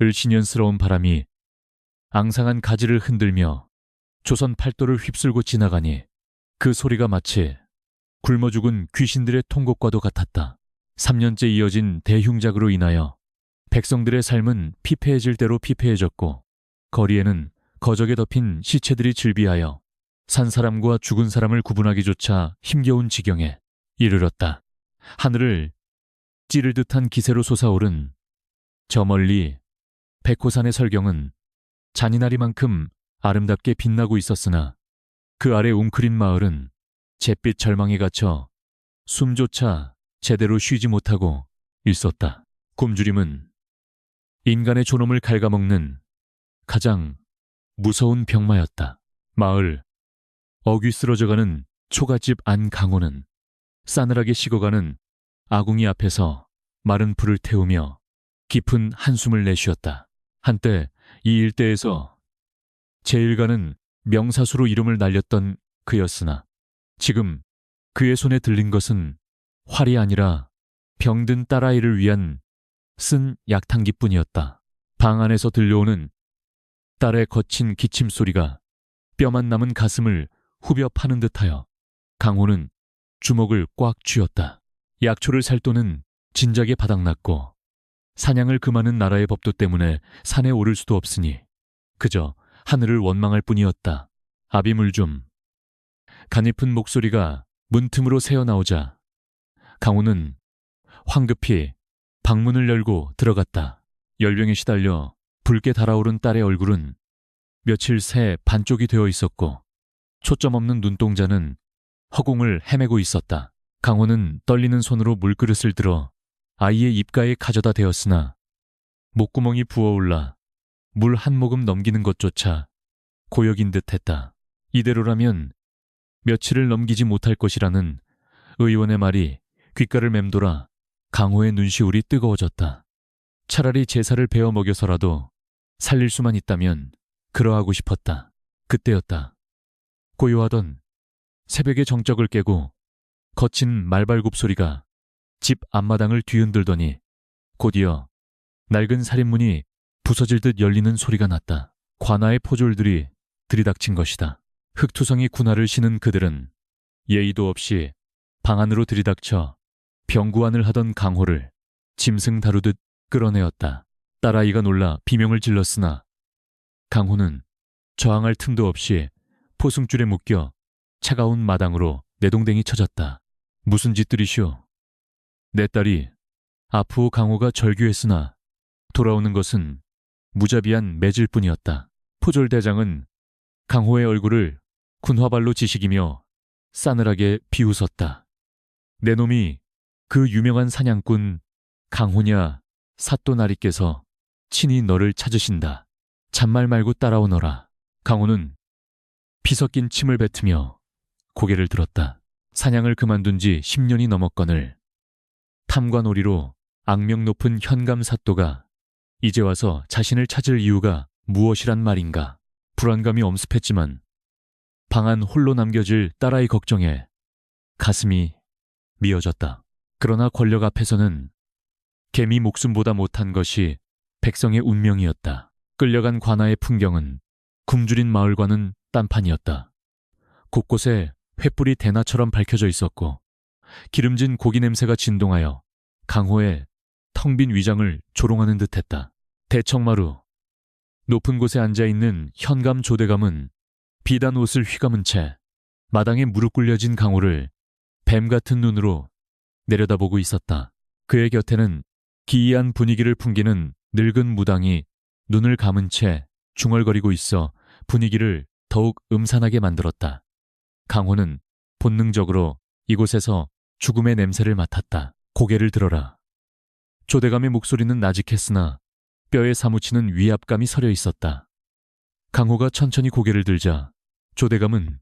을씨년스러운 바람이 앙상한 가지를 흔들며 조선 팔도를 휩쓸고 지나가니 그 소리가 마치 굶어 죽은 귀신들의 통곡과도 같았다. 3년째 이어진 대흉작으로 인하여 백성들의 삶은 피폐해질 대로 피폐해졌고 거리에는 거적에 덮인 시체들이 즐비하여 산 사람과 죽은 사람을 구분하기조차 힘겨운 지경에 이르렀다. 하늘을 찌를 듯한 기세로 솟아오른 저 멀리 백호산의 설경은 잔인하리만큼 아름답게 빛나고 있었으나 그 아래 웅크린 마을은 잿빛 절망에 갇혀 숨조차 제대로 쉬지 못하고 있었다. 굶주림은 인간의 존엄을 갉아먹는 가장 무서운 병마였다. 마을 어귀 쓰러져가는 초가집 안 강호는 싸늘하게 식어가는 아궁이 앞에서 마른 불을 태우며 깊은 한숨을 내쉬었다. 한때 이 일대에서 제일가는 명사수로 이름을 날렸던 그였으나 지금 그의 손에 들린 것은 활이 아니라 병든 딸아이를 위한 쓴 약탕기뿐이었다. 방 안에서 들려오는 딸의 거친 기침 소리가 뼈만 남은 가슴을 후벼 파는 듯하여 강호는 주먹을 꽉 쥐었다. 약초를 살 돈은 진작에 바닥났고 사냥을 금하는 나라의 법도 때문에 산에 오를 수도 없으니 그저 하늘을 원망할 뿐이었다. 아비물 좀. 가냘픈 목소리가 문틈으로 새어나오자 강호는 황급히 방문을 열고 들어갔다. 열병에 시달려 붉게 달아오른 딸의 얼굴은 며칠 새 반쪽이 되어 있었고 초점 없는 눈동자는 허공을 헤매고 있었다. 강호는 떨리는 손으로 물그릇을 들어 아이의 입가에 가져다 대었으나 목구멍이 부어올라 물 한 모금 넘기는 것조차 고역인 듯했다. 이대로라면 며칠을 넘기지 못할 것이라는 의원의 말이 귓가를 맴돌아 강호의 눈시울이 뜨거워졌다. 차라리 제사를 베어 먹여서라도 살릴 수만 있다면 그러하고 싶었다. 그때였다. 고요하던 새벽의 정적을 깨고 거친 말발굽 소리가 집 앞마당을 뒤흔들더니 곧이어 낡은 살인문이 부서질 듯 열리는 소리가 났다. 관아의 포졸들이 들이닥친 것이다. 흑투성이 군화를 신은 그들은 예의도 없이 방 안으로 들이닥쳐 병구안을 하던 강호를 짐승 다루듯 끌어내었다. 딸아이가 놀라 비명을 질렀으나 강호는 저항할 틈도 없이 포승줄에 묶여 차가운 마당으로 내동댕이 쳐졌다. 무슨 짓들이시오? 내 딸이 아프오. 강호가 절규했으나 돌아오는 것은 무자비한 매질 뿐이었다. 포졸대장은 강호의 얼굴을 군화발로 지식이며 싸늘하게 비웃었다. 내 놈이 그 유명한 사냥꾼 강호냐 사또나리께서 친히 너를 찾으신다. 잔말 말고 따라오너라. 강호는 피 섞인 침을 뱉으며 고개를 들었다. 사냥을 그만둔 지 10년이 넘었거늘 탐관오리로 악명 높은 현감 사또가 이제 와서 자신을 찾을 이유가 무엇이란 말인가. 불안감이 엄습했지만 방 안 홀로 남겨질 딸아이 걱정에 가슴이 미어졌다. 그러나 권력 앞에서는 개미 목숨보다 못한 것이 백성의 운명이었다. 끌려간 관아의 풍경은 굶주린 마을과는 딴판이었다. 곳곳에 횃불이 대나처럼 밝혀져 있었고 기름진 고기 냄새가 진동하여 강호의 텅 빈 위장을 조롱하는 듯했다. 대청마루 높은 곳에 앉아있는 현감 조대감은 비단 옷을 휘감은 채 마당에 무릎 꿇려진 강호를 뱀 같은 눈으로 내려다보고 있었다. 그의 곁에는 기이한 분위기를 풍기는 늙은 무당이 눈을 감은 채 중얼거리고 있어 분위기를 더욱 음산하게 만들었다. 강호는 본능적으로 이곳에서 죽음의 냄새를 맡았다. 고개를 들어라. 조대감의 목소리는 나직했으나 뼈에 사무치는 위압감이 서려 있었다. 강호가 천천히 고개를 들자 조대감은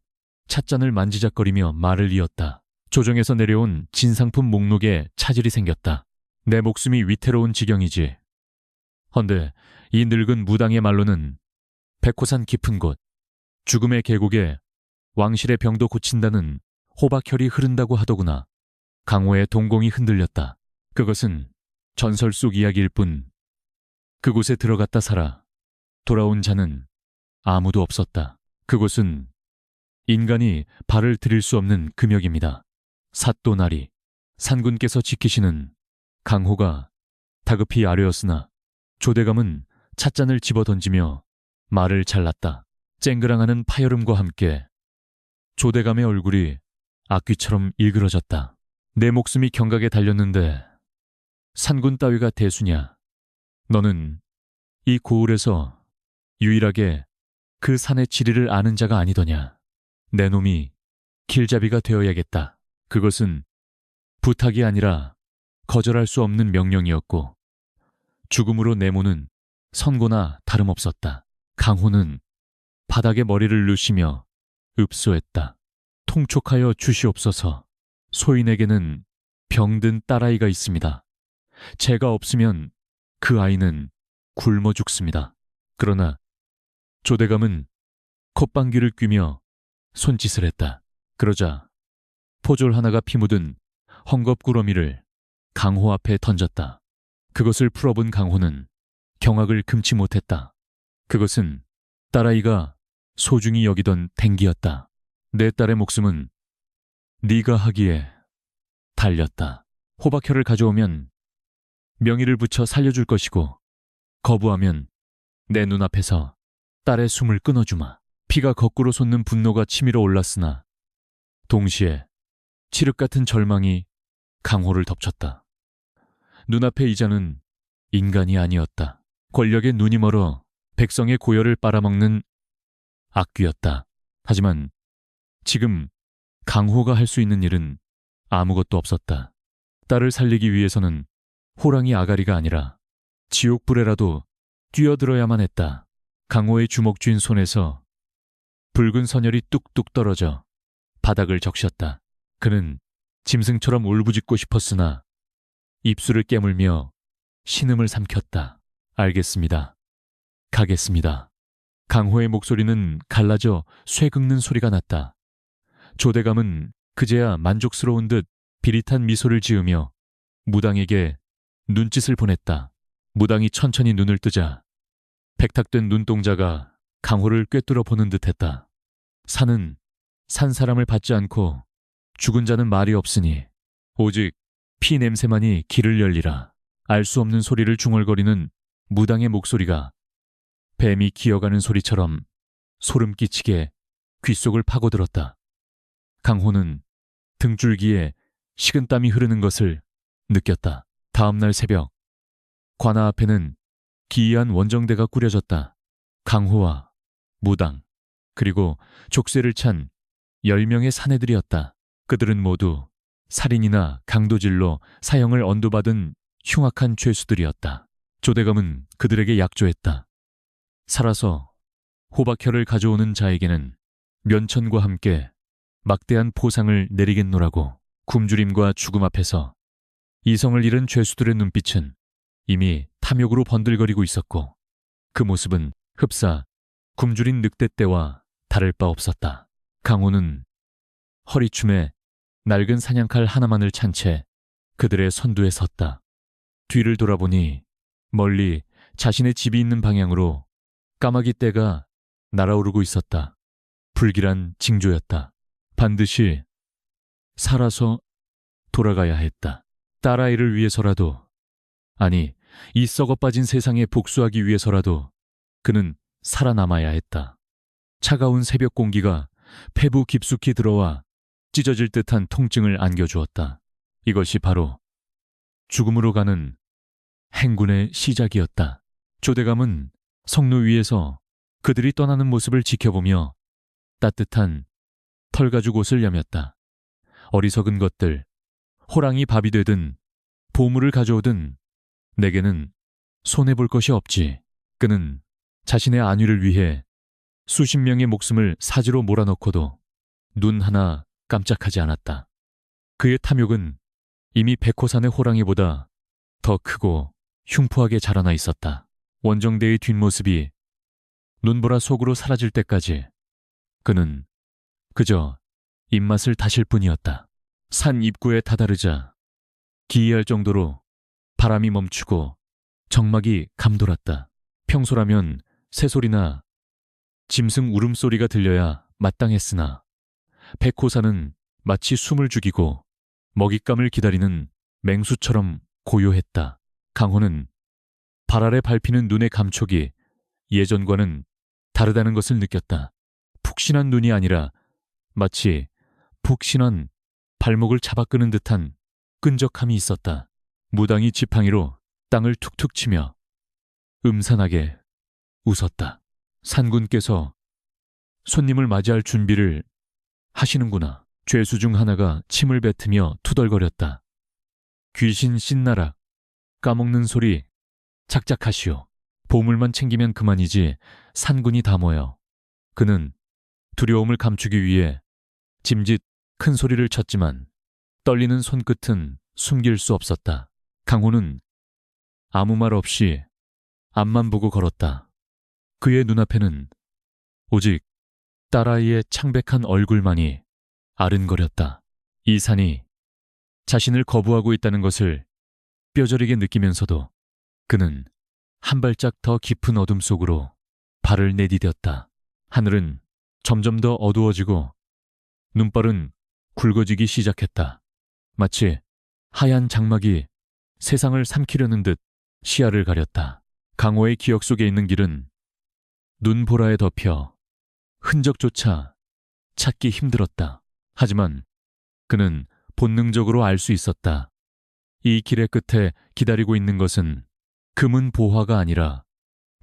찻잔을 만지작거리며 말을 이었다. 조정에서 내려온 진상품 목록에 차질이 생겼다. 내 목숨이 위태로운 지경이지. 헌데 이 늙은 무당의 말로는 백호산 깊은 곳, 죽음의 계곡에 왕실의 병도 고친다는 호박혈이 흐른다고 하더구나. 강호의 동공이 흔들렸다. 그것은 전설 속 이야기일 뿐 그곳에 들어갔다 살아 돌아온 자는 아무도 없었다. 그곳은 인간이 발을 들일 수 없는 금역입니다. 삿도나리, 산군께서 지키시는 강호가 다급히 아뢰었으나 조대감은 찻잔을 집어던지며 말을 잘랐다. 쨍그랑하는 파여름과 함께 조대감의 얼굴이 악귀처럼 일그러졌다. 내 목숨이 경각에 달렸는데 산군 따위가 대수냐. 너는 이 고을에서 유일하게 그 산의 지리를 아는 자가 아니더냐. 내 놈이 길잡이가 되어야겠다. 그것은 부탁이 아니라 거절할 수 없는 명령이었고 죽음으로 내모는 선고나 다름없었다. 강호는 바닥에 머리를 누시며 읍소했다. 통촉하여 주시옵소서. 소인에게는 병든 딸아이가 있습니다. 제가 없으면 그 아이는 굶어 죽습니다. 그러나 조대감은 콧방귀를 뀌며 손짓을 했다. 그러자 포졸 하나가 피 묻은 헝겊구러미를 강호 앞에 던졌다. 그것을 풀어본 강호는 경악을 금치 못했다. 그것은 딸아이가 소중히 여기던 댕기였다. 내 딸의 목숨은 네가 하기에 달렸다. 호박혀를 가져오면 명의를 붙여 살려줄 것이고 거부하면 내 눈앞에서 딸의 숨을 끊어주마. 피가 거꾸로 솟는 분노가 치밀어 올랐으나 동시에 칠흑 같은 절망이 강호를 덮쳤다. 눈앞의 이자는 인간이 아니었다. 권력의 눈이 멀어 백성의 고열을 빨아먹는 악귀였다. 하지만 지금 강호가 할 수 있는 일은 아무것도 없었다. 딸을 살리기 위해서는 호랑이 아가리가 아니라 지옥불에라도 뛰어들어야만 했다. 강호의 주먹 쥔 손에서 붉은 선혈이 뚝뚝 떨어져 바닥을 적셨다. 그는 짐승처럼 울부짖고 싶었으나 입술을 깨물며 신음을 삼켰다. 알겠습니다. 가겠습니다. 강호의 목소리는 갈라져 쇠 긁는 소리가 났다. 조대감은 그제야 만족스러운 듯 비릿한 미소를 지으며 무당에게 눈짓을 보냈다. 무당이 천천히 눈을 뜨자 백탁된 눈동자가 강호를 꿰뚫어 보는 듯했다. 산은 산 사람을 받지 않고 죽은 자는 말이 없으니 오직 피 냄새만이 길을 열리라. 알 수 없는 소리를 중얼거리는 무당의 목소리가 뱀이 기어가는 소리처럼 소름 끼치게 귓속을 파고들었다. 강호는 등줄기에 식은땀이 흐르는 것을 느꼈다. 다음날 새벽 관아 앞에는 기이한 원정대가 꾸려졌다. 강호와 무당 그리고 족쇄를 찬 10명의 사내들이었다. 그들은 모두 살인이나 강도질로 사형을 언도받은 흉악한 죄수들이었다. 조대감은 그들에게 약조했다. 살아서 호박혀를 가져오는 자에게는 면천과 함께 막대한 포상을 내리겠노라고. 굶주림과 죽음 앞에서 이성을 잃은 죄수들의 눈빛은 이미 탐욕으로 번들거리고 있었고 그 모습은 흡사 굶주린 늑대 떼와 다를 바 없었다. 강호는 허리춤에 낡은 사냥칼 하나만을 찬 채 그들의 선두에 섰다. 뒤를 돌아보니 멀리 자신의 집이 있는 방향으로 까마귀 떼가 날아오르고 있었다. 불길한 징조였다. 반드시 살아서 돌아가야 했다. 딸아이를 위해서라도, 아니 이 썩어빠진 세상에 복수하기 위해서라도 그는 살아남아야 했다. 차가운 새벽 공기가 폐부 깊숙이 들어와 찢어질 듯한 통증을 안겨주었다. 이것이 바로 죽음으로 가는 행군의 시작이었다. 조대감은 성로 위에서 그들이 떠나는 모습을 지켜보며 따뜻한 털가죽 옷을 여몄다. 어리석은 것들, 호랑이 밥이 되든 보물을 가져오든 내게는 손해볼 것이 없지. 그는 자신의 안위를 위해 수십 명의 목숨을 사지로 몰아넣고도 눈 하나 깜짝하지 않았다. 그의 탐욕은 이미 백호산의 호랑이보다 더 크고 흉포하게 자라나 있었다. 원정대의 뒷모습이 눈보라 속으로 사라질 때까지 그는 그저 입맛을 다실 뿐이었다. 산 입구에 다다르자 기이할 정도로 바람이 멈추고 정막이 감돌았다. 평소라면 새소리나 짐승 울음소리가 들려야 마땅했으나 백호사는 마치 숨을 죽이고 먹잇감을 기다리는 맹수처럼 고요했다. 강호는 발 아래 밟히는 눈의 감촉이 예전과는 다르다는 것을 느꼈다. 푹신한 눈이 아니라 마치 푹신한 발목을 잡아끄는 듯한 끈적함이 있었다. 무당이 지팡이로 땅을 툭툭 치며 음산하게 웃었다. 산군께서 손님을 맞이할 준비를 하시는구나. 죄수 중 하나가 침을 뱉으며 투덜거렸다. 귀신 씻나락, 까먹는 소리 작작하시오. 보물만 챙기면 그만이지 산군이 다 모여. 그는 두려움을 감추기 위해 짐짓 큰 소리를 쳤지만 떨리는 손끝은 숨길 수 없었다. 강호는 아무 말 없이 앞만 보고 걸었다. 그의 눈앞에는 오직 딸아이의 창백한 얼굴만이 아른거렸다. 이 산이 자신을 거부하고 있다는 것을 뼈저리게 느끼면서도 그는 한 발짝 더 깊은 어둠 속으로 발을 내디뎠다. 하늘은 점점 더 어두워지고 눈발은 굵어지기 시작했다. 마치 하얀 장막이 세상을 삼키려는 듯 시야를 가렸다. 강호의 기억 속에 있는 길은 눈보라에 덮여 흔적조차 찾기 힘들었다. 하지만 그는 본능적으로 알 수 있었다. 이 길의 끝에 기다리고 있는 것은 금은 보화가 아니라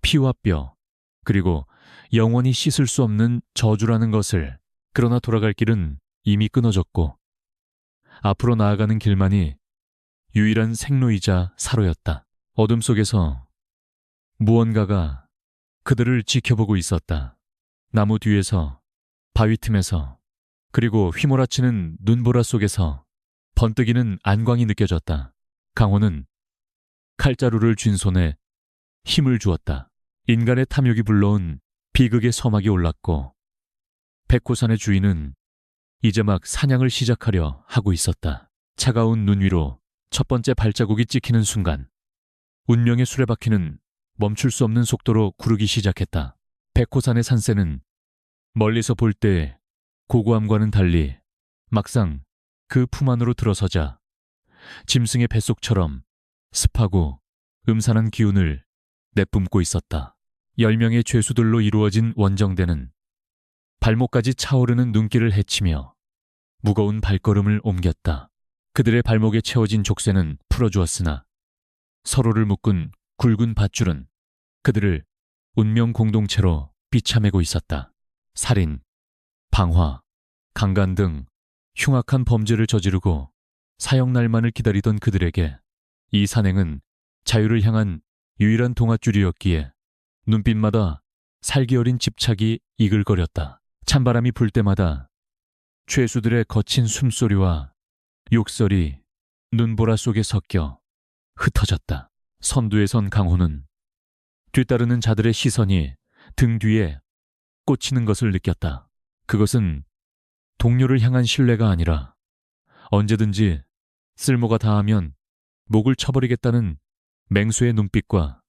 피와 뼈, 그리고 영원히 씻을 수 없는 저주라는 것을. 그러나 돌아갈 길은 이미 끊어졌고 앞으로 나아가는 길만이 유일한 생로이자 사로였다. 어둠 속에서 무언가가 그들을 지켜보고 있었다. 나무 뒤에서, 바위 틈에서, 그리고 휘몰아치는 눈보라 속에서 번뜩이는 안광이 느껴졌다. 강호는 칼자루를 쥔 손에 힘을 주었다. 인간의 탐욕이 불러온 비극의 서막이 올랐고 백호산의 주인은 이제 막 사냥을 시작하려 하고 있었다. 차가운 눈 위로 첫 번째 발자국이 찍히는 순간 운명의 수레바퀴는 멈출 수 없는 속도로 구르기 시작했다. 백호산의 산세는 멀리서 볼 때 고고함과는 달리 막상 그 품 안으로 들어서자 짐승의 뱃속처럼 습하고 음산한 기운을 내뿜고 있었다. 10명의 죄수들로 이루어진 원정대는 발목까지 차오르는 눈길을 헤치며 무거운 발걸음을 옮겼다. 그들의 발목에 채워진 족쇄는 풀어주었으나 서로를 묶은 굵은 밧줄은 그들을 운명 공동체로 비참해고 있었다. 살인, 방화, 강간 등 흉악한 범죄를 저지르고 사형날만을 기다리던 그들에게 이 산행은 자유를 향한 유일한 동아줄이었기에 눈빛마다 살기 어린 집착이 이글거렸다. 찬바람이 불 때마다 죄수들의 거친 숨소리와 욕설이 눈보라 속에 섞여 흩어졌다. 선두에 선 강호는 뒤따르는 자들의 시선이 등 뒤에 꽂히는 것을 느꼈다. 그것은 동료를 향한 신뢰가 아니라 언제든지 쓸모가 다하면 목을 쳐버리겠다는 맹수의 눈빛과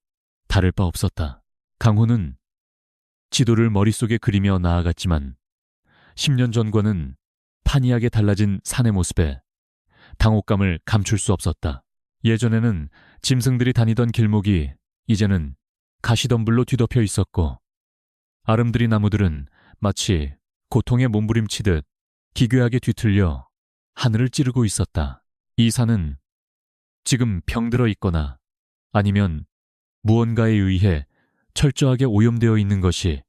다를 바 없었다. 강호는 지도를 머릿속에 그리며 나아갔지만 10년 전과는 판이하게 달라진 산의 모습에 당혹감을 감출 수 없었다. 예전에는 짐승들이 다니던 길목이 이제는 가시덤불로 뒤덮여 있었고 아름드리 나무들은 마치 고통에 몸부림치듯 기괴하게 뒤틀려 하늘을 찌르고 있었다. 이 산은 지금 병들어 있거나 아니면 무언가에 의해 철저하게 오염되어 있는 것이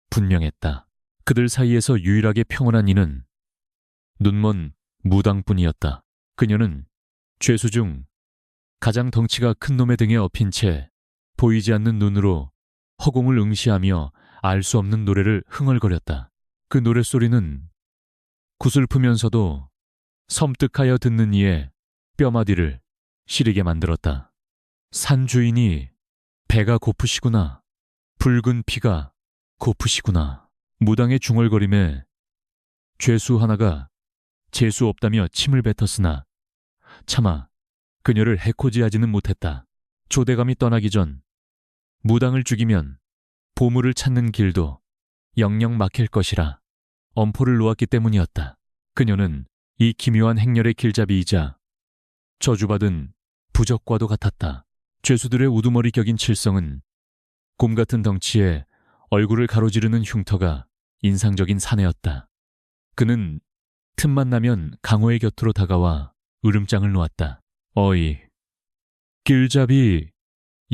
분명했다. 그들 사이에서 유일하게 평온한 이는 눈먼 무당뿐이었다. 그녀는 죄수 중 가장 덩치가 큰 놈의 등에 엎인 채 보이지 않는 눈으로 허공을 응시하며 알 수 없는 노래를 흥얼거렸다. 그 노랫소리는 구슬프면서도 섬뜩하여 듣는 이의 뼈마디를 시리게 만들었다. 산 주인이 배가 고프시구나. 붉은 피가 고프시구나. 무당의 중얼거림에 죄수 하나가 재수 없다며 침을 뱉었으나 차마 그녀를 해코지하지는 못했다. 조대감이 떠나기 전 무당을 죽이면 보물을 찾는 길도 영영 막힐 것이라 엄포를 놓았기 때문이었다. 그녀는 이 기묘한 행렬의 길잡이이자 저주받은 부적과도 같았다. 죄수들의 우두머리 격인 칠성은 곰 같은 덩치에 얼굴을 가로지르는 흉터가 인상적인 사내였다. 그는 틈만 나면 강호의 곁으로 다가와 으름장을 놓았다. 어이, 길잡이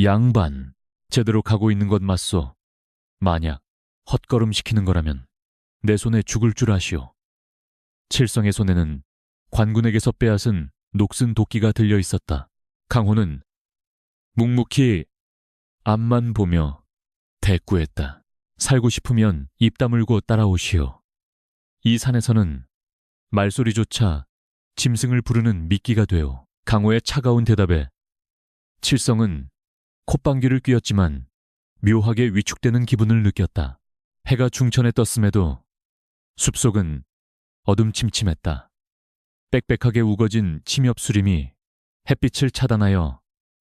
양반, 제대로 가고 있는 것 맞소. 만약 헛걸음시키는 거라면 내 손에 죽을 줄 아시오. 칠성의 손에는 관군에게서 빼앗은 녹슨 도끼가 들려 있었다. 강호는 묵묵히 앞만 보며 대꾸했다. 살고 싶으면 입 다물고 따라오시오. 이 산에서는 말소리조차 짐승을 부르는 미끼가 되어. 강호의 차가운 대답에 칠성은 콧방귀를 뀌었지만 묘하게 위축되는 기분을 느꼈다. 해가 중천에 떴음에도 숲속은 어둠침침했다. 빽빽하게 우거진 침엽수림이 햇빛을 차단하여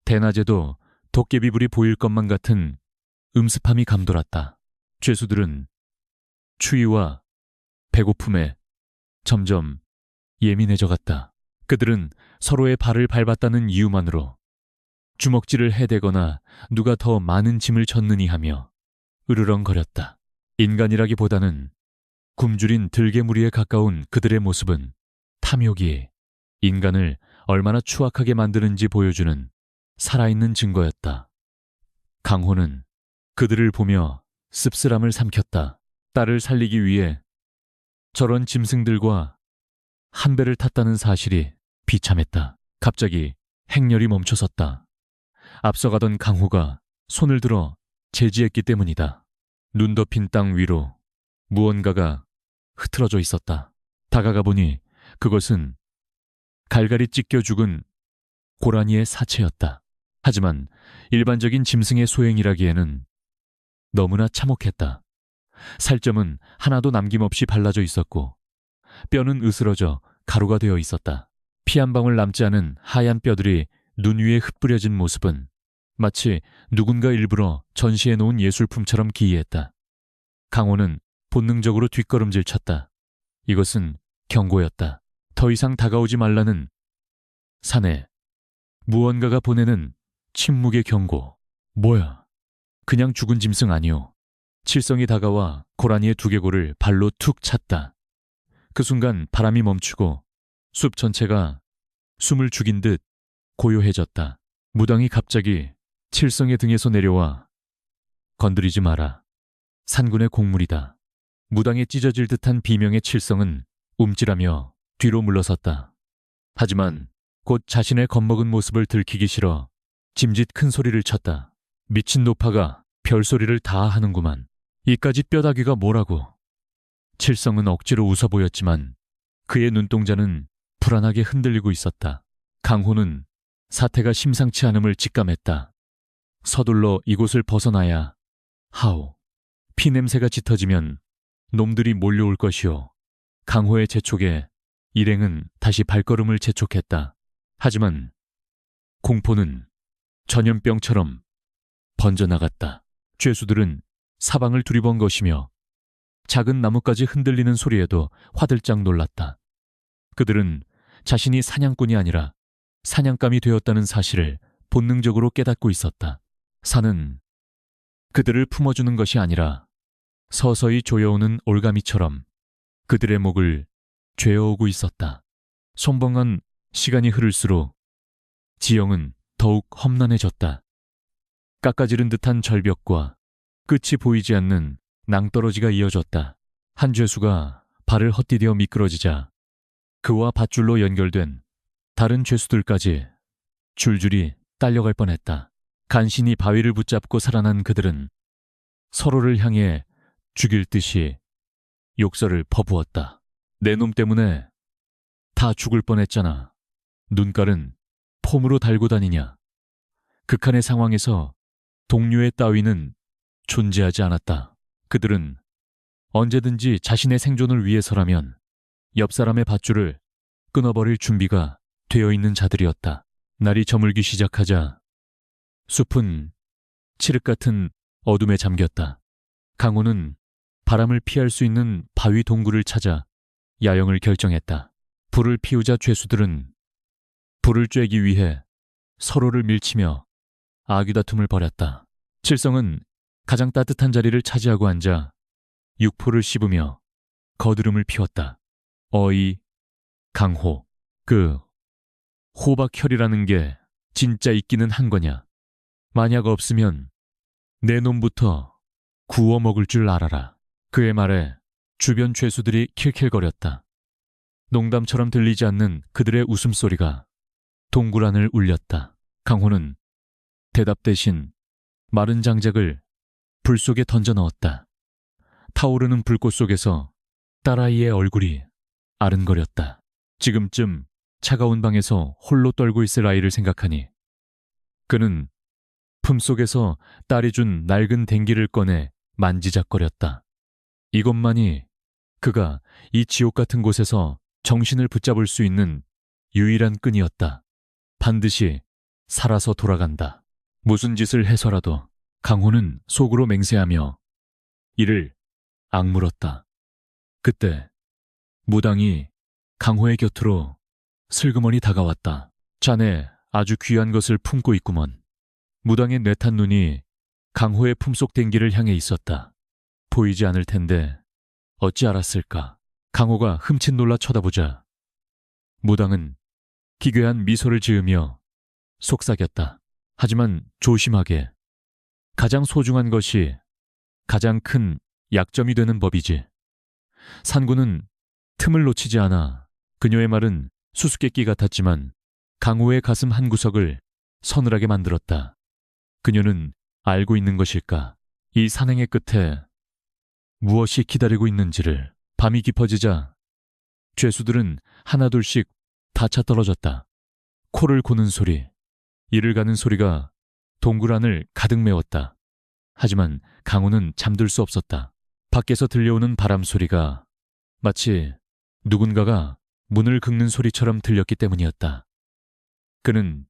대낮에도 도깨비불이 보일 것만 같은 음습함이 감돌았다. 죄수들은 추위와 배고픔에 점점 예민해져 갔다. 그들은 서로의 발을 밟았다는 이유만으로 주먹질을 해대거나 누가 더 많은 짐을 졌느니 하며 으르렁거렸다. 인간이라기보다는 굶주린 들개무리에 가까운 그들의 모습은 탐욕이 인간을 얼마나 추악하게 만드는지 보여주는 살아있는 증거였다. 강호는 그들을 보며 씁쓸함을 삼켰다. 딸을 살리기 위해 저런 짐승들과 한 배를 탔다는 사실이 비참했다. 갑자기 행렬이 멈춰섰다. 앞서가던 강호가 손을 들어 제지했기 때문이다. 눈 덮인 땅 위로 무언가가 흐트러져 있었다. 다가가 보니 그것은 갈갈이 찢겨 죽은 고라니의 사체였다. 하지만 일반적인 짐승의 소행이라기에는 너무나 참혹했다. 살점은 하나도 남김없이 발라져 있었고 뼈는 으스러져 가루가 되어 있었다. 피 한 방울 남지 않은 하얀 뼈들이 눈 위에 흩뿌려진 모습은 마치 누군가 일부러 전시해 놓은 예술품처럼 기이했다. 강호는 본능적으로 뒷걸음질 쳤다. 이것은 경고였다. 더 이상 다가오지 말라는 산에 무언가가 보내는 침묵의 경고. 뭐야? 그냥 죽은 짐승 아니오. 칠성이 다가와 고라니의 두개골을 발로 툭 찼다. 그 순간 바람이 멈추고 숲 전체가 숨을 죽인 듯 고요해졌다. 무당이 갑자기 칠성의 등에서 내려와 건드리지 마라. 산군의 곡물이다. 무당에 찢어질 듯한 비명의 칠성은 움찔하며 뒤로 물러섰다. 하지만 곧 자신의 겁먹은 모습을 들키기 싫어 짐짓 큰 소리를 쳤다. 미친 노파가 별소리를 다 하는구만. 이까지 뼈다귀가 뭐라고. 칠성은 억지로 웃어 보였지만 그의 눈동자는 불안하게 흔들리고 있었다. 강호는 사태가 심상치 않음을 직감했다. 서둘러 이곳을 벗어나야 하오. 피냄새가 짙어지면 놈들이 몰려올 것이오. 강호의 재촉에 일행은 다시 발걸음을 재촉했다. 하지만 공포는 전염병처럼 번져나갔다. 죄수들은 사방을 두리번 것이며 작은 나뭇가지 흔들리는 소리에도 화들짝 놀랐다. 그들은 자신이 사냥꾼이 아니라 사냥감이 되었다는 사실을 본능적으로 깨닫고 있었다. 산은 그들을 품어주는 것이 아니라 서서히 조여오는 올가미처럼 그들의 목을 죄어오고 있었다. 손벙한 시간이 흐를수록 지형은 더욱 험난해졌다. 깎아지른 듯한 절벽과 끝이 보이지 않는 낭떠러지가 이어졌다. 한 죄수가 발을 헛디뎌 미끄러지자 그와 밧줄로 연결된 다른 죄수들까지 줄줄이 딸려갈 뻔했다. 간신히 바위를 붙잡고 살아난 그들은 서로를 향해 죽일 듯이 욕설을 퍼부었다. 내 놈 때문에 다 죽을 뻔했잖아. 눈깔은 폼으로 달고 다니냐. 극한의 상황에서 동료의 따위는 존재하지 않았다. 그들은 언제든지 자신의 생존을 위해서라면 옆 사람의 밧줄을 끊어버릴 준비가 되어 있는 자들이었다. 날이 저물기 시작하자 숲은 칠흑 같은 어둠에 잠겼다. 강호는 바람을 피할 수 있는 바위 동굴을 찾아 야영을 결정했다. 불을 피우자 죄수들은 불을 쬐기 위해 서로를 밀치며 아귀다툼을 벌였다. 칠성은 가장 따뜻한 자리를 차지하고 앉아 육포를 씹으며 거드름을 피웠다. 어이, 강호, 그 호박혈이라는 게 진짜 있기는 한 거냐? 만약 없으면 내 놈부터 구워 먹을 줄 알아라. 그의 말에 주변 죄수들이 킬킬거렸다. 농담처럼 들리지 않는 그들의 웃음소리가 동굴 안을 울렸다. 강호는 대답 대신 마른 장작을 불 속에 던져 넣었다. 타오르는 불꽃 속에서 딸아이의 얼굴이 아른거렸다. 지금쯤 차가운 방에서 홀로 떨고 있을 아이를 생각하니 그는 품속에서 딸이 준 낡은 댕기를 꺼내 만지작거렸다. 이것만이 그가 이 지옥 같은 곳에서 정신을 붙잡을 수 있는 유일한 끈이었다. 반드시 살아서 돌아간다. 무슨 짓을 해서라도 강호는 속으로 맹세하며 이를 악물었다. 그때 무당이 강호의 곁으로 슬그머니 다가왔다. 자네 아주 귀한 것을 품고 있구먼. 무당의 뇌탄 눈이 강호의 품속 댕기를 향해 있었다. 보이지 않을 텐데 어찌 알았을까? 강호가 흠칫 놀라 쳐다보자 무당은 기괴한 미소를 지으며 속삭였다. 하지만 조심하게. 가장 소중한 것이 가장 큰 약점이 되는 법이지. 산구는 틈을 놓치지 않아. 그녀의 말은 수수께끼 같았지만 강호의 가슴 한구석을 서늘하게 만들었다. 그녀는 알고 있는 것일까? 이 산행의 끝에 무엇이 기다리고 있는지를. 밤이 깊어지자 죄수들은 하나둘씩 다차 떨어졌다. 코를 고는 소리, 이를 가는 소리가 동굴 안을 가득 메웠다. 하지만 강호는 잠들 수 없었다. 밖에서 들려오는 바람 소리가 마치 누군가가 문을 긁는 소리처럼 들렸기 때문이었다. 그는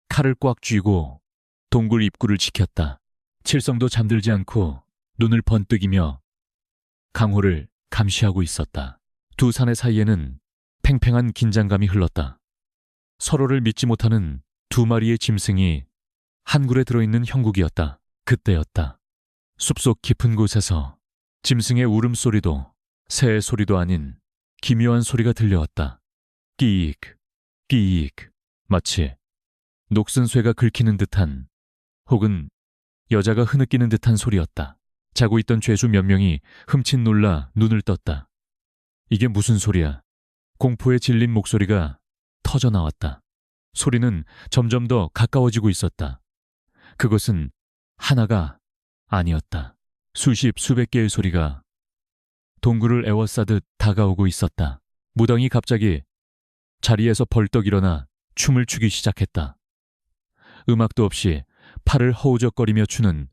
칼을 꽉 쥐고 동굴 입구를 지켰다. 칠성도 잠들지 않고 눈을 번뜩이며 강호를 감시하고 있었다. 두 사내 사이에는 팽팽한 긴장감이 흘렀다. 서로를 믿지 못하는 두 마리의 짐승이 한 굴에 들어있는 형국이었다. 그때였다. 숲속 깊은 곳에서 짐승의 울음소리도 새의 소리도 아닌 기묘한 소리가 들려왔다. 끼익, 끼익. 마치 녹슨 쇠가 긁히는 듯한 혹은 여자가 흐느끼는 듯한 소리였다. 자고 있던 죄수 몇 명이 흠칫 놀라 눈을 떴다. 이게 무슨 소리야? 공포에 질린 목소리가 터져 나왔다. 소리는 점점 더 가까워지고 있었다. 그것은 하나가 아니었다. 수십, 수백 개의 소리가 동굴을 에워싸듯 다가오고 있었다. 무당이 갑자기 자리에서 벌떡 일어나 춤을 추기 시작했다. 음악도 없이 팔을 허우적거리며 추는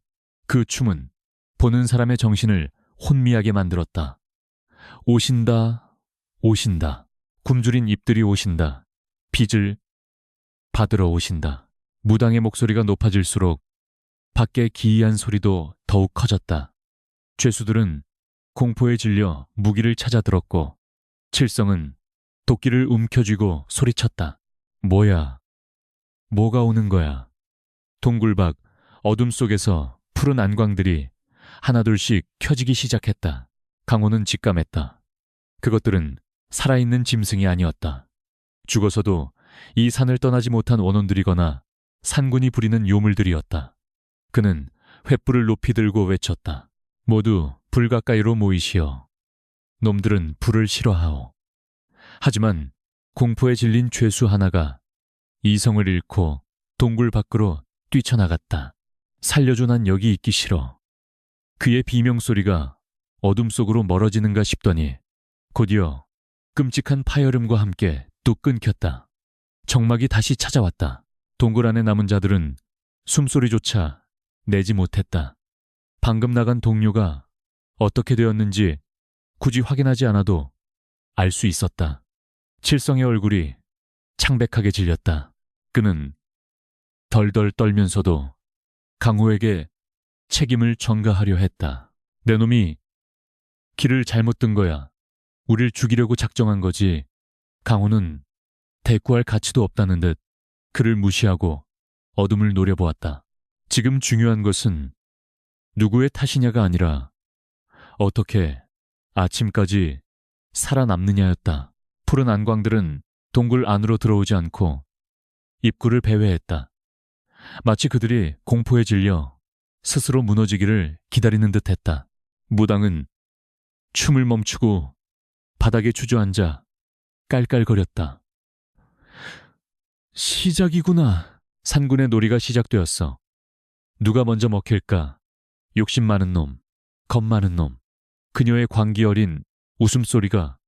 그 춤은 보는 사람의 정신을 혼미하게 만들었다. 오신다, 오신다. 굶주린 입들이 오신다. 빚을 받으러 오신다. 무당의 목소리가 높아질수록 밖의 기이한 소리도 더욱 커졌다. 죄수들은 공포에 질려 무기를 찾아 들었고 칠성은 도끼를 움켜쥐고 소리쳤다. 뭐야? 뭐가 오는 거야? 동굴 밖 어둠 속에서 푸른 안광들이 하나둘씩 켜지기 시작했다. 강호는 직감했다. 그것들은 살아있는 짐승이 아니었다. 죽어서도 이 산을 떠나지 못한 원혼들이거나 산군이 부리는 요물들이었다. 그는 횃불을 높이 들고 외쳤다. 모두 불 가까이로 모이시오. 놈들은 불을 싫어하오. 하지만 공포에 질린 죄수 하나가 이성을 잃고 동굴 밖으로 뛰쳐나갔다. 살려줘, 난 여기 있기 싫어. 그의 비명소리가 어둠 속으로 멀어지는가 싶더니 곧이어 끔찍한 파열음과 함께 뚝 끊겼다. 정막이 다시 찾아왔다. 동굴 안에 남은 자들은 숨소리조차 내지 못했다. 방금 나간 동료가 어떻게 되었는지 굳이 확인하지 않아도 알 수 있었다. 칠성의 얼굴이 창백하게 질렸다. 그는 덜덜 떨면서도 강호에게 책임을 전가하려 했다. 내 놈이 길을 잘못 든 거야. 우릴 죽이려고 작정한 거지. 강호는 대꾸할 가치도 없다는 듯 그를 무시하고 어둠을 노려보았다. 지금 중요한 것은 누구의 탓이냐가 아니라 어떻게 아침까지 살아남느냐였다. 푸른 안광들은 동굴 안으로 들어오지 않고 입구를 배회했다. 마치 그들이 공포에 질려 스스로 무너지기를 기다리는 듯했다. 무당은 춤을 멈추고 바닥에 주저앉아 깔깔거렸다. 시작이구나. 산군의 놀이가 시작되었어. 누가 먼저 먹힐까? 욕심 많은 놈, 겁 많은 놈. 그녀의 광기 어린 웃음소리가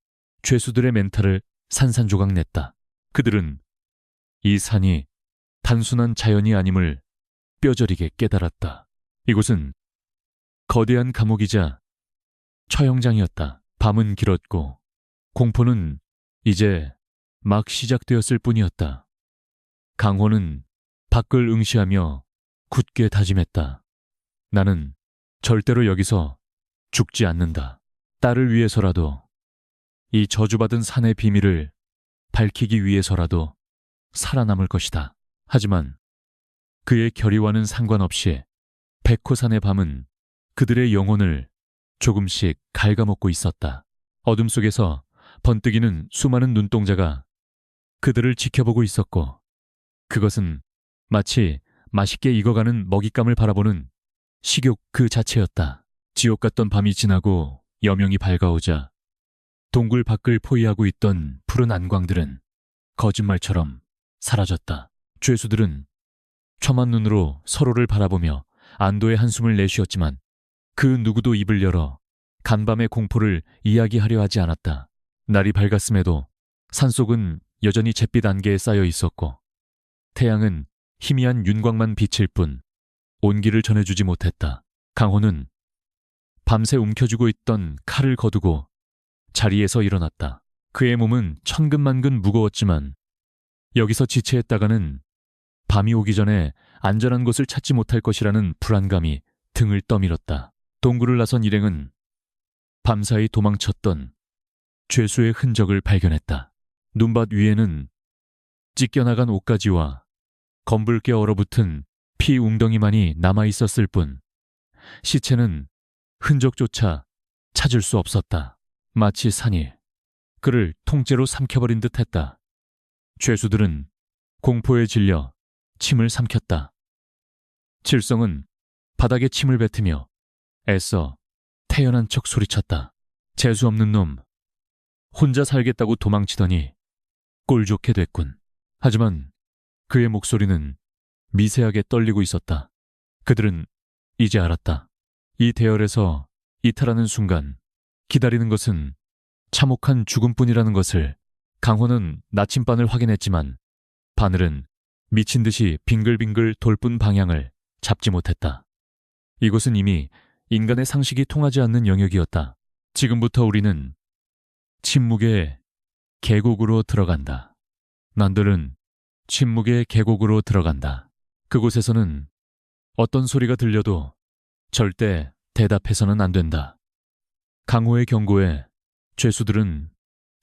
죄수들의 멘탈을 산산조각 냈다. 그들은 이 산이 단순한 자연이 아님을 뼈저리게 깨달았다. 이곳은 거대한 감옥이자 처형장이었다. 밤은 길었고 공포는 이제 막 시작되었을 뿐이었다. 강호는 밖을 응시하며 굳게 다짐했다. 나는 절대로 여기서 죽지 않는다. 딸을 위해서라도, 이 저주받은 산의 비밀을 밝히기 위해서라도 살아남을 것이다. 하지만 그의 결의와는 상관없이 백호산의 밤은 그들의 영혼을 조금씩 갉아먹고 있었다. 어둠 속에서 번뜩이는 수많은 눈동자가 그들을 지켜보고 있었고, 그것은 마치 맛있게 익어가는 먹잇감을 바라보는 식욕 그 자체였다. 지옥 같던 밤이 지나고 여명이 밝아오자 동굴 밖을 포위하고 있던 푸른 안광들은 거짓말처럼 사라졌다. 죄수들은 첨한 눈으로 서로를 바라보며 안도의 한숨을 내쉬었지만 그 누구도 입을 열어 간밤의 공포를 이야기하려 하지 않았다. 날이 밝았음에도 산속은 여전히 잿빛 안개에 쌓여 있었고 태양은 희미한 윤곽만 비칠 뿐 온기를 전해주지 못했다. 강호는 밤새 움켜쥐고 있던 칼을 거두고 자리에서 일어났다. 그의 몸은 천근만근 무거웠지만 여기서 지체했다가는 밤이 오기 전에 안전한 곳을 찾지 못할 것이라는 불안감이 등을 떠밀었다. 동굴을 나선 일행은 밤사이 도망쳤던 죄수의 흔적을 발견했다. 눈밭 위에는 찢겨나간 옷가지와 검붉게 얼어붙은 피 웅덩이만이 남아있었을 뿐 시체는 흔적조차 찾을 수 없었다. 마치 산이 그를 통째로 삼켜버린 듯했다. 죄수들은 공포에 질려 침을 삼켰다. 칠성은 바닥에 침을 뱉으며 애써 태연한 척 소리쳤다. 재수없는 놈, 혼자 살겠다고 도망치더니 꼴 좋게 됐군. 하지만 그의 목소리는 미세하게 떨리고 있었다. 그들은 이제 알았다. 이 대열에서 이탈하는 순간 기다리는 것은 참혹한 죽음뿐이라는 것을. 강호는 나침반을 확인했지만 바늘은 미친 듯이 빙글빙글 돌뿐 방향을 잡지 못했다. 이곳은 이미 인간의 상식이 통하지 않는 영역이었다. 지금부터 우리는 침묵의 계곡으로 들어간다. 난들은 침묵의 계곡으로 들어간다. 그곳에서는 어떤 소리가 들려도 절대 대답해서는 안 된다. 강호의 경고에 죄수들은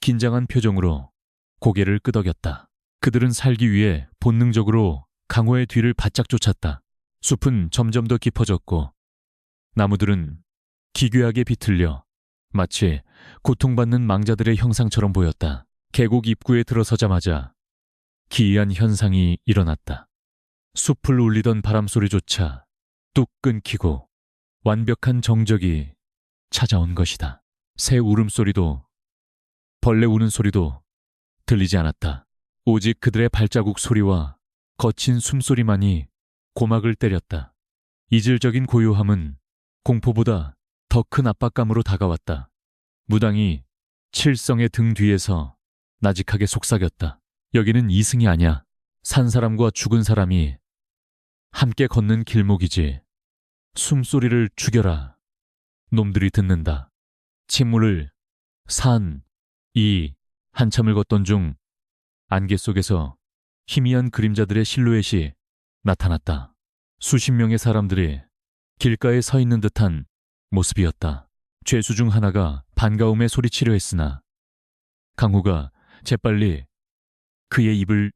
긴장한 표정으로 고개를 끄덕였다. 그들은 살기 위해 본능적으로 강호의 뒤를 바짝 쫓았다. 숲은 점점 더 깊어졌고 나무들은 기괴하게 비틀려 마치 고통받는 망자들의 형상처럼 보였다. 계곡 입구에 들어서자마자 기이한 현상이 일어났다. 숲을 울리던 바람소리조차 뚝 끊기고 완벽한 정적이 찾아온 것이다. 새 울음소리도 벌레 우는 소리도 들리지 않았다. 오직 그들의 발자국 소리와 거친 숨소리만이 고막을 때렸다. 이질적인 고요함은 공포보다 더 큰 압박감으로 다가왔다. 무당이 칠성의 등 뒤에서 나직하게 속삭였다. 여기는 이승이 아냐. 산 사람과 죽은 사람이 함께 걷는 길목이지. 숨소리를 죽여라. 놈들이 듣는다. 침물을 한참을 걷던 중 안개 속에서 희미한 그림자들의 실루엣이 나타났다. 수십 명의 사람들이 길가에 서 있는 듯한 모습이었다. 죄수 중 하나가 반가움에 소리치려 했으나 강호가 재빨리 그의 입을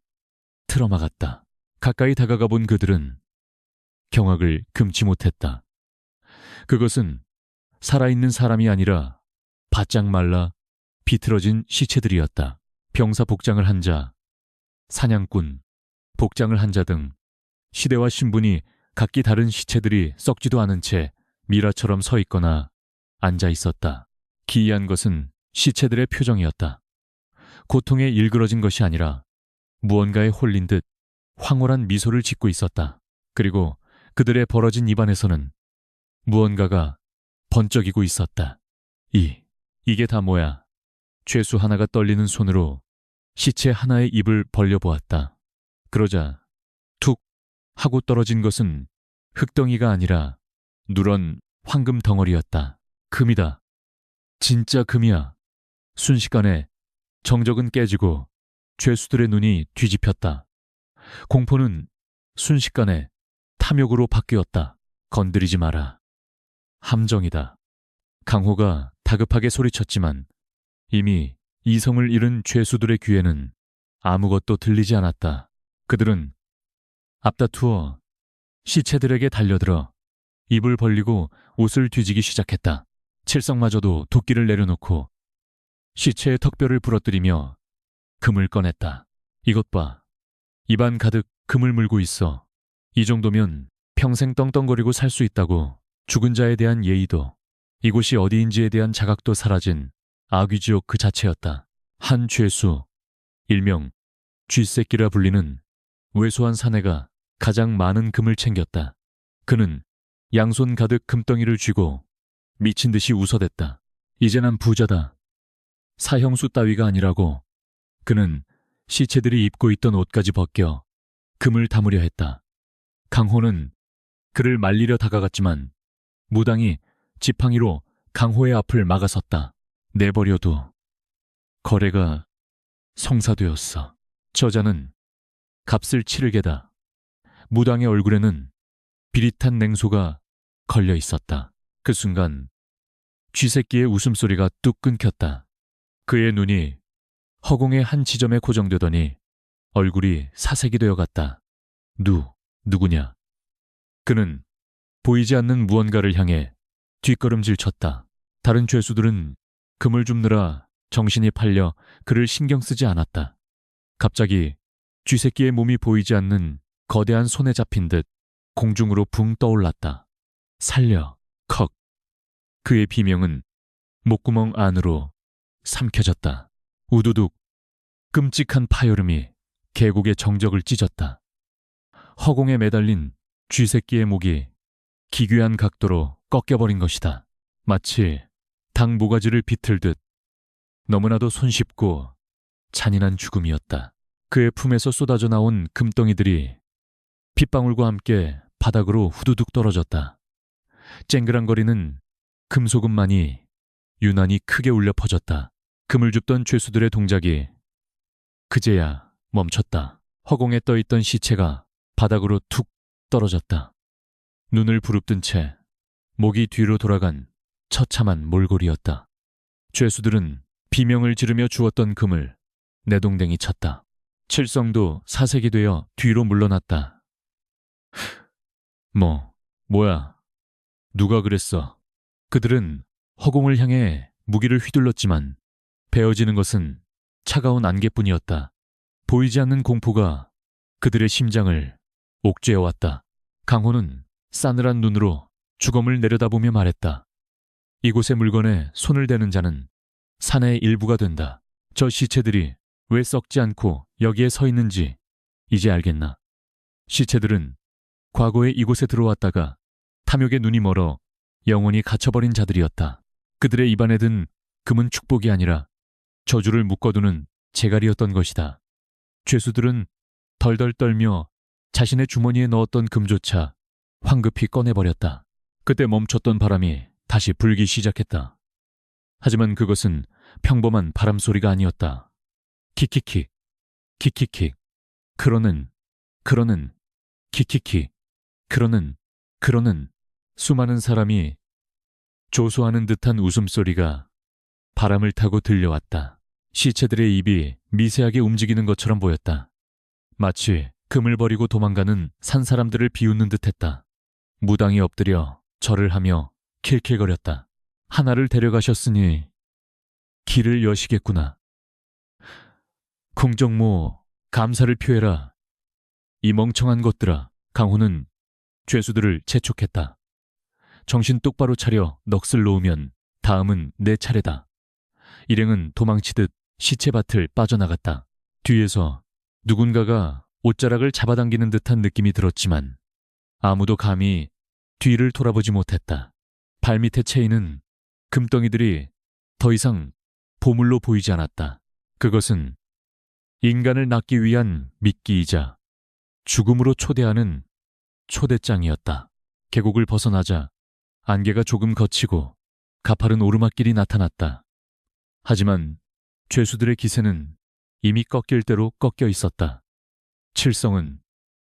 틀어막았다. 가까이 다가가 본 그들은 경악을 금치 못했다. 그것은 살아있는 사람이 아니라 바짝 말라 비틀어진 시체들이었다. 병사 복장을 한 자, 사냥꾼 복장을 한 자 등 시대와 신분이 각기 다른 시체들이 썩지도 않은 채 미라처럼 서 있거나 앉아 있었다. 기이한 것은 시체들의 표정이었다. 고통에 일그러진 것이 아니라 무언가에 홀린 듯 황홀한 미소를 짓고 있었다. 그리고 그들의 벌어진 입안에서는 무언가가 번쩍이고 있었다. 이게 다 뭐야? 죄수 하나가 떨리는 손으로 시체 하나의 입을 벌려보았다. 그러자 툭 하고 떨어진 것은 흙덩이가 아니라 누런 황금 덩어리였다. 금이다. 진짜 금이야. 순식간에 정적은 깨지고 죄수들의 눈이 뒤집혔다. 공포는 순식간에 탐욕으로 바뀌었다. 건드리지 마라. 함정이다. 강호가 다급하게 소리쳤지만 이미 이성을 잃은 죄수들의 귀에는 아무것도 들리지 않았다. 그들은 앞다투어 시체들에게 달려들어 입을 벌리고 옷을 뒤지기 시작했다. 칠성마저도 도끼를 내려놓고 시체의 턱뼈를 부러뜨리며 금을 꺼냈다. 이것 봐. 입안 가득 금을 물고 있어. 이 정도면 평생 떵떵거리고 살 수 있다고. 죽은 자에 대한 예의도, 이곳이 어디인지에 대한 자각도 사라진 아귀지옥 그 자체였다. 한 죄수, 일명 쥐새끼라 불리는 왜소한 사내가 가장 많은 금을 챙겼다. 그는 양손 가득 금덩이를 쥐고 미친 듯이 웃어댔다. 이제 난 부자다. 사형수 따위가 아니라고. 그는 시체들이 입고 있던 옷까지 벗겨 금을 담으려 했다. 강호는 그를 말리려 다가갔지만 무당이 지팡이로 강호의 앞을 막아섰다. 내버려둬. 거래가 성사되었어. 저자는 값을 치를 게다. 무당의 얼굴에는 비릿한 냉소가 걸려 있었다. 그 순간 쥐새끼의 웃음소리가 뚝 끊겼다. 그의 눈이 허공의 한 지점에 고정되더니 얼굴이 사색이 되어갔다. 누구냐? 그는 보이지 않는 무언가를 향해 뒷걸음질 쳤다. 다른 죄수들은 금을 줍느라 정신이 팔려 그를 신경 쓰지 않았다. 갑자기 쥐새끼의 몸이 보이지 않는 거대한 손에 잡힌 듯 공중으로 붕 떠올랐다. 살려, 컥. 그의 비명은 목구멍 안으로 삼켜졌다. 우두둑. 끔찍한 파열음이 계곡의 정적을 찢었다. 허공에 매달린 쥐새끼의 목이 기괴한 각도로 꺾여버린 것이다. 마치 닭 모가지를 비틀듯 너무나도 손쉽고 잔인한 죽음이었다. 그의 품에서 쏟아져 나온 금덩이들이 핏방울과 함께 바닥으로 후두둑 떨어졌다. 쨍그랑거리는 금소금만이 유난히 크게 울려 퍼졌다. 금을 줍던 죄수들의 동작이 그제야 멈췄다. 허공에 떠있던 시체가 바닥으로 툭 떨어졌다. 눈을 부릅뜬 채 목이 뒤로 돌아간 처참한 몰골이었다. 죄수들은 비명을 지르며 주웠던 금을 내동댕이 쳤다. 칠성도 사색이 되어 뒤로 물러났다. 뭐야? 누가 그랬어? 그들은 허공을 향해 무기를 휘둘렀지만 베어지는 것은 차가운 안개뿐이었다. 보이지 않는 공포가 그들의 심장을 옥죄어왔다. 강호는 싸늘한 눈으로 주검을 내려다보며 말했다. 이곳의 물건에 손을 대는 자는 사내의 일부가 된다. 저 시체들이 왜 썩지 않고 여기에 서 있는지 이제 알겠나? 시체들은 과거에 이곳에 들어왔다가 탐욕에 눈이 멀어 영원히 갇혀버린 자들이었다. 그들의 입안에 든 금은 축복이 아니라 저주를 묶어두는 재갈이었던 것이다. 죄수들은 덜덜 떨며 자신의 주머니에 넣었던 금조차 황급히 꺼내버렸다. 그때 멈췄던 바람이 다시 불기 시작했다. 하지만 그것은 평범한 바람소리가 아니었다. 킥킥킥, 킥킥킥, 그러는, 킥킥킥. 그러는 수많은 사람이 조소하는 듯한 웃음소리가 바람을 타고 들려왔다. 시체들의 입이 미세하게 움직이는 것처럼 보였다. 마치 금을 버리고 도망가는 산 사람들을 비웃는 듯했다. 무당이 엎드려 절을 하며 킬킬거렸다. 하나를 데려가셨으니 길을 여시겠구나. 공정모, 감사를 표해라. 이 멍청한 것들아. 강호는 죄수들을 재촉했다. 정신 똑바로 차려 넋을 놓으면 다음은 내 차례다. 일행은 도망치듯 시체밭을 빠져나갔다. 뒤에서 누군가가 옷자락을 잡아당기는 듯한 느낌이 들었지만 아무도 감히 뒤를 돌아보지 못했다. 발밑에 채이는 금덩이들이 더 이상 보물로 보이지 않았다. 그것은 인간을 낳기 위한 미끼이자 죽음으로 초대하는 초대장이었다. 계곡을 벗어나자 안개가 조금 걷히고 가파른 오르막길이 나타났다. 하지만 죄수들의 기세는 이미 꺾일 대로 꺾여 있었다. 칠성은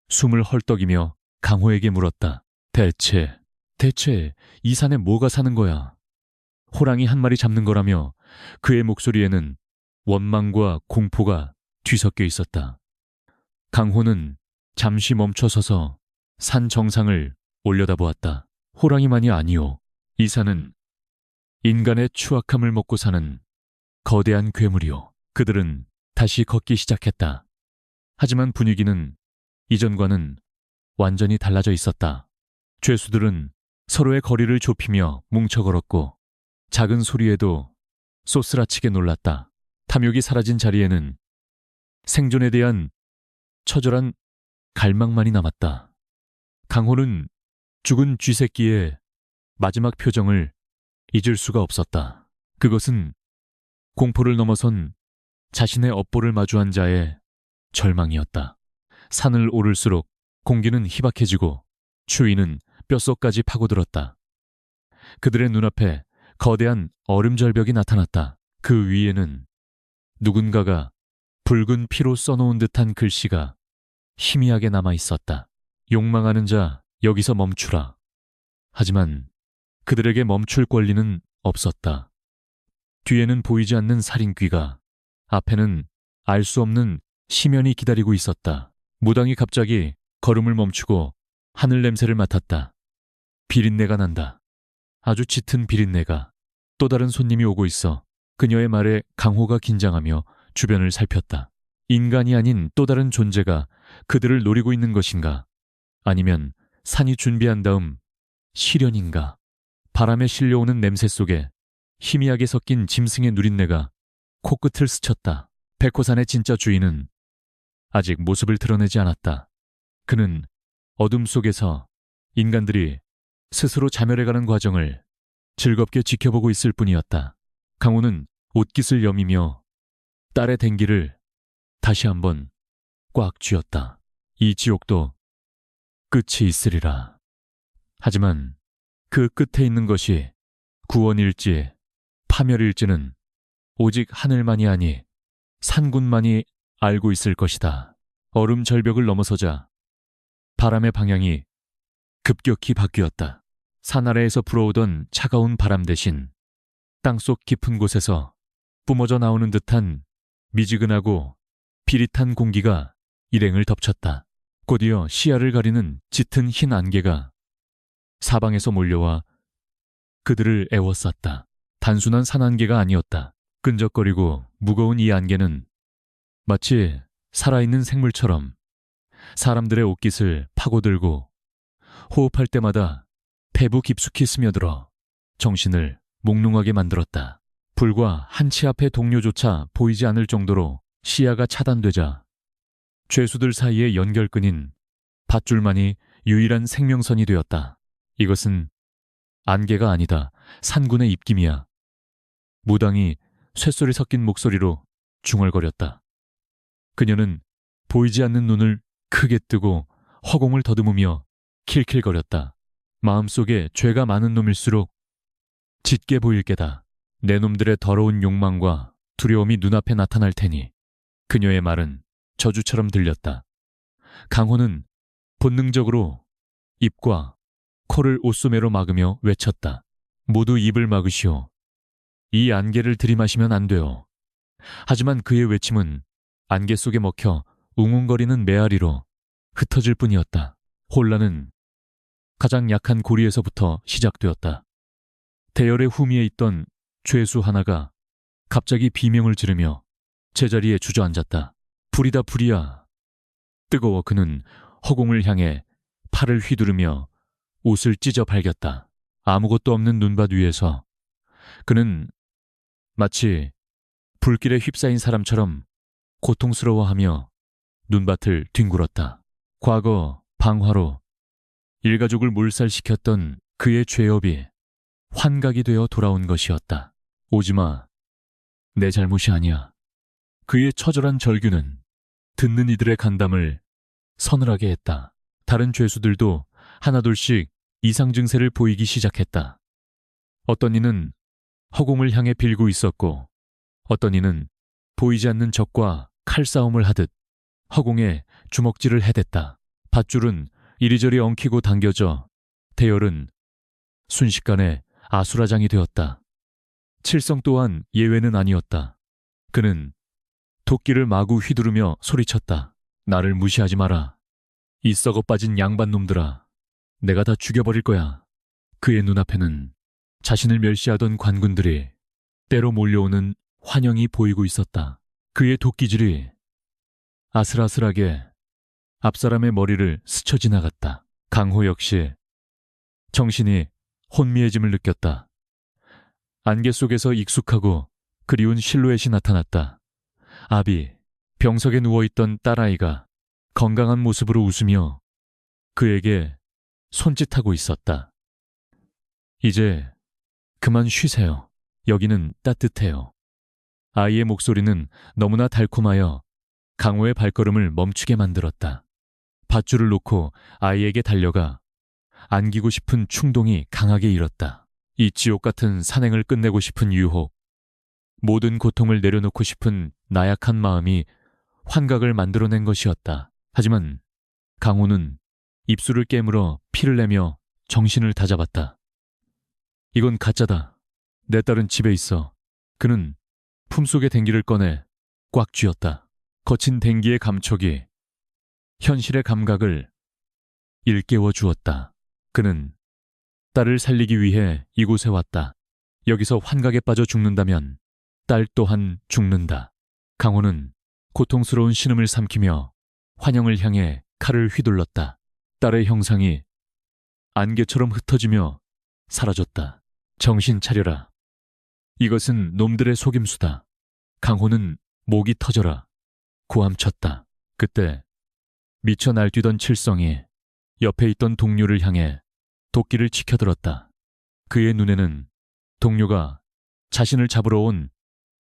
숨을 헐떡이며 강호에게 물었다. 대체 이 산에 뭐가 사는 거야? 호랑이 한 마리 잡는 거라며 그의 목소리에는 원망과 공포가 뒤섞여 있었다. 강호는 잠시 멈춰서서 산 정상을 올려다보았다. 호랑이만이 아니오. 이 산은 인간의 추악함을 먹고 사는 거대한 괴물이오. 그들은 다시 걷기 시작했다. 하지만 분위기는 이전과는 완전히 달라져 있었다. 죄수들은 서로의 거리를 좁히며 뭉쳐 걸었고 작은 소리에도 쏘스라치게 놀랐다. 탐욕이 사라진 자리에는 생존에 대한 처절한 갈망만이 남았다. 강호는 죽은 쥐새끼의 마지막 표정을 잊을 수가 없었다. 그것은 공포를 넘어선 자신의 업보를 마주한 자의 절망이었다. 산을 오를수록 공기는 희박해지고 추위는 뼛속까지 파고들었다. 그들의 눈앞에 거대한 얼음절벽이 나타났다. 그 위에는 누군가가 붉은 피로 써놓은 듯한 글씨가 희미하게 남아 있었다. 욕망하는 자, 여기서 멈추라. 하지만 그들에게 멈출 권리는 없었다. 뒤에는 보이지 않는 살인귀가, 앞에는 알 수 없는 심연이 기다리고 있었다. 무당이 갑자기 걸음을 멈추고 하늘 냄새를 맡았다. 비린내가 난다. 아주 짙은 비린내가. 또 다른 손님이 오고 있어. 그녀의 말에 강호가 긴장하며 주변을 살폈다. 인간이 아닌 또 다른 존재가 그들을 노리고 있는 것인가? 아니면 산이 준비한 다음 시련인가? 바람에 실려오는 냄새 속에 희미하게 섞인 짐승의 누린내가 코끝을 스쳤다. 백호산의 진짜 주인은 아직 모습을 드러내지 않았다. 그는 어둠 속에서 인간들이 스스로 자멸해가는 과정을 즐겁게 지켜보고 있을 뿐이었다. 강호는 옷깃을 여미며 딸의 댕기를 다시 한번 꽉 쥐었다. 이 지옥도 끝이 있으리라. 하지만 그 끝에 있는 것이 구원일지 파멸일지는 오직 하늘만이 아니 산군만이 알고 있을 것이다. 얼음 절벽을 넘어서자 바람의 방향이 급격히 바뀌었다. 산 아래에서 불어오던 차가운 바람 대신 땅속 깊은 곳에서 뿜어져 나오는 듯한 미지근하고 비릿한 공기가 일행을 덮쳤다. 곧이어 시야를 가리는 짙은 흰 안개가 사방에서 몰려와 그들을 에워쌌다. 단순한 산안개가 아니었다. 끈적거리고 무거운 이 안개는 마치 살아있는 생물처럼 사람들의 옷깃을 파고들고 호흡할 때마다 폐부 깊숙이 스며들어 정신을 몽롱하게 만들었다. 불과 한 치 앞의 동료조차 보이지 않을 정도로 시야가 차단되자 죄수들 사이의 연결끈인 밧줄만이 유일한 생명선이 되었다. 이것은 안개가 아니다. 산군의 입김이야. 무당이 쇳소리 섞인 목소리로 중얼거렸다. 그녀는 보이지 않는 눈을 크게 뜨고 허공을 더듬으며 킬킬거렸다. 마음속에 죄가 많은 놈일수록 짙게 보일 게다. 내 놈들의 더러운 욕망과 두려움이 눈앞에 나타날 테니. 그녀의 말은 저주처럼 들렸다. 강호는 본능적으로 입과 코를 옷소매로 막으며 외쳤다. 모두 입을 막으시오. 이 안개를 들이마시면 안 돼요. 하지만 그의 외침은 안개 속에 먹혀 웅웅거리는 메아리로 흩어질 뿐이었다. 혼란은 가장 약한 고리에서부터 시작되었다. 대열의 후미에 있던 죄수 하나가 갑자기 비명을 지르며 제자리에 주저앉았다. 불이다 불이야. 뜨거워 그는 허공을 향해 팔을 휘두르며 옷을 찢어 발겼다. 아무것도 없는 눈밭 위에서 그는 마치 불길에 휩싸인 사람처럼 고통스러워하며 눈밭을 뒹굴었다. 과거 방화로 일가족을 몰살시켰던 그의 죄업이 환각이 되어 돌아온 것이었다. 오지마. 내 잘못이 아니야. 그의 처절한 절규는 듣는 이들의 간담을 서늘하게 했다. 다른 죄수들도 하나둘씩 이상 증세를 보이기 시작했다. 어떤 이는 허공을 향해 빌고 있었고 어떤 이는 보이지 않는 적과 칼싸움을 하듯 허공에 주먹질을 해댔다. 밧줄은 이리저리 엉키고 당겨져 대열은 순식간에 아수라장이 되었다. 칠성 또한 예외는 아니었다. 그는 도끼를 마구 휘두르며 소리쳤다. 나를 무시하지 마라. 이 썩어 빠진 양반놈들아. 내가 다 죽여버릴 거야. 그의 눈앞에는 자신을 멸시하던 관군들이 때로 몰려오는 환영이 보이고 있었다. 그의 도끼질이 아슬아슬하게 앞사람의 머리를 스쳐 지나갔다. 강호 역시 정신이 혼미해짐을 느꼈다. 안개 속에서 익숙하고 그리운 실루엣이 나타났다. 아비, 병석에 누워있던 딸아이가 건강한 모습으로 웃으며 그에게 손짓하고 있었다. 이제 그만 쉬세요. 여기는 따뜻해요. 아이의 목소리는 너무나 달콤하여 강호의 발걸음을 멈추게 만들었다. 밧줄을 놓고 아이에게 달려가 안기고 싶은 충동이 강하게 일었다. 이 지옥 같은 산행을 끝내고 싶은 유혹, 모든 고통을 내려놓고 싶은 나약한 마음이 환각을 만들어낸 것이었다. 하지만 강호는 입술을 깨물어 피를 내며 정신을 다잡았다. 이건 가짜다. 내 딸은 집에 있어. 그는 품속의 댕기를 꺼내 꽉 쥐었다. 거친 댕기의 감촉이 현실의 감각을 일깨워 주었다. 그는 딸을 살리기 위해 이곳에 왔다. 여기서 환각에 빠져 죽는다면 딸 또한 죽는다. 강호는 고통스러운 신음을 삼키며 환영을 향해 칼을 휘둘렀다. 딸의 형상이 안개처럼 흩어지며 사라졌다. 정신 차려라. 이것은 놈들의 속임수다. 강호는 목이 터져라 고함쳤다. 그때 미쳐 날뛰던 칠성이 옆에 있던 동료를 향해 도끼를 치켜들었다. 그의 눈에는 동료가 자신을 잡으러 온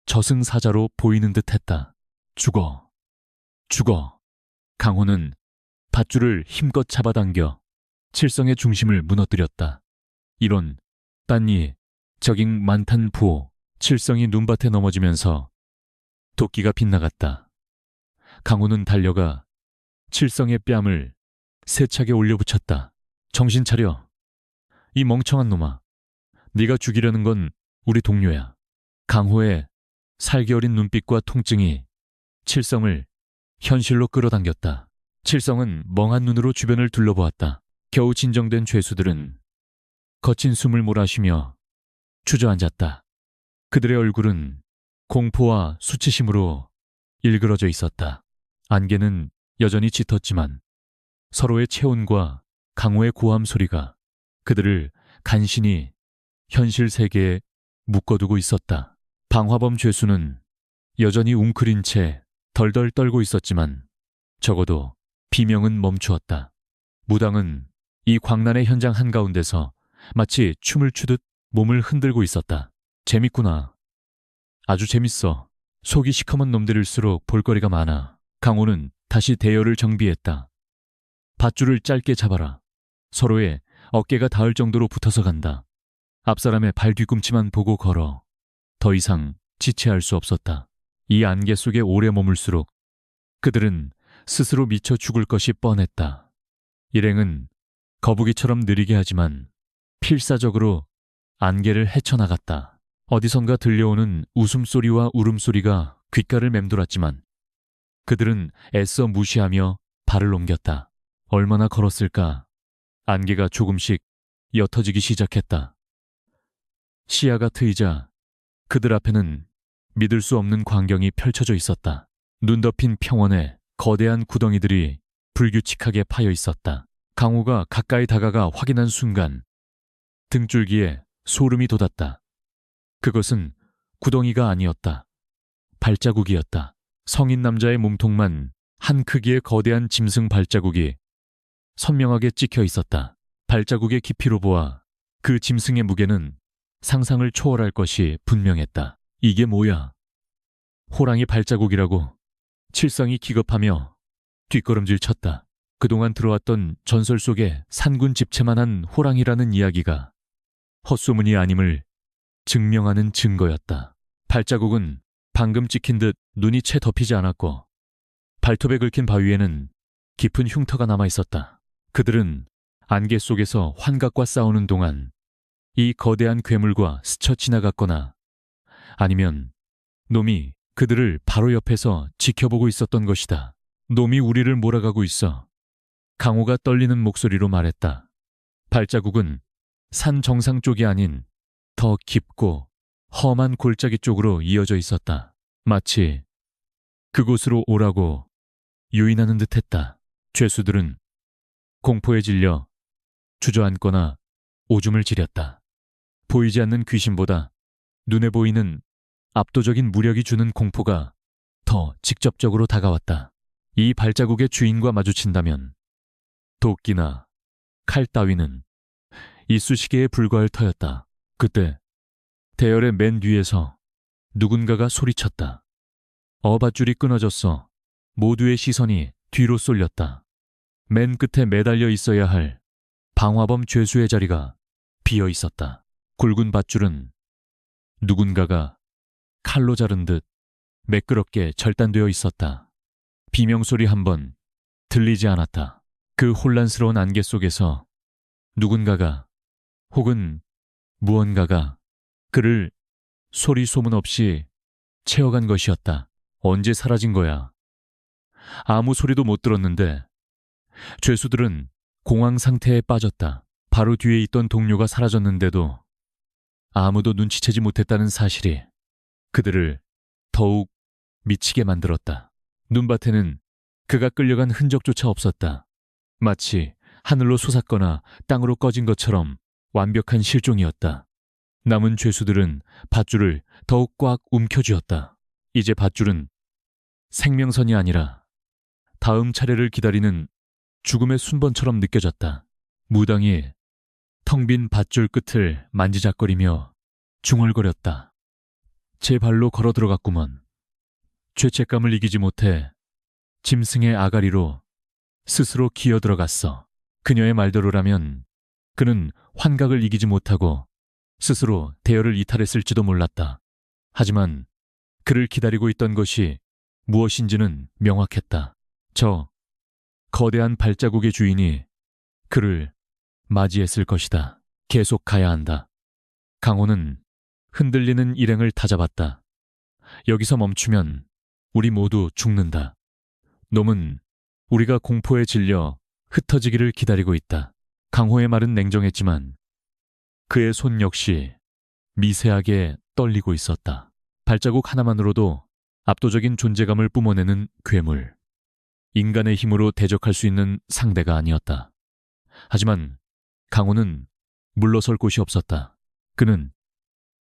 저승사자로 보이는 듯했다. 죽어. 죽어. 강호는 밧줄을 힘껏 잡아당겨 칠성의 중심을 무너뜨렸다. 이런 딴니 적잉 만탄 부호. 칠성이 눈밭에 넘어지면서 도끼가 빗나갔다. 강호는 달려가 칠성의 뺨을 세차게 올려붙였다. 정신 차려. 이 멍청한 놈아. 네가 죽이려는 건 우리 동료야. 강호의 살기 어린 눈빛과 통증이 칠성을 현실로 끌어당겼다. 칠성은 멍한 눈으로 주변을 둘러보았다. 겨우 진정된 죄수들은 거친 숨을 몰아쉬며 주저앉았다. 그들의 얼굴은 공포와 수치심으로 일그러져 있었다. 안개는 여전히 짙었지만 서로의 체온과 강호의 고함 소리가 그들을 간신히 현실 세계에 묶어두고 있었다. 방화범 죄수는 여전히 웅크린 채 덜덜 떨고 있었지만 적어도 비명은 멈추었다. 무당은 이 광란의 현장 한가운데서 마치 춤을 추듯 몸을 흔들고 있었다. 재밌구나. 아주 재밌어. 속이 시커먼 놈들일수록 볼거리가 많아. 강호는 다시 대열을 정비했다. 밧줄을 짧게 잡아라. 서로의 어깨가 닿을 정도로 붙어서 간다. 앞사람의 발 뒤꿈치만 보고 걸어. 더 이상 지체할 수 없었다. 이 안개 속에 오래 머물수록 그들은 스스로 미쳐 죽을 것이 뻔했다. 일행은 거북이처럼 느리게 하지만 필사적으로 안개를 헤쳐나갔다. 어디선가 들려오는 웃음소리와 울음소리가 귓가를 맴돌았지만 그들은 애써 무시하며 발을 옮겼다. 얼마나 걸었을까? 안개가 조금씩 옅어지기 시작했다. 시야가 트이자 그들 앞에는 믿을 수 없는 광경이 펼쳐져 있었다. 눈 덮인 평원에 거대한 구덩이들이 불규칙하게 파여 있었다. 강호가 가까이 다가가 확인한 순간 등줄기에 소름이 돋았다. 그것은 구덩이가 아니었다. 발자국이었다. 성인 남자의 몸통만 한 크기의 거대한 짐승 발자국이 선명하게 찍혀 있었다. 발자국의 깊이로 보아 그 짐승의 무게는 상상을 초월할 것이 분명했다. 이게 뭐야? 호랑이 발자국이라고. 칠성이 기겁하며 뒷걸음질 쳤다. 그동안 들어왔던 전설 속에 산군 집채만한 호랑이라는 이야기가 헛소문이 아님을 증명하는 증거였다. 발자국은 방금 찍힌 듯 눈이 채 덮이지 않았고 발톱에 긁힌 바위에는 깊은 흉터가 남아 있었다. 그들은 안개 속에서 환각과 싸우는 동안 이 거대한 괴물과 스쳐 지나갔거나 아니면 놈이 그들을 바로 옆에서 지켜보고 있었던 것이다. 놈이 우리를 몰아가고 있어. 강호가 떨리는 목소리로 말했다. 발자국은 산 정상 쪽이 아닌 더 깊고 험한 골짜기 쪽으로 이어져 있었다. 마치 그곳으로 오라고 유인하는 듯했다. 죄수들은 공포에 질려 주저앉거나 오줌을 지렸다. 보이지 않는 귀신보다 눈에 보이는 압도적인 무력이 주는 공포가 더 직접적으로 다가왔다. 이 발자국의 주인과 마주친다면 도끼나 칼 따위는 이쑤시개에 불과할 터였다. 그때 대열의 맨 뒤에서 누군가가 소리쳤다. 밧줄이 끊어졌어. 모두의 시선이 뒤로 쏠렸다. 맨 끝에 매달려 있어야 할 방화범 죄수의 자리가 비어 있었다. 굵은 밧줄은 누군가가 칼로 자른 듯 매끄럽게 절단되어 있었다. 비명소리 한 번 들리지 않았다. 그 혼란스러운 안개 속에서 누군가가 혹은 무언가가 그를 소리 소문 없이 채워간 것이었다. 언제 사라진 거야? 아무 소리도 못 들었는데 죄수들은 공황 상태에 빠졌다. 바로 뒤에 있던 동료가 사라졌는데도 아무도 눈치채지 못했다는 사실이 그들을 더욱 미치게 만들었다. 눈밭에는 그가 끌려간 흔적조차 없었다. 마치 하늘로 솟았거나 땅으로 꺼진 것처럼 완벽한 실종이었다. 남은 죄수들은 밧줄을 더욱 꽉 움켜쥐었다. 이제 밧줄은 생명선이 아니라 다음 차례를 기다리는 죽음의 순번처럼 느껴졌다. 무당이 텅 빈 밧줄 끝을 만지작거리며 중얼거렸다. 제 발로 걸어 들어갔구먼. 죄책감을 이기지 못해 짐승의 아가리로 스스로 기어 들어갔어. 그녀의 말대로라면 그는 환각을 이기지 못하고 스스로 대열을 이탈했을지도 몰랐다. 하지만 그를 기다리고 있던 것이 무엇인지는 명확했다. 저 거대한 발자국의 주인이 그를 맞이했을 것이다. 계속 가야 한다. 강호는 흔들리는 일행을 다잡았다. 여기서 멈추면 우리 모두 죽는다. 놈은 우리가 공포에 질려 흩어지기를 기다리고 있다. 강호의 말은 냉정했지만 그의 손 역시 미세하게 떨리고 있었다. 발자국 하나만으로도 압도적인 존재감을 뿜어내는 괴물. 인간의 힘으로 대적할 수 있는 상대가 아니었다. 하지만 강호는 물러설 곳이 없었다. 그는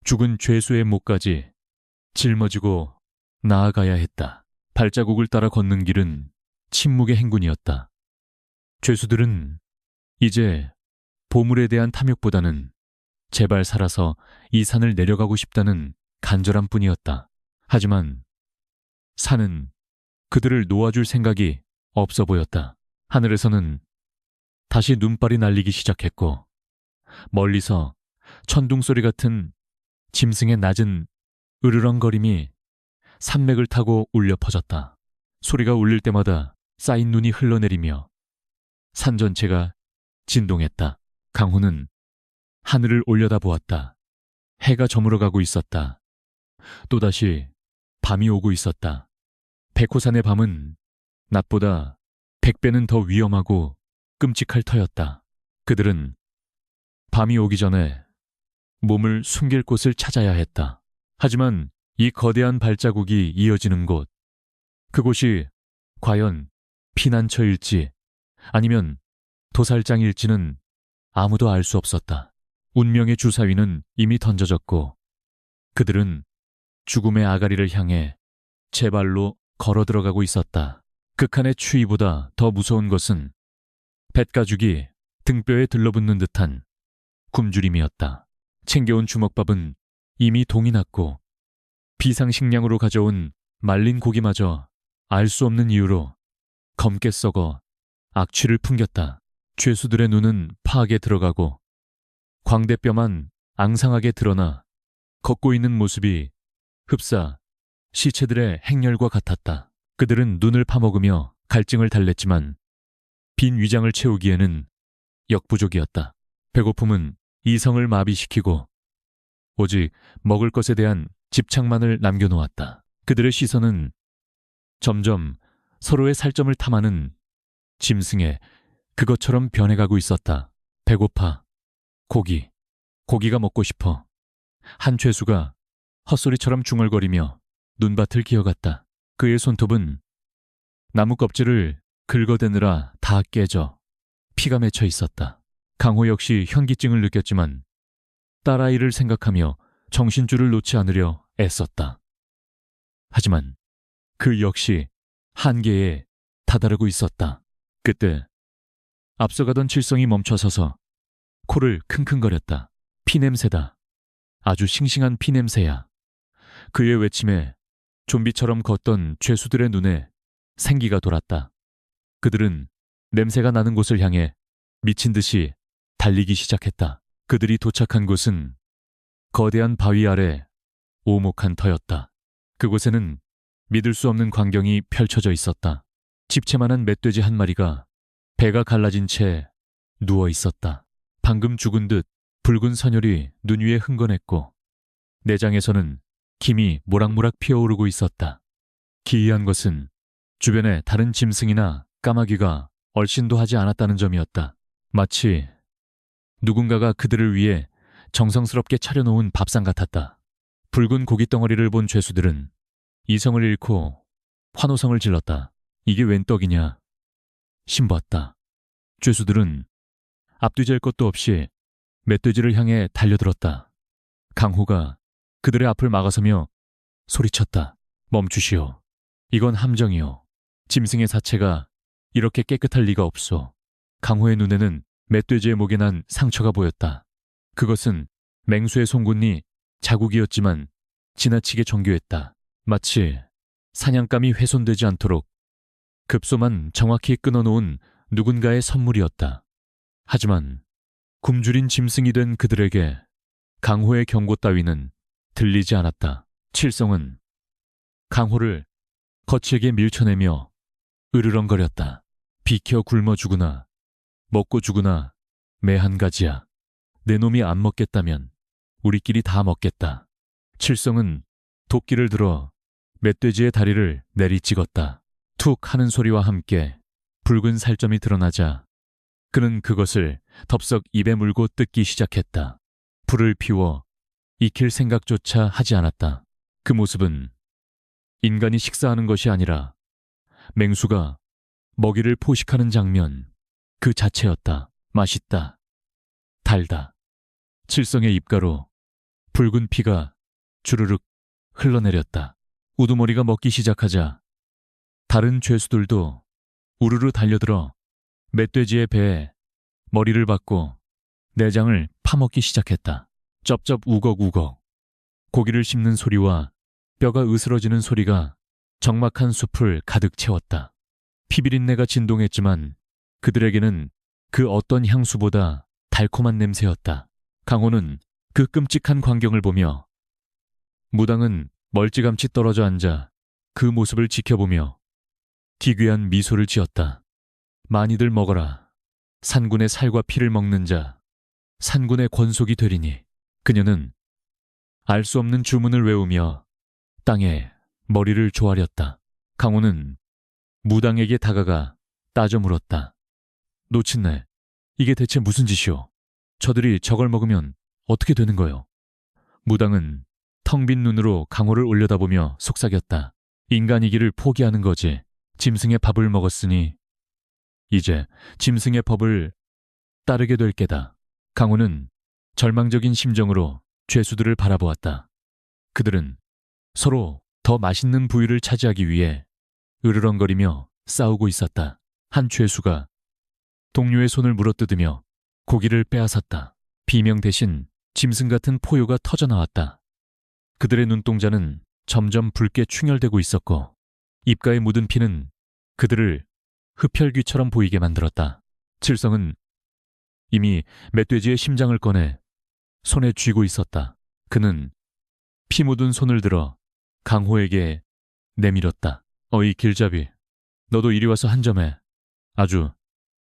죽은 죄수의 목까지 짊어지고 나아가야 했다. 발자국을 따라 걷는 길은 침묵의 행군이었다. 죄수들은 이제 보물에 대한 탐욕보다는 제발 살아서 이 산을 내려가고 싶다는 간절함 뿐이었다. 하지만 산은 그들을 놓아줄 생각이 없어 보였다. 하늘에서는 다시 눈발이 날리기 시작했고 멀리서 천둥소리 같은 짐승의 낮은 으르렁거림이 산맥을 타고 울려 퍼졌다. 소리가 울릴 때마다 쌓인 눈이 흘러내리며 산 전체가 진동했다. 강호는 하늘을 올려다보았다. 해가 저물어가고 있었다. 또다시 밤이 오고 있었다. 백호산의 밤은 낮보다 100배는 더 위험하고 끔찍할 터였다. 그들은 밤이 오기 전에 몸을 숨길 곳을 찾아야 했다. 하지만 이 거대한 발자국이 이어지는 곳, 그곳이 과연 피난처일지 아니면 도살장일지는 아무도 알 수 없었다. 운명의 주사위는 이미 던져졌고 그들은 죽음의 아가리를 향해 제 발로 걸어 들어가고 있었다. 극한의 추위보다 더 무서운 것은 뱃가죽이 등뼈에 들러붙는 듯한 굶주림이었다. 챙겨온 주먹밥은 이미 동이 났고 비상식량으로 가져온 말린 고기마저 알 수 없는 이유로 검게 썩어 악취를 풍겼다. 죄수들의 눈은 파하게 들어가고 광대뼈만 앙상하게 드러나 걷고 있는 모습이 흡사 시체들의 행렬과 같았다. 그들은 눈을 파먹으며 갈증을 달랬지만 빈 위장을 채우기에는 역부족이었다. 배고픔은 이성을 마비시키고 오직 먹을 것에 대한 집착만을 남겨놓았다. 그들의 시선은 점점 서로의 살점을 탐하는 짐승의 그것처럼 변해가고 있었다. 배고파. 고기가 먹고 싶어. 한 죄수가 헛소리처럼 중얼거리며 눈밭을 기어갔다. 그의 손톱은 나무 껍질을 긁어대느라 다 깨져 피가 맺혀 있었다. 강호 역시 현기증을 느꼈지만 딸아이를 생각하며 정신줄을 놓지 않으려 애썼다. 하지만 그 역시 한계에 다다르고 있었다. 그때 앞서가던 칠성이 멈춰서서 코를 킁킁거렸다. 피냄새다. 아주 싱싱한 피냄새야. 그의 외침에 좀비처럼 걷던 죄수들의 눈에 생기가 돌았다. 그들은 냄새가 나는 곳을 향해 미친 듯이 달리기 시작했다. 그들이 도착한 곳은 거대한 바위 아래 오목한 터였다. 그곳에는 믿을 수 없는 광경이 펼쳐져 있었다. 집채만한 멧돼지 한 마리가 배가 갈라진 채 누워 있었다. 방금 죽은 듯 붉은 선혈이 눈 위에 흥건했고 내장에서는 김이 모락모락 피어오르고 있었다. 기이한 것은 주변에 다른 짐승이나 까마귀가 얼씬도 하지 않았다는 점이었다. 마치 누군가가 그들을 위해 정성스럽게 차려놓은 밥상 같았다. 붉은 고깃덩어리를 본 죄수들은 이성을 잃고 환호성을 질렀다. 이게 웬 떡이냐? 신봤다. 죄수들은 앞뒤질 것도 없이 멧돼지를 향해 달려들었다. 강호가 그들의 앞을 막아서며 소리쳤다. 멈추시오. 이건 함정이오. 짐승의 사체가 이렇게 깨끗할 리가 없소. 강호의 눈에는 멧돼지의 목에 난 상처가 보였다. 그것은 맹수의 송곳니 자국이었지만 지나치게 정교했다. 마치 사냥감이 훼손되지 않도록 급소만 정확히 끊어놓은 누군가의 선물이었다. 하지만 굶주린 짐승이 된 그들에게 강호의 경고 따위는 들리지 않았다. 칠성은 강호를 거칠게 밀쳐내며 으르렁거렸다. 비켜 굶어 죽으나 먹고 죽으나 매 한 가지야. 내 놈이 안 먹겠다면 우리끼리 다 먹겠다. 칠성은 도끼를 들어 멧돼지의 다리를 내리찍었다. 툭 하는 소리와 함께 붉은 살점이 드러나자 그는 그것을 덥석 입에 물고 뜯기 시작했다. 불을 피워 익힐 생각조차 하지 않았다. 그 모습은 인간이 식사하는 것이 아니라 맹수가 먹이를 포식하는 장면 그 자체였다. 맛있다. 달다. 칠성의 입가로 붉은 피가 주르륵 흘러내렸다. 우두머리가 먹기 시작하자 다른 죄수들도 우르르 달려들어 멧돼지의 배에 머리를 박고 내장을 파먹기 시작했다. 쩝쩝 우걱우걱 고기를 씹는 소리와 뼈가 으스러지는 소리가 적막한 숲을 가득 채웠다. 피비린내가 진동했지만 그들에게는 그 어떤 향수보다 달콤한 냄새였다. 강호는 그 끔찍한 광경을 보며 무당은 멀찌감치 떨어져 앉아 그 모습을 지켜보며 기괴한 미소를 지었다. 많이들 먹어라. 산군의 살과 피를 먹는 자, 산군의 권속이 되리니 그녀는 알 수 없는 주문을 외우며 땅에 머리를 조아렸다. 강호는 무당에게 다가가 따져 물었다. 노친네, 이게 대체 무슨 짓이오? 저들이 저걸 먹으면 어떻게 되는 거요? 무당은 텅 빈 눈으로 강호를 올려다보며 속삭였다. 인간이기를 포기하는 거지. 짐승의 밥을 먹었으니 이제 짐승의 법을 따르게 될 게다. 강호는 절망적인 심정으로 죄수들을 바라보았다. 그들은 서로 더 맛있는 부위를 차지하기 위해 으르렁거리며 싸우고 있었다. 한 죄수가 동료의 손을 물어뜯으며 고기를 빼앗았다. 비명 대신 짐승 같은 포효가 터져나왔다. 그들의 눈동자는 점점 붉게 충혈되고 있었고 입가에 묻은 피는 그들을 흡혈귀처럼 보이게 만들었다. 칠성은 이미 멧돼지의 심장을 꺼내 손에 쥐고 있었다. 그는 피 묻은 손을 들어 강호에게 내밀었다. 어이 길잡이, 너도 이리 와서 한 점해. 아주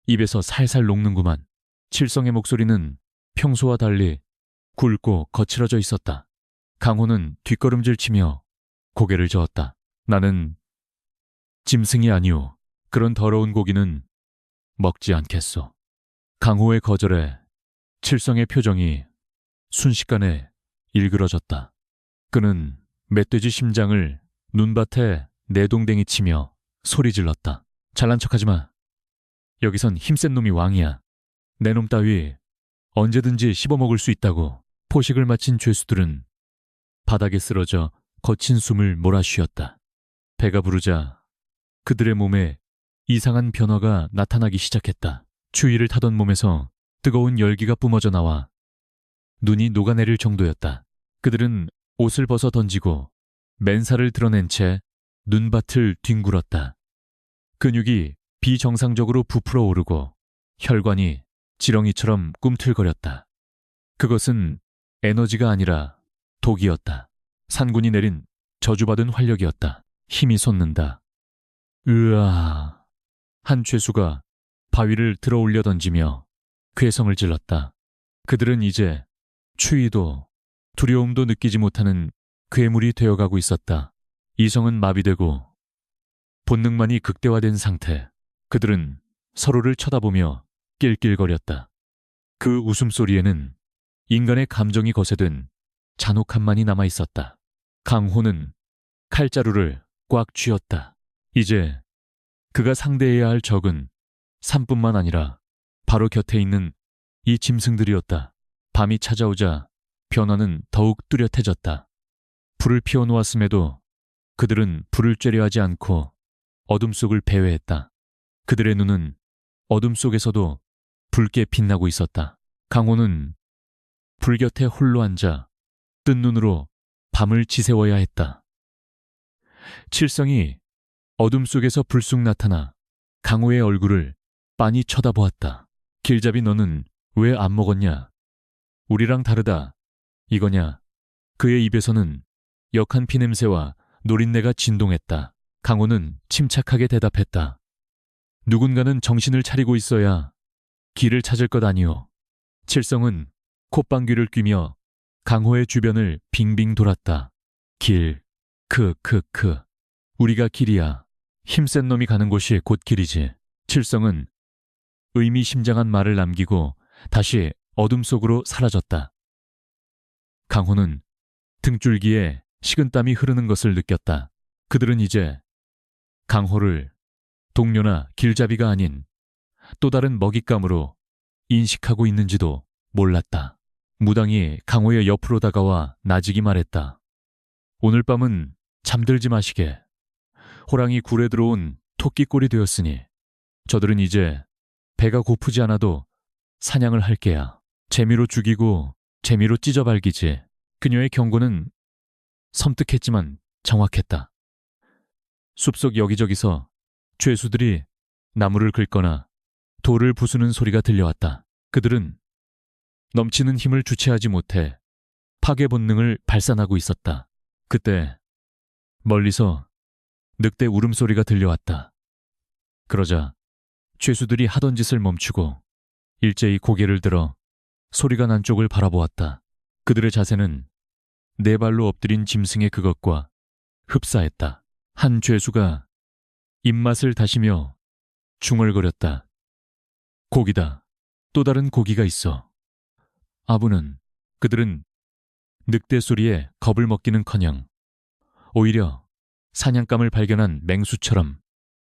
입에서 살살 녹는구만. 칠성의 목소리는 평소와 달리 굵고 거칠어져 있었다. 강호는 뒷걸음질 치며 고개를 저었다. 나는 짐승이 아니오. 그런 더러운 고기는 먹지 않겠소. 강호의 거절에 칠성의 표정이 순식간에 일그러졌다. 그는 멧돼지 심장을 눈밭에 내동댕이 치며 소리 질렀다. 잘난 척하지 마. 여기선 힘센 놈이 왕이야. 내 놈 따위 언제든지 씹어먹을 수 있다고. 포식을 마친 죄수들은 바닥에 쓰러져 거친 숨을 몰아쉬었다. 배가 부르자 그들의 몸에 이상한 변화가 나타나기 시작했다. 추위를 타던 몸에서 뜨거운 열기가 뿜어져 나와 눈이 녹아내릴 정도였다. 그들은 옷을 벗어 던지고 맨살을 드러낸 채 눈밭을 뒹굴었다. 근육이 비정상적으로 부풀어 오르고 혈관이 지렁이처럼 꿈틀거렸다. 그것은 에너지가 아니라 독이었다. 산군이 내린 저주받은 활력이었다. 힘이 솟는다. 으아! 한 죄수가 바위를 들어 올려 던지며 괴성을 질렀다. 그들은 이제 추위도 두려움도 느끼지 못하는 괴물이 되어가고 있었다. 이성은 마비되고 본능만이 극대화된 상태. 그들은 서로를 쳐다보며 낄낄거렸다. 그 웃음소리에는 인간의 감정이 거세된 잔혹함만이 남아있었다. 강호는 칼자루를 꽉 쥐었다. 이제 그가 상대해야 할 적은 산뿐만 아니라 바로 곁에 있는 이 짐승들이었다. 밤이 찾아오자 변화는 더욱 뚜렷해졌다. 불을 피워놓았음에도 그들은 불을 쬐려 하지 않고 어둠 속을 배회했다. 그들의 눈은 어둠 속에서도 붉게 빛나고 있었다. 강호는 불 곁에 홀로 앉아 뜬 눈으로 밤을 지새워야 했다. 칠성이 어둠 속에서 불쑥 나타나 강호의 얼굴을 빤히 쳐다보았다. 길잡이 너는 왜 안 먹었냐? 우리랑 다르다. 이거냐? 그의 입에서는 역한 피냄새와 노린내가 진동했다. 강호는 침착하게 대답했다. 누군가는 정신을 차리고 있어야 길을 찾을 것 아니오. 칠성은 콧방귀를 뀌며 강호의 주변을 빙빙 돌았다. 길, 우리가 길이야. 힘센 놈이 가는 곳이 곧 길이지. 칠성은 의미심장한 말을 남기고 다시 어둠 속으로 사라졌다. 강호는 등줄기에 식은땀이 흐르는 것을 느꼈다. 그들은 이제 강호를 동료나 길잡이가 아닌 또 다른 먹잇감으로 인식하고 있는지도 몰랐다. 무당이 강호의 옆으로 다가와 나직이 말했다. 오늘 밤은 잠들지 마시게. 호랑이 굴에 들어온 토끼꼴이 되었으니 저들은 이제 배가 고프지 않아도 사냥을 할 게야. 재미로 죽이고 재미로 찢어발기지. 그녀의 경고는 섬뜩했지만 정확했다. 숲속 여기저기서 죄수들이 나무를 긁거나 돌을 부수는 소리가 들려왔다. 그들은 넘치는 힘을 주체하지 못해 파괴 본능을 발산하고 있었다. 그때 멀리서 늑대 울음소리가 들려왔다. 그러자 죄수들이 하던 짓을 멈추고 일제히 고개를 들어 소리가 난 쪽을 바라보았다. 그들의 자세는 네 발로 엎드린 짐승의 그것과 흡사했다. 한 죄수가 입맛을 다시며 중얼거렸다. 고기다. 또 다른 고기가 있어. 그들은 늑대 소리에 겁을 먹기는커녕 오히려 사냥감을 발견한 맹수처럼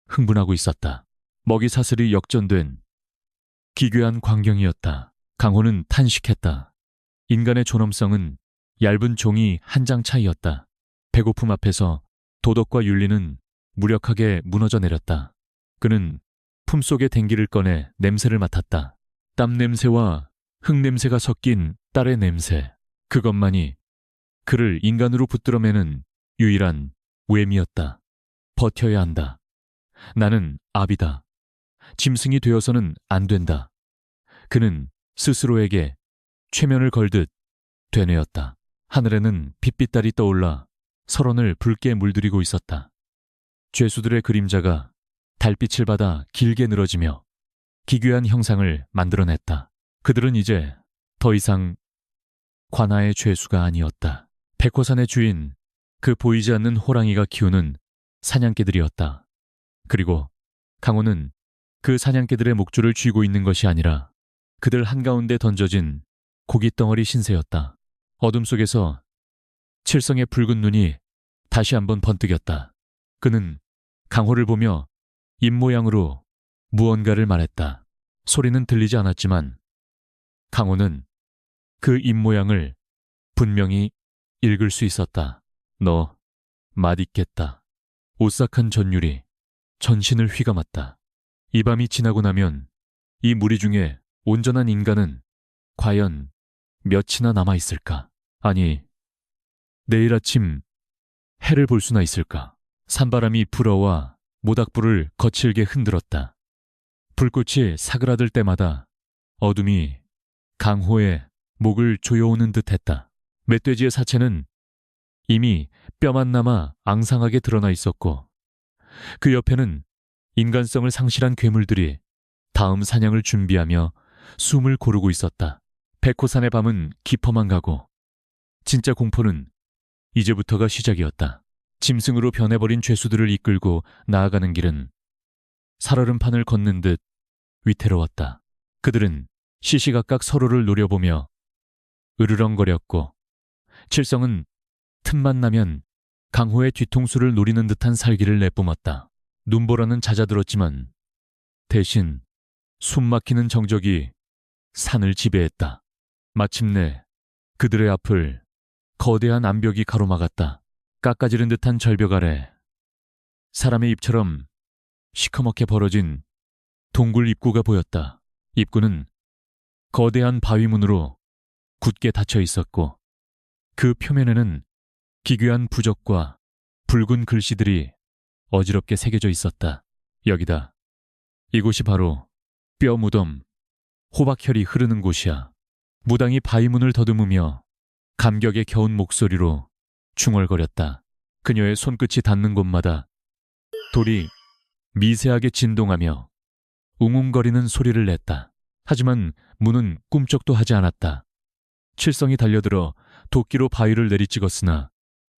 흥분하고 있었다. 먹이 사슬이 역전된 기괴한 광경이었다. 강호는 탄식했다. 인간의 존엄성은 얇은 종이 한 장 차이였다. 배고픔 앞에서 도덕과 윤리는 무력하게 무너져 내렸다. 그는 품속에 댕기를 꺼내 냄새를 맡았다. 땀 냄새와 흙 냄새가 섞인 딸의 냄새. 그것만이 그를 인간으로 붙들어매는 유일한 외미였다. 버텨야 한다. 나는 아비다. 짐승이 되어서는 안 된다. 그는 스스로에게 최면을 걸듯 되뇌었다. 하늘에는 빛빛달이 떠올라 설원을 붉게 물들이고 있었다. 죄수들의 그림자가 달빛을 받아 길게 늘어지며 기괴한 형상을 만들어냈다. 그들은 이제 더 이상 관아의 죄수가 아니었다. 백호산의 주인, 그 보이지 않는 호랑이가 키우는 사냥개들이었다. 그리고 강호는 그 사냥개들의 목줄을 쥐고 있는 것이 아니라 그들 한가운데 던져진 고깃덩어리 신세였다. 어둠 속에서 칠성의 붉은 눈이 다시 한번 번뜩였다. 그는 강호를 보며 입모양으로 무언가를 말했다. 소리는 들리지 않았지만 강호는 그 입모양을 분명히 읽을 수 있었다. 너 맛있겠다. 오싹한 전율이 전신을 휘감았다. 이 밤이 지나고 나면 이 무리 중에 온전한 인간은 과연 몇이나 남아있을까? 아니, 내일 아침 해를 볼 수나 있을까? 산바람이 불어와 모닥불을 거칠게 흔들었다. 불꽃이 사그라들 때마다 어둠이 강호의 목을 조여오는 듯했다. 멧돼지의 사체는 이미 뼈만 남아 앙상하게 드러나 있었고 그 옆에는 인간성을 상실한 괴물들이 다음 사냥을 준비하며 숨을 고르고 있었다. 백호산의 밤은 깊어만 가고 진짜 공포는 이제부터가 시작이었다. 짐승으로 변해버린 죄수들을 이끌고 나아가는 길은 살얼음 판을 걷는 듯 위태로웠다. 그들은 시시각각 서로를 노려보며 으르렁거렸고 칠성은 틈만 나면 강호의 뒤통수를 노리는 듯한 살기를 내뿜었다. 눈보라는 잦아들었지만 대신 숨막히는 정적이 산을 지배했다. 마침내 그들의 앞을 거대한 암벽이 가로막았다. 깎아지른 듯한 절벽 아래 사람의 입처럼 시커멓게 벌어진 동굴 입구가 보였다. 입구는 거대한 바위문으로 굳게 닫혀 있었고 그 표면에는 기괴한 부적과 붉은 글씨들이 어지럽게 새겨져 있었다. 여기다. 이곳이 바로 뼈 무덤, 호박혈이 흐르는 곳이야. 무당이 바위문을 더듬으며 감격에 겨운 목소리로 중얼거렸다. 그녀의 손끝이 닿는 곳마다 돌이 미세하게 진동하며 웅웅거리는 소리를 냈다. 하지만 문은 꿈쩍도 하지 않았다. 칠성이 달려들어 도끼로 바위를 내리찍었으나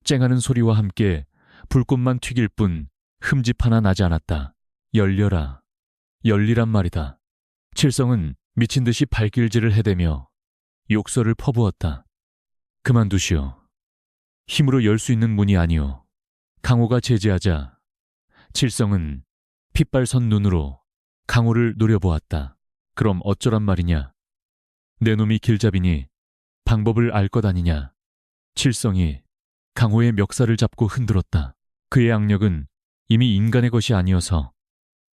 쨍하는 소리와 함께 불꽃만 튀길 뿐 흠집 하나 나지 않았다. 열려라. 열리란 말이다. 칠성은 미친 듯이 발길질을 해대며 욕설을 퍼부었다. 그만두시오. 힘으로 열 수 있는 문이 아니오. 강호가 제지하자 칠성은 핏발선 눈으로 강호를 노려보았다. 그럼 어쩌란 말이냐. 내 놈이 길잡이니 방법을 알 것 아니냐. 칠성이 강호의 멱살을 잡고 흔들었다. 그의 악력은 이미 인간의 것이 아니어서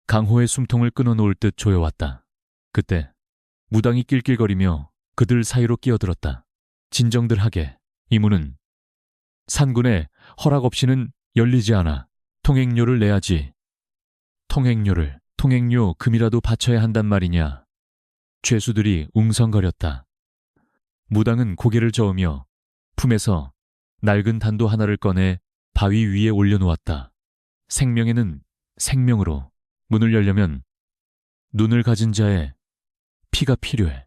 강호의 숨통을 끊어놓을 듯 조여왔다. 그때 무당이 낄낄거리며 그들 사이로 끼어들었다. 진정들 하게. 이 문은 산군의 허락 없이는 열리지 않아. 통행료를 내야지. 통행료 금이라도 바쳐야 한단 말이냐. 죄수들이 웅성거렸다. 무당은 고개를 저으며 품에서 낡은 단도 하나를 꺼내 바위 위에 올려놓았다. 생명에는 생명으로, 문을 열려면 눈을 가진 자의 피가 필요해.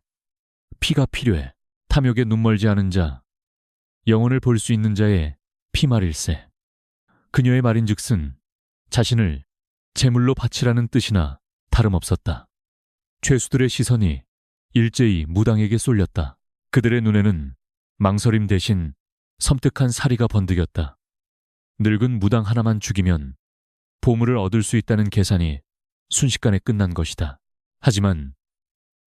피가 필요해. 탐욕에 눈멀지 않은 자, 영혼을 볼 수 있는 자의 피말일세. 그녀의 말인즉슨 자신을 제물로 바치라는 뜻이나 다름없었다. 죄수들의 시선이 일제히 무당에게 쏠렸다. 그들의 눈에는 망설임 대신 섬뜩한 사리가 번득였다. 늙은 무당 하나만 죽이면 보물을 얻을 수 있다는 계산이 순식간에 끝난 것이다. 하지만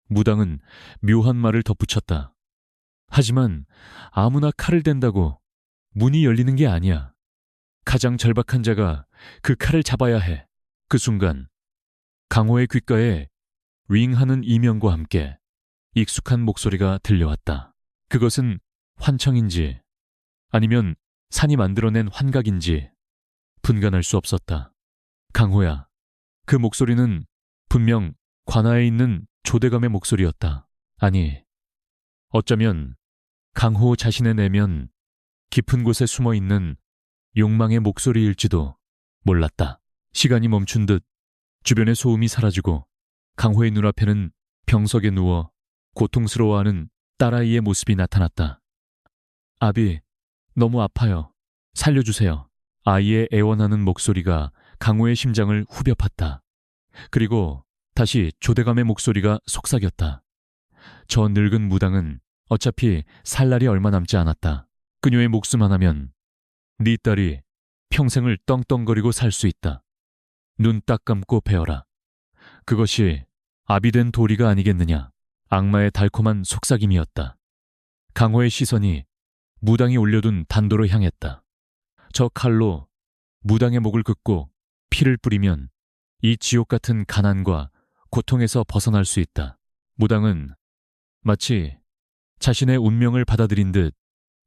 무당은 묘한 말을 덧붙였다. 하지만 아무나 칼을 댄다고 문이 열리는 게 아니야. 가장 절박한 자가 그 칼을 잡아야 해. 그 순간 강호의 귓가에 윙하는 이명과 함께 익숙한 목소리가 들려왔다. 그것은 환청인지 아니면 산이 만들어낸 환각인지 분간할 수 없었다. 강호야. 그 목소리는 분명 관아에 있는 조대감의 목소리였다. 아니, 어쩌면 강호 자신의 내면 깊은 곳에 숨어있는 욕망의 목소리일지도 몰랐다. 시간이 멈춘 듯 주변의 소음이 사라지고 강호의 눈앞에는 병석에 누워 고통스러워하는 딸아이의 모습이 나타났다. 아비, 너무 아파요. 살려주세요. 아이의 애원하는 목소리가 강호의 심장을 후벼 팠다. 그리고 다시 조대감의 목소리가 속삭였다. 저 늙은 무당은 어차피 살 날이 얼마 남지 않았다. 그녀의 목숨 하나면 네 딸이 평생을 떵떵거리고 살 수 있다. 눈 딱 감고 베어라. 그것이 아비된 도리가 아니겠느냐. 악마의 달콤한 속삭임이었다. 강호의 시선이 무당이 올려둔 단도로 향했다. 저 칼로 무당의 목을 긋고 피를 뿌리면 이 지옥 같은 가난과 고통에서 벗어날 수 있다. 무당은 마치 자신의 운명을 받아들인 듯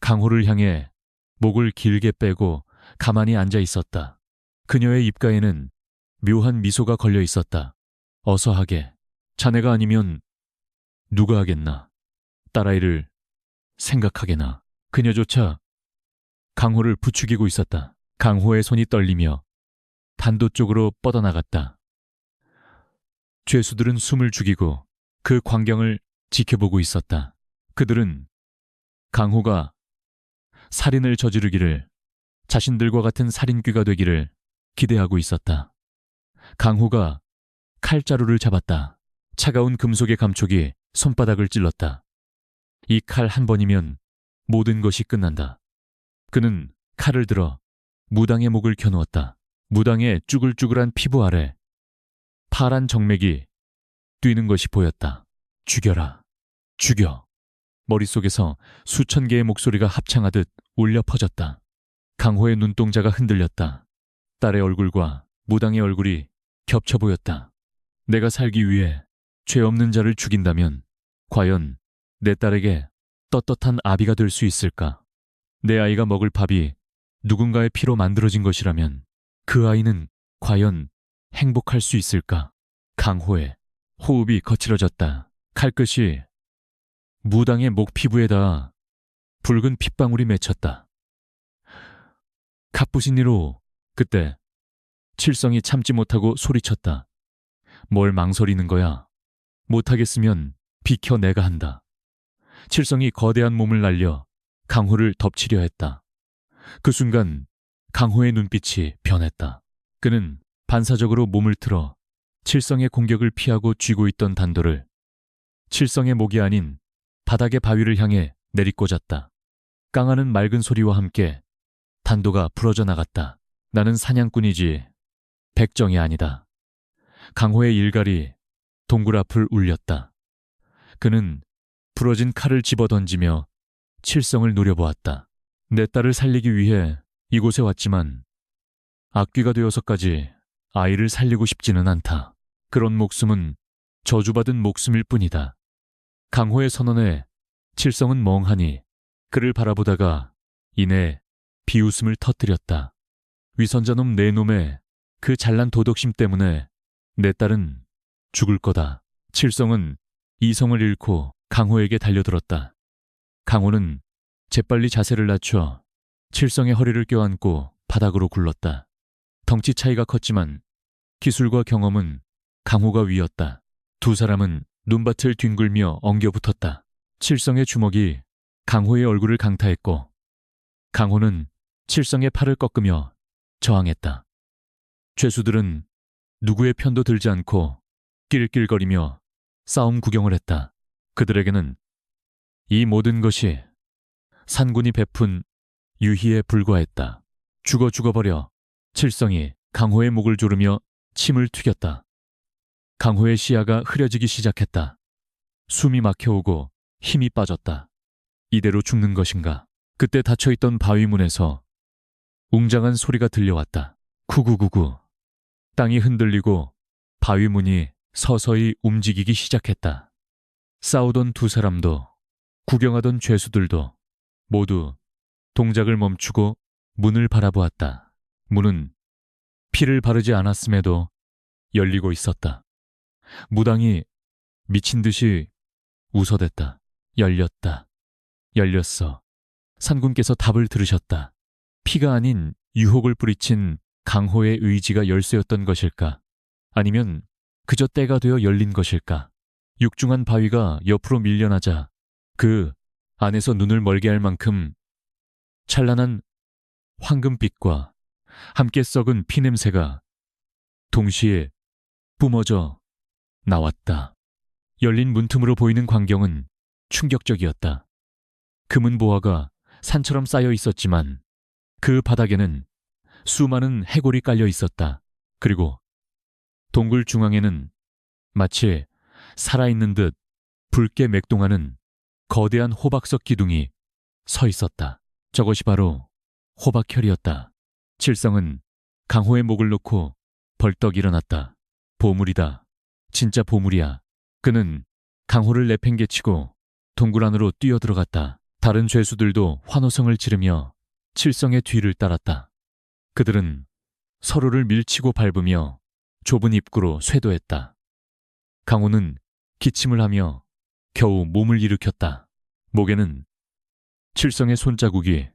강호를 향해 목을 길게 빼고 가만히 앉아 있었다. 그녀의 입가에는 묘한 미소가 걸려 있었다. 어서 하게. 자네가 아니면 누가 하겠나. 딸아이를 생각하게나. 그녀조차 강호를 부추기고 있었다. 강호의 손이 떨리며 단도 쪽으로 뻗어나갔다. 죄수들은 숨을 죽이고 그 광경을 지켜보고 있었다. 그들은 강호가 살인을 저지르기를, 자신들과 같은 살인귀가 되기를 기대하고 있었다. 강호가 칼자루를 잡았다. 차가운 금속의 감촉이 손바닥을 찔렀다. 이 칼 한 번이면 모든 것이 끝난다. 그는 칼을 들어 무당의 목을 켜누었다. 무당의 쭈글쭈글한 피부 아래 파란 정맥이 뛰는 것이 보였다. 죽여라. 죽여. 머릿속에서 수천 개의 목소리가 합창하듯 울려 퍼졌다. 강호의 눈동자가 흔들렸다. 딸의 얼굴과 무당의 얼굴이 겹쳐 보였다. 내가 살기 위해 죄 없는 자를 죽인다면 과연 내 딸에게 떳떳한 아비가 될 수 있을까? 내 아이가 먹을 밥이 누군가의 피로 만들어진 것이라면 그 아이는 과연 행복할 수 있을까? 강호의 호흡이 거칠어졌다. 칼끝이 무당의 목 피부에 닿아 붉은 핏방울이 맺혔다. 갑부신이로 그때 칠성이 참지 못하고 소리쳤다. 뭘 망설이는 거야? 못하겠으면 비켜 내가 한다. 칠성이 거대한 몸을 날려 강호를 덮치려 했다. 그 순간 강호의 눈빛이 변했다. 그는 반사적으로 몸을 틀어 칠성의 공격을 피하고 쥐고 있던 단도를 칠성의 목이 아닌 바닥의 바위를 향해 내리꽂았다. 깡하는 맑은 소리와 함께 단도가 부러져 나갔다. 나는 사냥꾼이지 백정이 아니다. 강호의 일갈이 동굴 앞을 울렸다. 그는 부러진 칼을 집어던지며 칠성을 노려보았다. 내 딸을 살리기 위해 이곳에 왔지만 악귀가 되어서까지 아이를 살리고 싶지는 않다. 그런 목숨은 저주받은 목숨일 뿐이다. 강호의 선언에 칠성은 멍하니 그를 바라보다가 이내 비웃음을 터뜨렸다. 위선자놈 내 놈의 그 잘난 도덕심 때문에 내 딸은 죽을 거다. 칠성은 이성을 잃고 강호에게 달려들었다. 강호는 재빨리 자세를 낮춰 칠성의 허리를 껴안고 바닥으로 굴렀다. 덩치 차이가 컸지만 기술과 경험은 강호가 위였다. 두 사람은 눈밭을 뒹굴며 엉겨붙었다. 칠성의 주먹이 강호의 얼굴을 강타했고 강호는 칠성의 팔을 꺾으며 저항했다. 죄수들은 누구의 편도 들지 않고 낄낄거리며 싸움 구경을 했다. 그들에게는 이 모든 것이 산군이 베푼 유희에 불과했다. 죽어버려. 칠성이 강호의 목을 조르며 침을 튀겼다. 강호의 시야가 흐려지기 시작했다. 숨이 막혀오고 힘이 빠졌다. 이대로 죽는 것인가? 그때 닫혀있던 바위문에서 웅장한 소리가 들려왔다. 구구구구. 땅이 흔들리고 바위문이 서서히 움직이기 시작했다. 싸우던 두 사람도 구경하던 죄수들도 모두 동작을 멈추고 문을 바라보았다. 문은 피를 바르지 않았음에도 열리고 있었다. 무당이 미친 듯이 웃어댔다. 열렸다. 열렸어. 산군께서 답을 들으셨다. 피가 아닌 유혹을 뿌리친 강호의 의지가 열쇠였던 것일까? 아니면 그저 때가 되어 열린 것일까? 육중한 바위가 옆으로 밀려나자 그 안에서 눈을 멀게 할 만큼 찬란한 황금빛과 함께 썩은 피냄새가 동시에 뿜어져 나왔다. 열린 문틈으로 보이는 광경은 충격적이었다. 금은 보화가 산처럼 쌓여 있었지만 그 바닥에는 수많은 해골이 깔려 있었다. 그리고 동굴 중앙에는 마치 살아있는 듯 붉게 맥동하는 거대한 호박석 기둥이 서 있었다. 저것이 바로 호박혈이었다. 칠성은 강호의 목을 놓고 벌떡 일어났다. 보물이다. 진짜 보물이야. 그는 강호를 내팽개치고 동굴 안으로 뛰어들어갔다. 다른 죄수들도 환호성을 지르며 칠성의 뒤를 따랐다. 그들은 서로를 밀치고 밟으며 좁은 입구로 쇄도했다. 강호는 기침을 하며 겨우 몸을 일으켰다. 목에는 칠성의 손자국이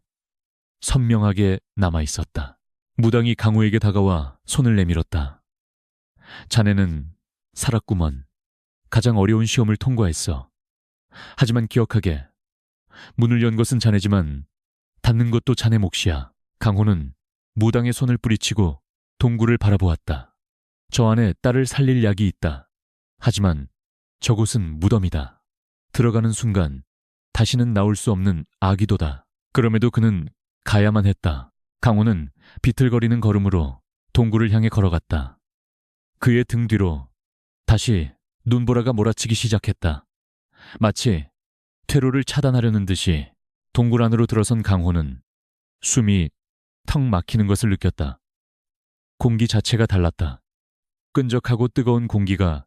선명하게 남아있었다. 무당이 강호에게 다가와 손을 내밀었다. 자네는 살았구먼. 가장 어려운 시험을 통과했어. 하지만 기억하게. 문을 연 것은 자네지만 닫는 것도 자네 몫이야. 강호는 무당의 손을 뿌리치고 동굴을 바라보았다. 저 안에 딸을 살릴 약이 있다. 하지만 저곳은 무덤이다. 들어가는 순간 다시는 나올 수 없는 아기도다. 그럼에도 그는 가야만 했다. 강호는 비틀거리는 걸음으로 동굴을 향해 걸어갔다. 그의 등 뒤로 다시 눈보라가 몰아치기 시작했다. 마치 퇴로를 차단하려는 듯이 동굴 안으로 들어선 강호는 숨이 턱 막히는 것을 느꼈다. 공기 자체가 달랐다. 끈적하고 뜨거운 공기가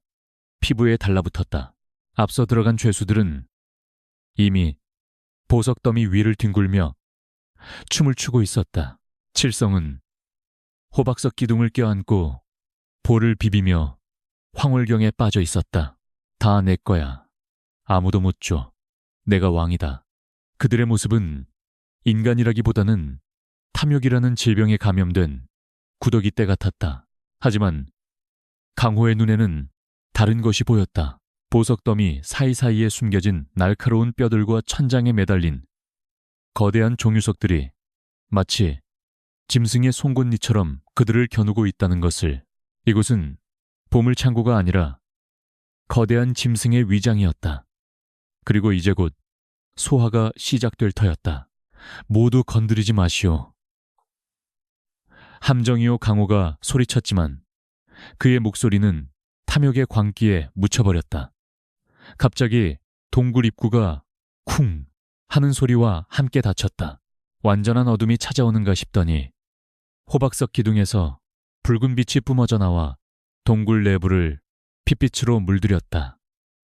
피부에 달라붙었다. 앞서 들어간 죄수들은 이미 보석 더미 위를 뒹굴며 춤을 추고 있었다. 칠성은 호박석 기둥을 껴안고 볼을 비비며 황홀경에 빠져 있었다. 다 내 거야. 아무도 못 줘. 내가 왕이다. 그들의 모습은 인간이라기보다는 탐욕이라는 질병에 감염된 구더기 떼 같았다. 하지만 강호의 눈에는 다른 것이 보였다. 보석 더미 사이사이에 숨겨진 날카로운 뼈들과 천장에 매달린 거대한 종유석들이 마치 짐승의 송곳니처럼 그들을 겨누고 있다는 것을. 이곳은 보물창고가 아니라 거대한 짐승의 위장이었다. 그리고 이제 곧 소화가 시작될 터였다. 모두 건드리지 마시오. 함정이요 강호가 소리쳤지만 그의 목소리는 탐욕의 광기에 묻혀버렸다. 갑자기 동굴 입구가 쿵 하는 소리와 함께 닫혔다. 완전한 어둠이 찾아오는가 싶더니 호박석 기둥에서 붉은 빛이 뿜어져 나와 동굴 내부를 핏빛으로 물들였다.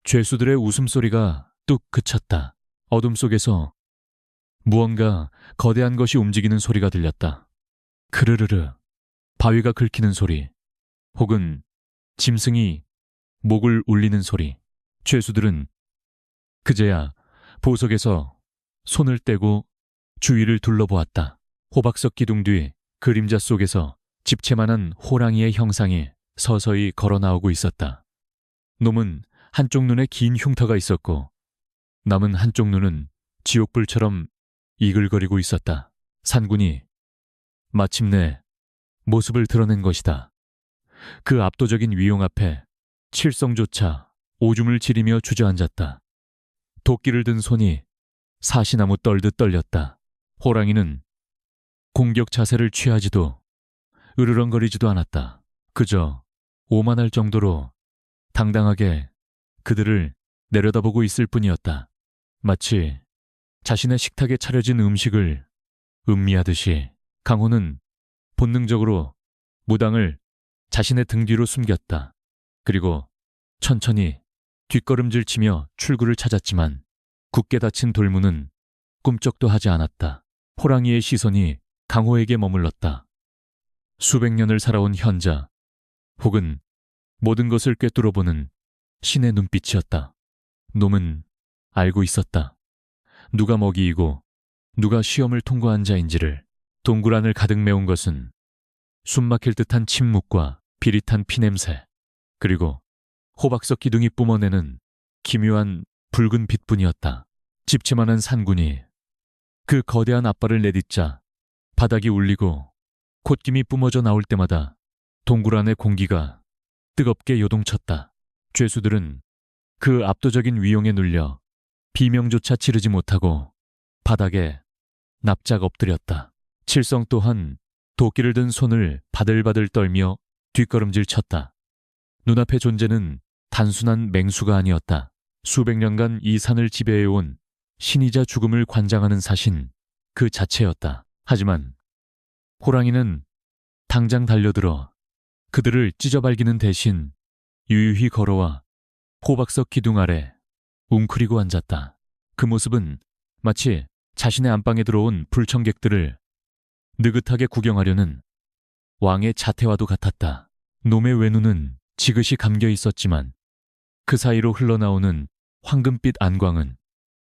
죄수들의 웃음소리가 뚝 그쳤다. 어둠 속에서 무언가 거대한 것이 움직이는 소리가 들렸다. 크르르르, 바위가 긁히는 소리, 혹은 짐승이 목을 울리는 소리. 죄수들은 그제야 보석에서 손을 떼고 주위를 둘러보았다. 호박석 기둥 뒤 그림자 속에서 집채만한 호랑이의 형상이 서서히 걸어 나오고 있었다. 놈은 한쪽 눈에 긴 흉터가 있었고 남은 한쪽 눈은 지옥불처럼 이글거리고 있었다. 산군이 마침내 모습을 드러낸 것이다. 그 압도적인 위용 앞에 칠성조차 오줌을 지리며 주저앉았다. 도끼를 든 손이 사시나무 떨듯 떨렸다. 호랑이는 공격 자세를 취하지도 으르렁거리지도 않았다. 그저 오만할 정도로 당당하게 그들을 내려다보고 있을 뿐이었다. 마치 자신의 식탁에 차려진 음식을 음미하듯이 강호는 본능적으로 무당을 자신의 등 뒤로 숨겼다. 그리고 천천히 뒷걸음질 치며 출구를 찾았지만 굳게 닫힌 돌문은 꿈쩍도 하지 않았다. 호랑이의 시선이 강호에게 머물렀다. 수백 년을 살아온 현자, 혹은 모든 것을 꿰뚫어보는 신의 눈빛이었다. 놈은 알고 있었다. 누가 먹이이고 누가 시험을 통과한 자인지를. 동굴 안을 가득 메운 것은 숨막힐 듯한 침묵과 비릿한 피냄새, 그리고 호박석 기둥이 뿜어내는 기묘한 붉은 빛뿐이었다. 집채만한 산군이 그 거대한 앞발을 내딛자 바닥이 울리고 콧김이 뿜어져 나올 때마다 동굴 안의 공기가 뜨겁게 요동쳤다. 죄수들은 그 압도적인 위용에 눌려 비명조차 지르지 못하고 바닥에 납작 엎드렸다. 칠성 또한 도끼를 든 손을 바들바들 떨며 뒷걸음질 쳤다. 눈앞의 존재는 단순한 맹수가 아니었다. 수백 년간 이 산을 지배해온 신이자 죽음을 관장하는 사신 그 자체였다. 하지만 호랑이는 당장 달려들어 그들을 찢어발기는 대신 유유히 걸어와 호박석 기둥 아래 웅크리고 앉았다. 그 모습은 마치 자신의 안방에 들어온 불청객들을 느긋하게 구경하려는 왕의 자태와도 같았다. 놈의 외눈은 지그시 감겨 있었지만 그 사이로 흘러나오는 황금빛 안광은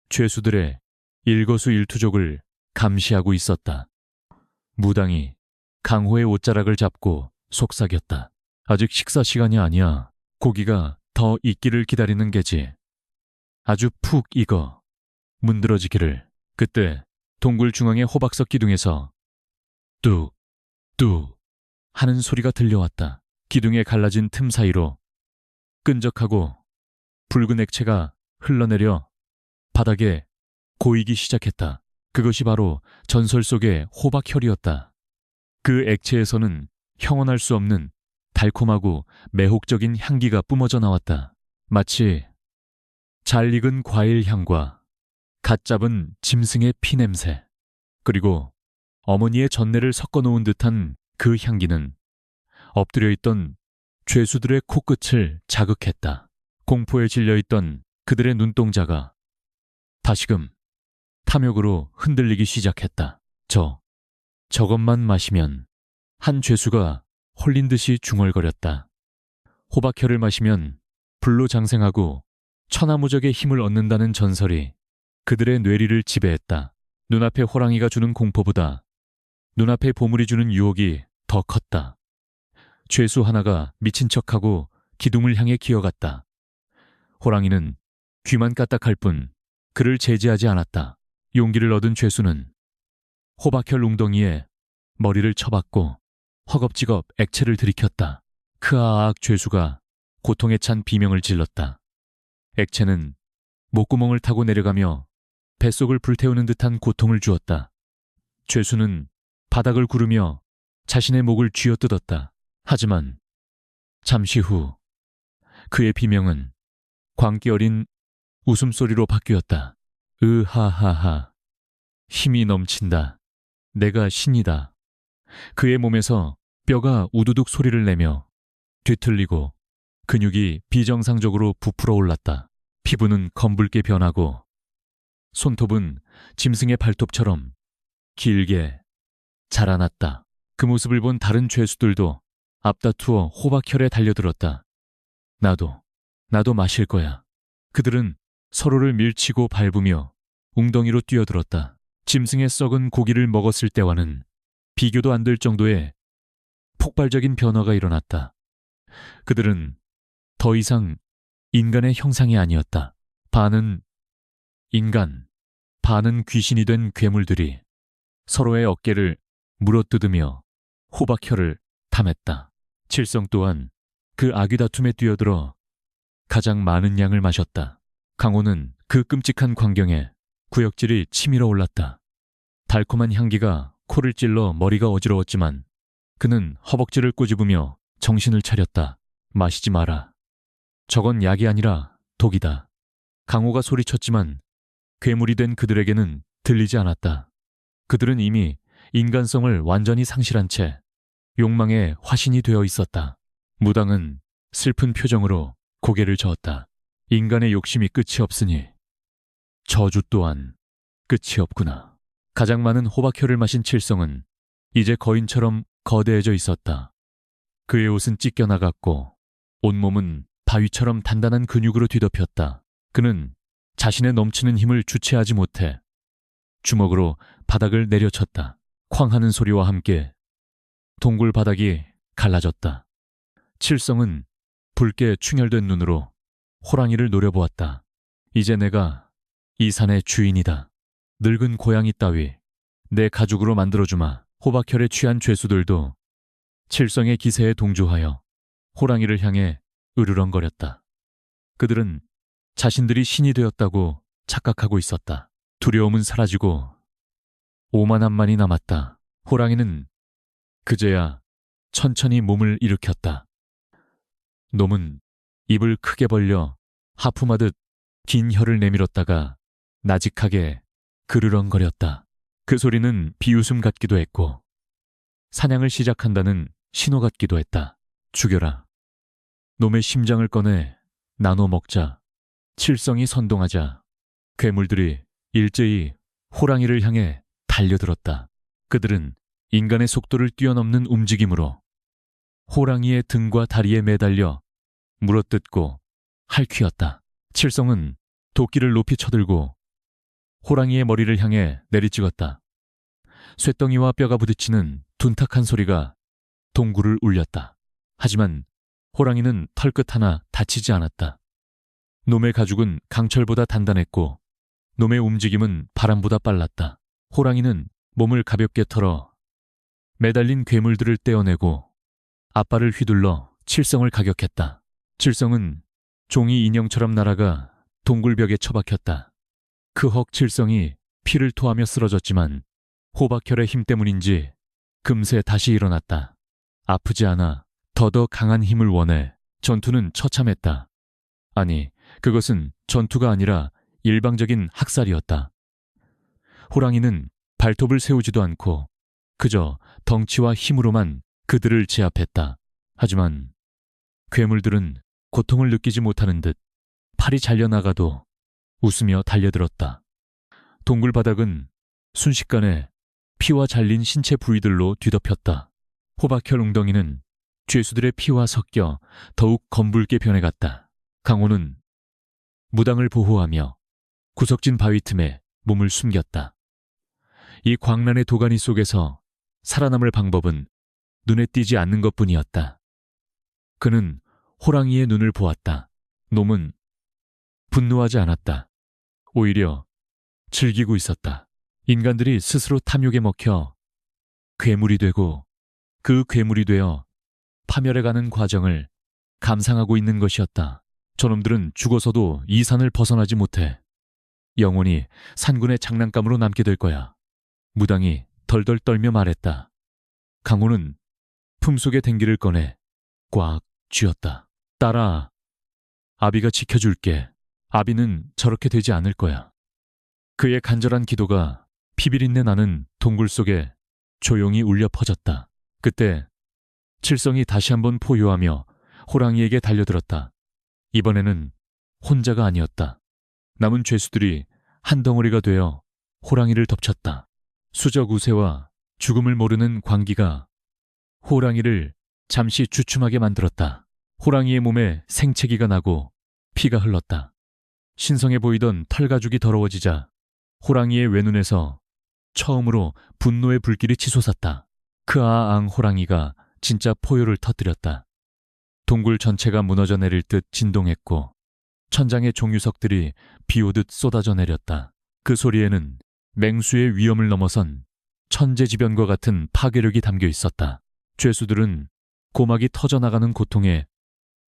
죄수들의 일거수일투족을 감시하고 있었다. 무당이 강호의 옷자락을 잡고 속삭였다. 아직 식사 시간이 아니야. 고기가 더 익기를 기다리는 게지. 아주 푹 익어 문드러지기를. 그때 동굴 중앙의 호박석 기둥에서 뚝, 뚝 하는 소리가 들려왔다. 기둥에 갈라진 틈 사이로 끈적하고 붉은 액체가 흘러내려 바닥에 고이기 시작했다. 그것이 바로 전설 속의 호박혈이었다. 그 액체에서는 형언할 수 없는 달콤하고 매혹적인 향기가 뿜어져 나왔다. 마치 잘 익은 과일 향과 갓 잡은 짐승의 피냄새, 그리고 어머니의 전내를 섞어놓은 듯한 그 향기는 엎드려 있던 죄수들의 코끝을 자극했다. 공포에 질려있던 그들의 눈동자가 다시금 탐욕으로 흔들리기 시작했다. 저것만 마시면. 한 죄수가 홀린 듯이 중얼거렸다. 호박혈을 마시면 불로장생하고 천하무적의 힘을 얻는다는 전설이 그들의 뇌리를 지배했다. 눈앞의 호랑이가 주는 공포보다 눈앞의 보물이 주는 유혹이 더 컸다. 죄수 하나가 미친 척하고 기둥을 향해 기어갔다. 호랑이는 귀만 까딱할 뿐 그를 제지하지 않았다. 용기를 얻은 죄수는 호박혈 웅덩이에 머리를 쳐박고 허겁지겁 액체를 들이켰다. 크아악 죄수가 고통에 찬 비명을 질렀다. 액체는 목구멍을 타고 내려가며 뱃속을 불태우는 듯한 고통을 주었다. 죄수는 바닥을 구르며 자신의 목을 쥐어뜯었다. 하지만 잠시 후 그의 비명은 광기 어린 웃음소리로 바뀌었다. 으하하하. 힘이 넘친다. 내가 신이다. 그의 몸에서 뼈가 우두둑 소리를 내며 뒤틀리고 근육이 비정상적으로 부풀어 올랐다. 피부는 검붉게 변하고 손톱은 짐승의 발톱처럼 길게 자라났다. 그 모습을 본 다른 죄수들도 앞다투어 호박혈에 달려들었다. 나도 마실 거야. 그들은 서로를 밀치고 밟으며 웅덩이로 뛰어들었다. 짐승의 썩은 고기를 먹었을 때와는 비교도 안 될 정도의 폭발적인 변화가 일어났다. 그들은 더 이상 인간의 형상이 아니었다. 반은 인간, 반은 귀신이 된 괴물들이 서로의 어깨를 물어뜯으며 호박혀를 탐했다. 칠성 또한 그 아귀다툼에 뛰어들어 가장 많은 양을 마셨다. 강호는 그 끔찍한 광경에 구역질이 치밀어 올랐다. 달콤한 향기가 코를 찔러 머리가 어지러웠지만 그는 허벅지를 꼬집으며 정신을 차렸다. 마시지 마라. 저건 약이 아니라 독이다. 강호가 소리쳤지만 괴물이 된 그들에게는 들리지 않았다. 그들은 이미 인간성을 완전히 상실한 채 욕망의 화신이 되어 있었다. 무당은 슬픈 표정으로 고개를 저었다. 인간의 욕심이 끝이 없으니 저주 또한 끝이 없구나. 가장 많은 호박혀를 마신 칠성은 이제 거인처럼 거대해져 있었다. 그의 옷은 찢겨나갔고 온몸은 바위처럼 단단한 근육으로 뒤덮였다. 그는 자신의 넘치는 힘을 주체하지 못해 주먹으로 바닥을 내려쳤다. 쾅하는 소리와 함께 동굴 바닥이 갈라졌다. 칠성은 붉게 충혈된 눈으로 호랑이를 노려보았다. 이제 내가 이 산의 주인이다. 늙은 고양이 따위 내 가죽으로 만들어주마. 호박혈에 취한 죄수들도 칠성의 기세에 동조하여 호랑이를 향해 으르렁거렸다. 그들은 자신들이 신이 되었다고 착각하고 있었다. 두려움은 사라지고 오만함만이 남았다. 호랑이는 그제야 천천히 몸을 일으켰다. 놈은 입을 크게 벌려 하품하듯 긴 혀를 내밀었다가 나직하게 그르렁거렸다. 그 소리는 비웃음 같기도 했고 사냥을 시작한다는 신호 같기도 했다. 죽여라. 놈의 심장을 꺼내 나눠 먹자. 칠성이 선동하자 괴물들이 일제히 호랑이를 향해 달려들었다. 그들은 인간의 속도를 뛰어넘는 움직임으로 호랑이의 등과 다리에 매달려 물어뜯고 할퀴었다. 칠성은 도끼를 높이 쳐들고 호랑이의 머리를 향해 내리찍었다. 쇳덩이와 뼈가 부딪히는 둔탁한 소리가 동굴을 울렸다. 하지만 호랑이는 털끝 하나 다치지 않았다. 놈의 가죽은 강철보다 단단했고 놈의 움직임은 바람보다 빨랐다. 호랑이는 몸을 가볍게 털어 매달린 괴물들을 떼어내고 앞발을 휘둘러 칠성을 가격했다. 칠성은 종이 인형처럼 날아가 동굴벽에 처박혔다. 크헉 칠성이 피를 토하며 쓰러졌지만 호박혈의 힘 때문인지 금세 다시 일어났다. 아프지 않아 더더 강한 힘을 원해 전투는 처참했다. 아니, 그것은 전투가 아니라 일방적인 학살이었다. 호랑이는 발톱을 세우지도 않고 그저 덩치와 힘으로만 그들을 제압했다. 하지만 괴물들은 고통을 느끼지 못하는 듯 팔이 잘려나가도 웃으며 달려들었다. 동굴 바닥은 순식간에 피와 잘린 신체 부위들로 뒤덮였다. 호박혈 웅덩이는 죄수들의 피와 섞여 더욱 검붉게 변해갔다. 강호는 무당을 보호하며 구석진 바위 틈에 몸을 숨겼다. 이 광란의 도가니 속에서 살아남을 방법은 눈에 띄지 않는 것뿐이었다. 그는 호랑이의 눈을 보았다. 놈은 분노하지 않았다. 오히려 즐기고 있었다. 인간들이 스스로 탐욕에 먹혀 괴물이 되고 그 괴물이 되어 파멸해가는 과정을 감상하고 있는 것이었다. 저놈들은 죽어서도 이 산을 벗어나지 못해 영원히 산군의 장난감으로 남게 될 거야. 무당이 덜덜 떨며 말했다. 강호는 품속에 댕기를 꺼내 꽉 쥐었다. 딸아, 아비가 지켜줄게. 아비는 저렇게 되지 않을 거야. 그의 간절한 기도가 피비린내 나는 동굴 속에 조용히 울려 퍼졌다. 그때 칠성이 다시 한번 포효하며 호랑이에게 달려들었다. 이번에는 혼자가 아니었다. 남은 죄수들이 한 덩어리가 되어 호랑이를 덮쳤다. 수적 우세와 죽음을 모르는 광기가 호랑이를 잠시 주춤하게 만들었다. 호랑이의 몸에 생채기가 나고 피가 흘렀다. 신성해 보이던 털가죽이 더러워지자 호랑이의 외눈에서 처음으로 분노의 불길이 치솟았다. 크아앙 호랑이가 진짜 포효를 터뜨렸다. 동굴 전체가 무너져 내릴 듯 진동했고 천장의 종유석들이 비오듯 쏟아져 내렸다. 그 소리에는 맹수의 위험을 넘어선 천재지변과 같은 파괴력이 담겨 있었다. 죄수들은 고막이 터져나가는 고통에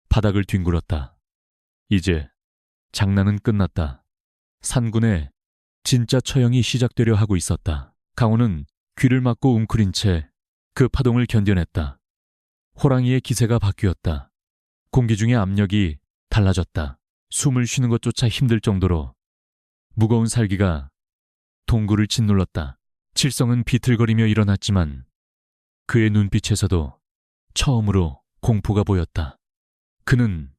바닥을 뒹굴었다. 이제 장난은 끝났다. 산군의 진짜 처형이 시작되려 하고 있었다. 강호는 귀를 막고 웅크린 채 그 파동을 견뎌냈다. 호랑이의 기세가 바뀌었다. 공기 중의 압력이 달라졌다. 숨을 쉬는 것조차 힘들 정도로 무거운 살기가 동굴을 짓눌렀다. 칠성은 비틀거리며 일어났지만 그의 눈빛에서도 처음으로 공포가 보였다. 그는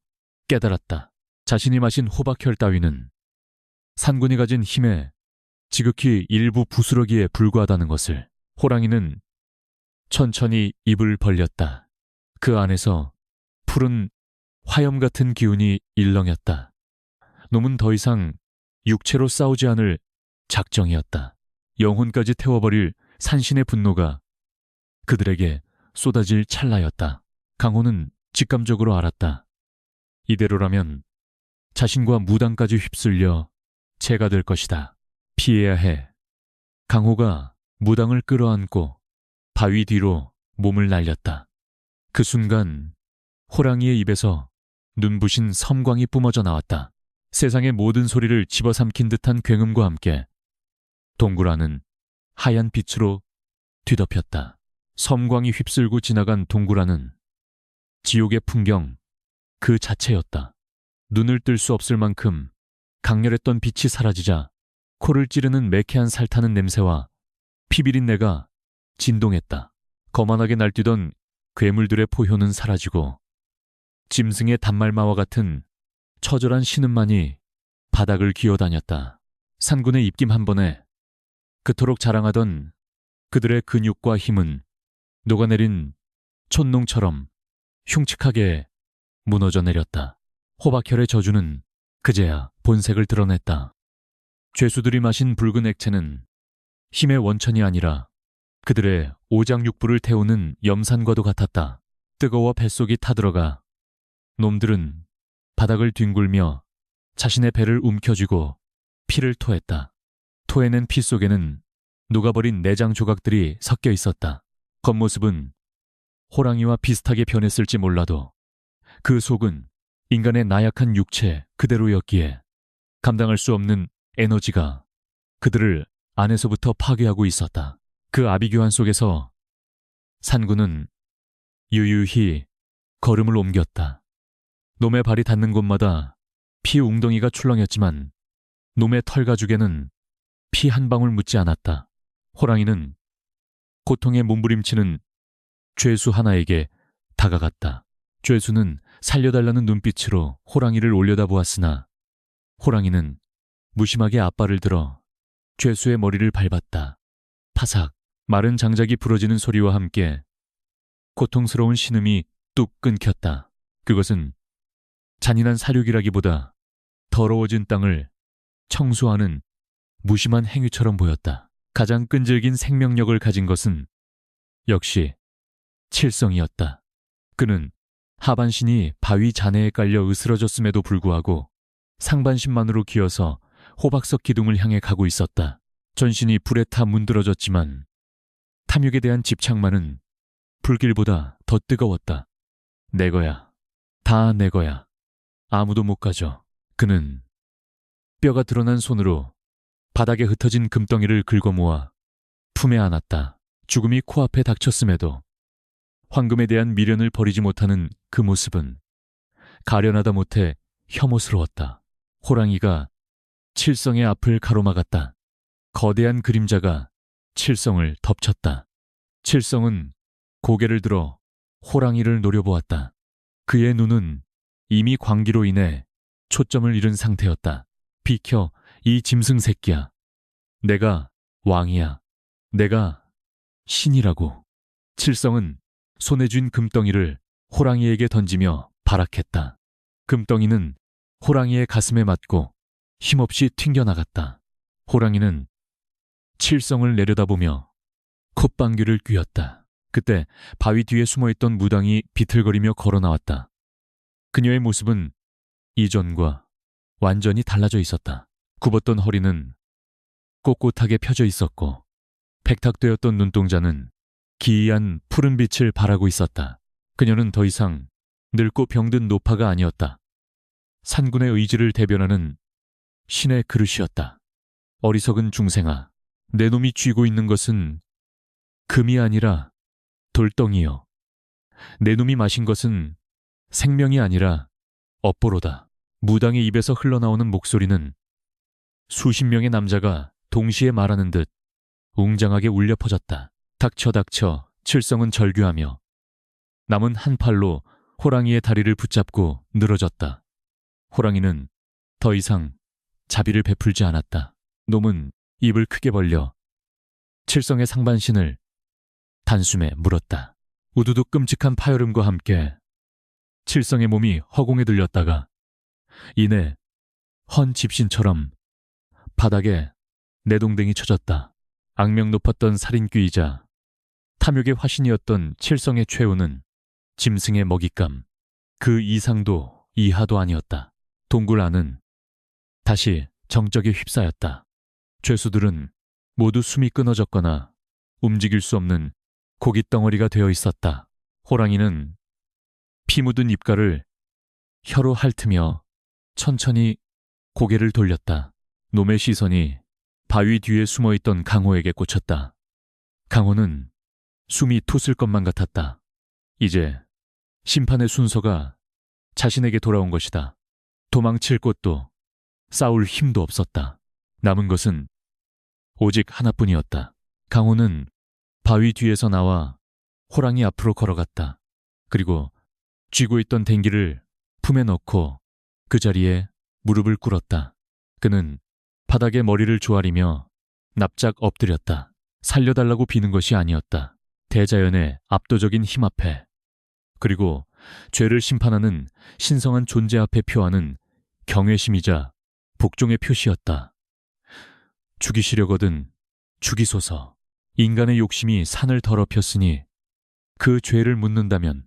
깨달았다. 자신이 마신 호박혈 따위는 산군이 가진 힘의 지극히 일부 부스러기에 불과하다는 것을. 호랑이는 천천히 입을 벌렸다. 그 안에서 푸른 화염 같은 기운이 일렁였다. 놈은 더 이상 육체로 싸우지 않을 작정이었다. 영혼까지 태워버릴 산신의 분노가 그들에게 쏟아질 찰나였다. 강호는 직감적으로 알았다. 이대로라면 자신과 무당까지 휩쓸려 죄가 될 것이다. 피해야 해. 강호가 무당을 끌어안고 바위 뒤로 몸을 날렸다. 그 순간 호랑이의 입에서 눈부신 섬광이 뿜어져 나왔다. 세상의 모든 소리를 집어삼킨 듯한 굉음과 함께 동굴 안은 하얀 빛으로 뒤덮였다. 섬광이 휩쓸고 지나간 동굴 안은 지옥의 풍경 그 자체였다. 눈을 뜰 수 없을 만큼 강렬했던 빛이 사라지자 코를 찌르는 매캐한 살타는 냄새와 피비린내가 진동했다. 거만하게 날뛰던 괴물들의 포효는 사라지고 짐승의 단말마와 같은 처절한 신음만이 바닥을 기어다녔다. 산군의 입김 한 번에 그토록 자랑하던 그들의 근육과 힘은 녹아내린 촛농처럼 흉측하게 무너져 내렸다. 호박혈의 저주는 그제야 본색을 드러냈다. 죄수들이 마신 붉은 액체는 힘의 원천이 아니라 그들의 오장육부를 태우는 염산과도 같았다. 뜨거워 뱃속이 타들어가 놈들은 바닥을 뒹굴며 자신의 배를 움켜쥐고 피를 토했다. 토해낸 피 속에는 녹아버린 내장 조각들이 섞여 있었다. 겉모습은 호랑이와 비슷하게 변했을지 몰라도 그 속은 인간의 나약한 육체 그대로였기에 감당할 수 없는 에너지가 그들을 안에서부터 파괴하고 있었다. 그 아비규환 속에서 산군은 유유히 걸음을 옮겼다. 놈의 발이 닿는 곳마다 피 웅덩이가 출렁였지만 놈의 털가죽에는 피 한 방울 묻지 않았다. 호랑이는 고통에 몸부림치는 죄수 하나에게 다가갔다. 죄수는 살려달라는 눈빛으로 호랑이를 올려다보았으나 호랑이는 무심하게 앞발을 들어 죄수의 머리를 밟았다. 파삭, 마른 장작이 부러지는 소리와 함께 고통스러운 신음이 뚝 끊겼다. 그것은 잔인한 사륙이라기보다 더러워진 땅을 청소하는 무심한 행위처럼 보였다. 가장 끈질긴 생명력을 가진 것은 역시 칠성이었다. 그는 하반신이 바위 잔해에 깔려 으스러졌음에도 불구하고 상반신만으로 기어서 호박석 기둥을 향해 가고 있었다. 전신이 불에 타 문드러졌지만 탐욕에 대한 집착만은 불길보다 더 뜨거웠다. 내 거야. 다 내 거야. 아무도 못 가져. 그는 뼈가 드러난 손으로 바닥에 흩어진 금덩이를 긁어모아 품에 안았다. 죽음이 코앞에 닥쳤음에도 황금에 대한 미련을 버리지 못하는 그 모습은 가련하다 못해 혐오스러웠다. 호랑이가 칠성의 앞을 가로막았다. 거대한 그림자가 칠성을 덮쳤다. 칠성은 고개를 들어 호랑이를 노려보았다. 그의 눈은 이미 광기로 인해 초점을 잃은 상태였다. 비켜, 이 짐승 새끼야. 내가 왕이야. 내가 신이라고. 칠성은 손에 쥔 금덩이를 호랑이에게 던지며 발악했다. 금덩이는 호랑이의 가슴에 맞고 힘없이 튕겨나갔다. 호랑이는 칠성을 내려다보며 콧방귀를 뀌었다. 그때 바위 뒤에 숨어있던 무당이 비틀거리며 걸어 나왔다. 그녀의 모습은 이전과 완전히 달라져 있었다. 굽었던 허리는 꼿꼿하게 펴져 있었고 백탁되었던 눈동자는 기이한 푸른 빛을 발하고 있었다. 그녀는 더 이상 늙고 병든 노파가 아니었다. 산군의 의지를 대변하는 신의 그릇이었다. 어리석은 중생아, 내 놈이 쥐고 있는 것은 금이 아니라 돌덩이요. 내 놈이 마신 것은 생명이 아니라 업보로다. 무당의 입에서 흘러나오는 목소리는 수십 명의 남자가 동시에 말하는 듯 웅장하게 울려 퍼졌다. 닥쳐 닥쳐 칠성은 절규하며 남은 한 팔로 호랑이의 다리를 붙잡고 늘어졌다. 호랑이는 더 이상 자비를 베풀지 않았다. 놈은 입을 크게 벌려 칠성의 상반신을 단숨에 물었다. 우두둑 끔찍한 파열음과 함께 칠성의 몸이 허공에 들렸다가 이내 헌 집신처럼 바닥에 내동댕이 쳐졌다. 악명 높았던 살인귀이자 탐욕의 화신이었던 칠성의 최후는 짐승의 먹잇감, 그 이상도 이하도 아니었다. 동굴 안은 다시 정적에 휩싸였다. 죄수들은 모두 숨이 끊어졌거나 움직일 수 없는 고깃덩어리가 되어 있었다. 호랑이는 피 묻은 입가를 혀로 핥으며 천천히 고개를 돌렸다. 놈의 시선이 바위 뒤에 숨어있던 강호에게 꽂혔다. 강호는 숨이 텄을 것만 같았다. 이제 심판의 순서가 자신에게 돌아온 것이다. 도망칠 곳도 싸울 힘도 없었다. 남은 것은 오직 하나뿐이었다. 강호는 바위 뒤에서 나와 호랑이 앞으로 걸어갔다. 그리고 쥐고 있던 댕기를 품에 넣고 그 자리에 무릎을 꿇었다. 그는 바닥에 머리를 조아리며 납작 엎드렸다. 살려달라고 비는 것이 아니었다. 대자연의 압도적인 힘 앞에, 그리고 죄를 심판하는 신성한 존재 앞에 표하는 경외심이자 복종의 표시였다. 죽이시려거든 죽이소서. 인간의 욕심이 산을 더럽혔으니 그 죄를 묻는다면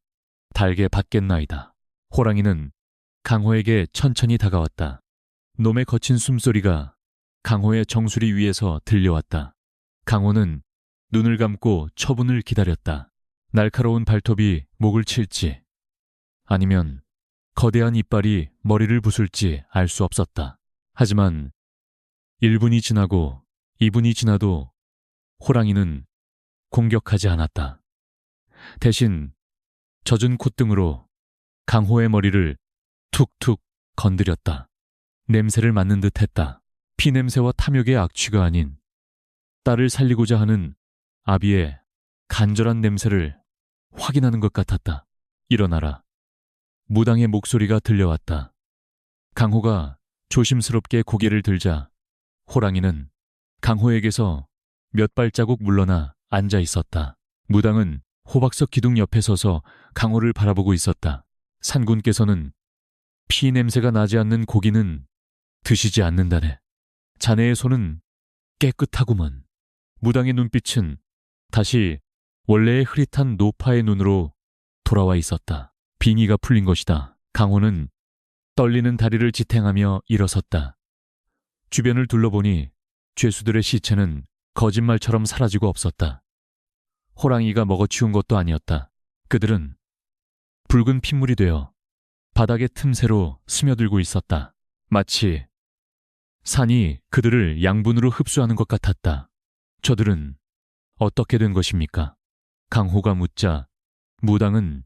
달게 받겠나이다. 호랑이는 강호에게 천천히 다가왔다. 놈의 거친 숨소리가 강호의 정수리 위에서 들려왔다. 강호는 눈을 감고 처분을 기다렸다. 날카로운 발톱이 목을 칠지 아니면 거대한 이빨이 머리를 부술지 알 수 없었다. 하지만 1분이 지나고 2분이 지나도 호랑이는 공격하지 않았다. 대신 젖은 콧등으로 강호의 머리를 툭툭 건드렸다. 냄새를 맡는 듯 했다. 피냄새와 탐욕의 악취가 아닌 딸을 살리고자 하는 아비의 간절한 냄새를 확인하는 것 같았다. 일어나라. 무당의 목소리가 들려왔다. 강호가 조심스럽게 고개를 들자 호랑이는 강호에게서 몇 발자국 물러나 앉아 있었다. 무당은 호박석 기둥 옆에 서서 강호를 바라보고 있었다. 산군께서는 피 냄새가 나지 않는 고기는 드시지 않는다네. 자네의 손은 깨끗하구먼. 무당의 눈빛은 다시 원래의 흐릿한 노파의 눈으로 돌아와 있었다. 빙의가 풀린 것이다. 강호는 떨리는 다리를 지탱하며 일어섰다. 주변을 둘러보니 죄수들의 시체는 거짓말처럼 사라지고 없었다. 호랑이가 먹어치운 것도 아니었다. 그들은 붉은 핏물이 되어 바닥의 틈새로 스며들고 있었다. 마치 산이 그들을 양분으로 흡수하는 것 같았다. 저들은 어떻게 된 것입니까? 강호가 묻자 무당은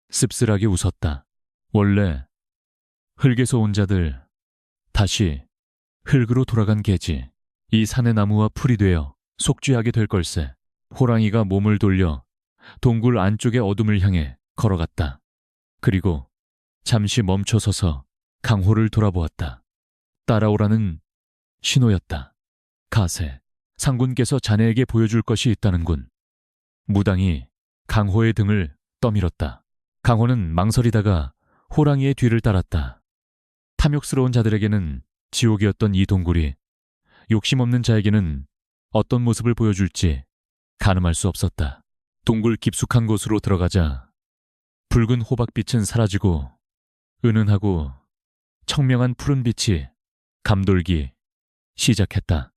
씁쓸하게 웃었다. 원래 흙에서 온 자들 다시 흙으로 돌아간 개지. 이 산의 나무와 풀이 되어 속죄하게 될 걸세. 호랑이가 몸을 돌려 동굴 안쪽의 어둠을 향해 걸어갔다. 그리고 잠시 멈춰서서 강호를 돌아보았다. 따라오라는 신호였다. 가세, 상군께서 자네에게 보여줄 것이 있다는군. 무당이 강호의 등을 떠밀었다. 강호는 망설이다가 호랑이의 뒤를 따랐다. 탐욕스러운 자들에게는 지옥이었던 이 동굴이 욕심 없는 자에게는 어떤 모습을 보여줄지 가늠할 수 없었다. 동굴 깊숙한 곳으로 들어가자 붉은 호박빛은 사라지고 은은하고 청명한 푸른 빛이 감돌기 시작했다.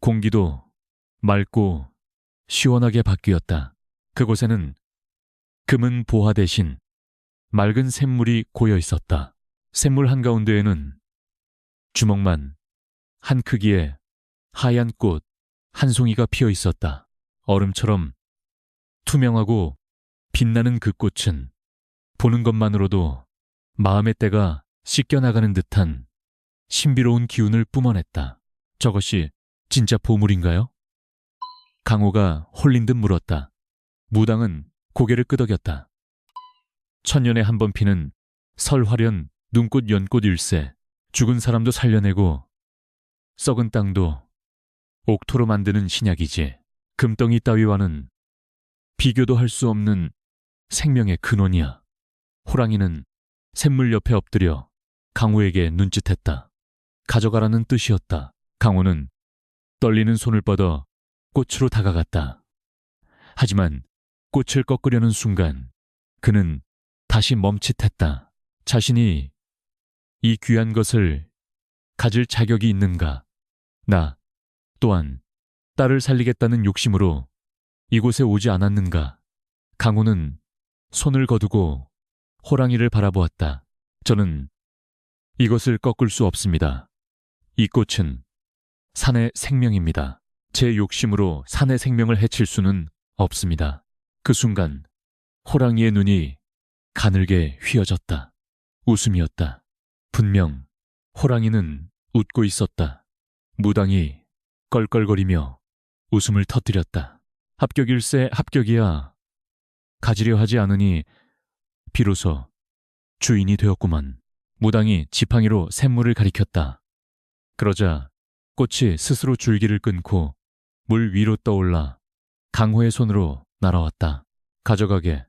공기도 맑고 시원하게 바뀌었다. 그곳에는 금은 보화 대신 맑은 샘물이 고여 있었다. 샘물 한가운데에는 주먹만 한 크기의 하얀 꽃 한 송이가 피어 있었다. 얼음처럼 투명하고 빛나는 그 꽃은 보는 것만으로도 마음의 때가 씻겨나가는 듯한 신비로운 기운을 뿜어냈다. 저것이 진짜 보물인가요? 강호가 홀린 듯 물었다. 무당은 고개를 끄덕였다. 천년에 한 번 피는 설화련 눈꽃 연꽃 일세, 죽은 사람도 살려내고 썩은 땅도 옥토로 만드는 신약이지. 금덩이 따위와는 비교도 할 수 없는 생명의 근원이야. 호랑이는 샘물 옆에 엎드려 강호에게 눈짓했다. 가져가라는 뜻이었다. 강호는 떨리는 손을 뻗어 꽃으로 다가갔다. 하지만 꽃을 꺾으려는 순간 그는 다시 멈칫했다. 자신이 이 귀한 것을 가질 자격이 있는가? 나 또한 딸을 살리겠다는 욕심으로 이곳에 오지 않았는가? 강호는 손을 거두고 호랑이를 바라보았다. 저는 이것을 꺾을 수 없습니다. 이 꽃은 산의 생명입니다. 제 욕심으로 산의 생명을 해칠 수는 없습니다. 그 순간 호랑이의 눈이 가늘게 휘어졌다. 웃음이었다. 분명 호랑이는 웃고 있었다. 무당이 껄껄거리며 웃음을 터뜨렸다. 합격일세 합격이야. 가지려 하지 않으니 비로소 주인이 되었구만. 무당이 지팡이로 샘물을 가리켰다. 그러자 꽃이 스스로 줄기를 끊고 물 위로 떠올라 강호의 손으로 날아왔다. 가져가게.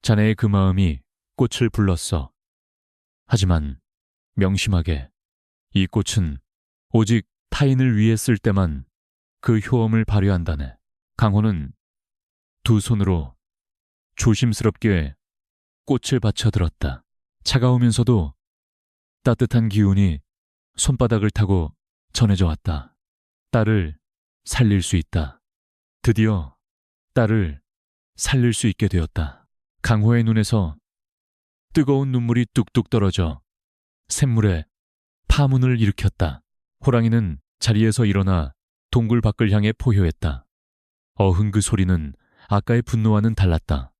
자네의 그 마음이 꽃을 불렀어. 하지만 명심하게. 이 꽃은 오직 타인을 위해 쓸 때만 그 효험을 발휘한다네. 강호는 두 손으로 조심스럽게 꽃을 받쳐들었다. 차가우면서도 따뜻한 기운이 손바닥을 타고 전해져 왔다. 딸을 살릴 수 있다. 드디어 딸을 살릴 수 있게 되었다. 강호의 눈에서 뜨거운 눈물이 뚝뚝 떨어져 샘물에 파문을 일으켰다. 호랑이는 자리에서 일어나 동굴 밖을 향해 포효했다. 어흥 그 소리는 아까의 분노와는 달랐다.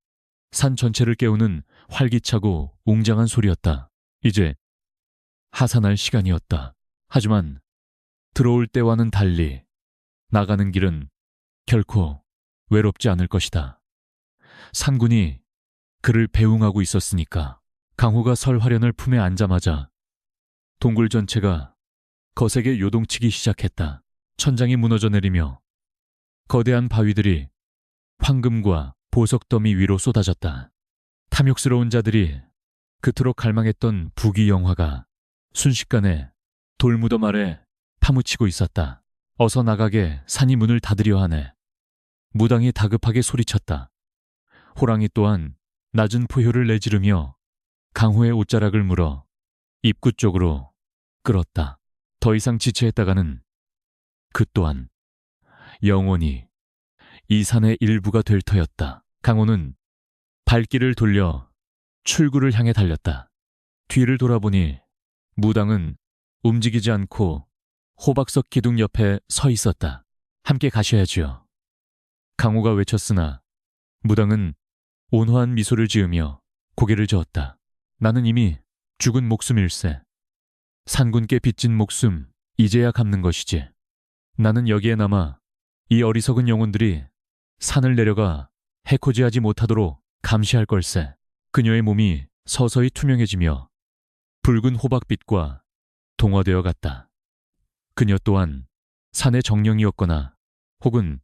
산 전체를 깨우는 활기차고 웅장한 소리였다. 이제 하산할 시간이었다. 하지만 들어올 때와는 달리 나가는 길은 결코 외롭지 않을 것이다. 산군이 그를 배웅하고 있었으니까. 강호가 설화련을 품에 안자마자 동굴 전체가 거세게 요동치기 시작했다. 천장이 무너져 내리며 거대한 바위들이 황금과 보석 더미 위로 쏟아졌다. 탐욕스러운 자들이 그토록 갈망했던 부귀영화가 순식간에 돌무덤 아래 파묻히고 있었다. 어서 나가게 산이 문을 닫으려 하네. 무당이 다급하게 소리쳤다. 호랑이 또한 낮은 포효를 내지르며 강호의 옷자락을 물어 입구 쪽으로 끌었다. 더 이상 지체했다가는 그 또한 영원히 이 산의 일부가 될 터였다. 강호는 발길을 돌려 출구를 향해 달렸다. 뒤를 돌아보니 무당은 움직이지 않고 호박석 기둥 옆에 서 있었다. 함께 가셔야지요. 강호가 외쳤으나 무당은 온화한 미소를 지으며 고개를 저었다. 나는 이미 죽은 목숨일세. 산군께 빚진 목숨 이제야 갚는 것이지. 나는 여기에 남아 이 어리석은 영혼들이 산을 내려가 해코지하지 못하도록 감시할 걸세. 그녀의 몸이 서서히 투명해지며 붉은 호박빛과 동화되어 갔다. 그녀 또한 산의 정령이었거나 혹은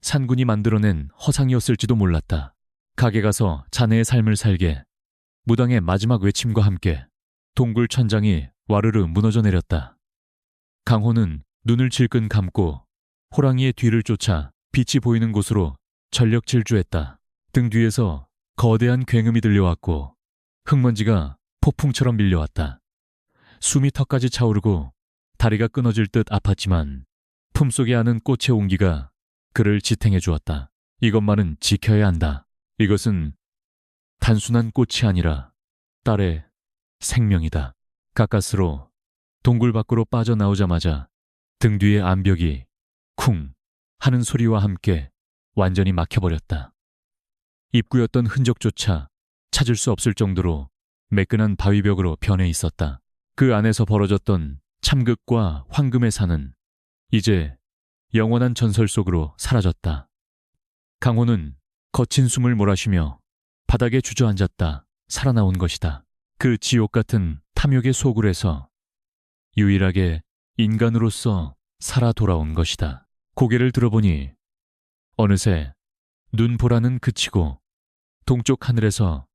산군이 만들어낸 허상이었을지도 몰랐다. 가게 가서 자네의 삶을 살게. 무당의 마지막 외침과 함께 동굴 천장이 와르르 무너져 내렸다. 강호는 눈을 질끈 감고 호랑이의 뒤를 쫓아 빛이 보이는 곳으로 전력 질주했다. 등 뒤에서 거대한 굉음이 들려왔고 흙먼지가 폭풍처럼 밀려왔다. 숨이 턱까지 차오르고 다리가 끊어질 듯 아팠지만 품속에 아는 꽃의 온기가 그를 지탱해 주었다. 이것만은 지켜야 한다. 이것은 단순한 꽃이 아니라 딸의 생명이다. 가까스로 동굴 밖으로 빠져나오자마자 등 뒤의 암벽이 쿵 하는 소리와 함께 완전히 막혀버렸다. 입구였던 흔적조차 찾을 수 없을 정도로 매끈한 바위벽으로 변해 있었다. 그 안에서 벌어졌던 참극과 황금의 산은 이제 영원한 전설 속으로 사라졌다. 강호는 거친 숨을 몰아쉬며 바닥에 주저앉았다. 살아나온 것이다. 그 지옥 같은 탐욕의 소굴에서 유일하게 인간으로서 살아 돌아온 것이다. 고개를 들어보니 어느새 눈보라는 그치고 동쪽 하늘에서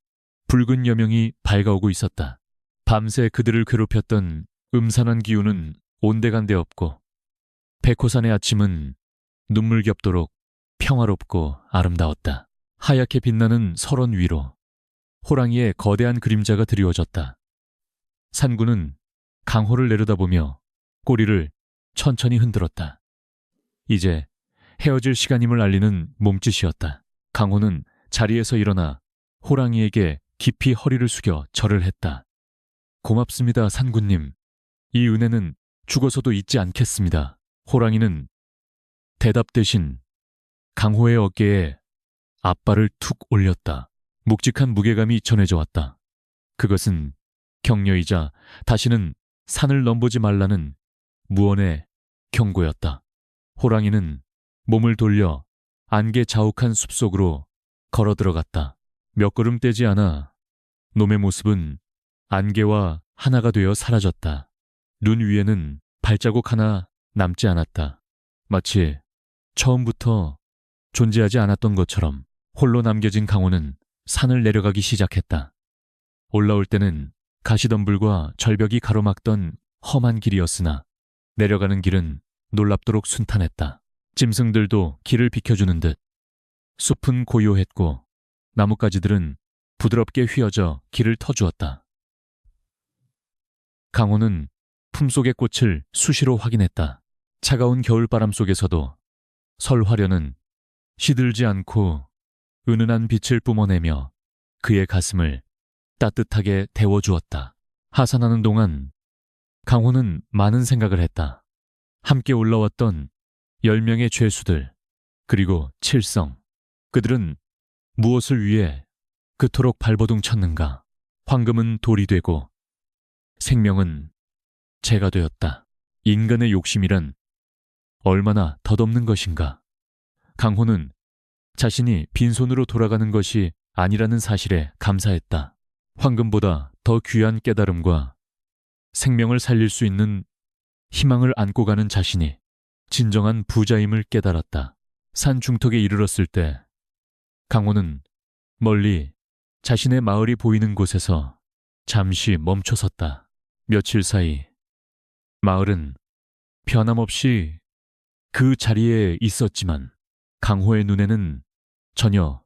붉은 여명이 밝아오고 있었다. 밤새 그들을 괴롭혔던 음산한 기운은 온데간데 없고 백호산의 아침은 눈물겹도록 평화롭고 아름다웠다. 하얗게 빛나는 설원 위로 호랑이의 거대한 그림자가 드리워졌다. 산구는 강호를 내려다보며 꼬리를 천천히 흔들었다. 이제 헤어질 시간임을 알리는 몸짓이었다. 강호는 자리에서 일어나 호랑이에게 깊이 허리를 숙여 절을 했다. 고맙습니다, 산구님. 이 은혜는 죽어서도 잊지 않겠습니다. 호랑이는 대답 대신 강호의 어깨에 앞발을 툭 올렸다. 묵직한 무게감이 전해져 왔다. 그것은 격려이자 다시는 산을 넘보지 말라는 무언의 경고였다. 호랑이는 몸을 돌려 안개 자욱한 숲속으로 걸어 들어갔다. 몇 걸음 떼지 않아 놈의 모습은 안개와 하나가 되어 사라졌다. 눈 위에는 발자국 하나 남지 않았다. 마치 처음부터 존재하지 않았던 것처럼 홀로 남겨진 강호는 산을 내려가기 시작했다. 올라올 때는 가시덤불과 절벽이 가로막던 험한 길이었으나 내려가는 길은 놀랍도록 순탄했다. 짐승들도 길을 비켜주는 듯 숲은 고요했고 나뭇가지들은 부드럽게 휘어져 길을 터주었다. 강호는 품속의 꽃을 수시로 확인했다. 차가운 겨울바람 속에서도 설화려는 시들지 않고 은은한 빛을 뿜어내며 그의 가슴을 따뜻하게 데워주었다. 하산하는 동안 강호는 많은 생각을 했다. 함께 올라왔던 10명의 죄수들, 그리고 칠성. 그들은 무엇을 위해 그토록 발버둥 쳤는가? 황금은 돌이 되고 생명은 재가 되었다. 인간의 욕심이란 얼마나 덧없는 것인가? 강호는 자신이 빈손으로 돌아가는 것이 아니라는 사실에 감사했다. 황금보다 더 귀한 깨달음과 생명을 살릴 수 있는 희망을 안고 가는 자신이 진정한 부자임을 깨달았다. 산 중턱에 이르렀을 때 강호는 멀리 자신의 마을이 보이는 곳에서 잠시 멈춰섰다. 며칠 사이 마을은 변함없이 그 자리에 있었지만 강호의 눈에는 전혀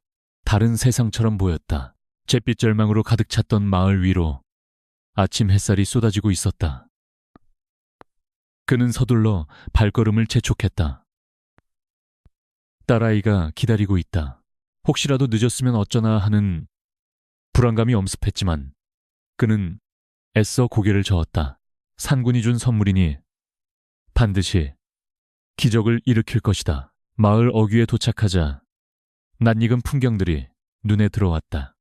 다른 세상처럼 보였다. 잿빛 절망으로 가득 찼던 마을 위로 아침 햇살이 쏟아지고 있었다. 그는 서둘러 발걸음을 재촉했다. 딸아이가 기다리고 있다. 혹시라도 늦었으면 어쩌나 하는 불안감이 엄습했지만 그는 애써 고개를 저었다. 산군이 준 선물이니 반드시 기적을 일으킬 것이다. 마을 어귀에 도착하자 낯익은 풍경들이 눈에 들어왔다.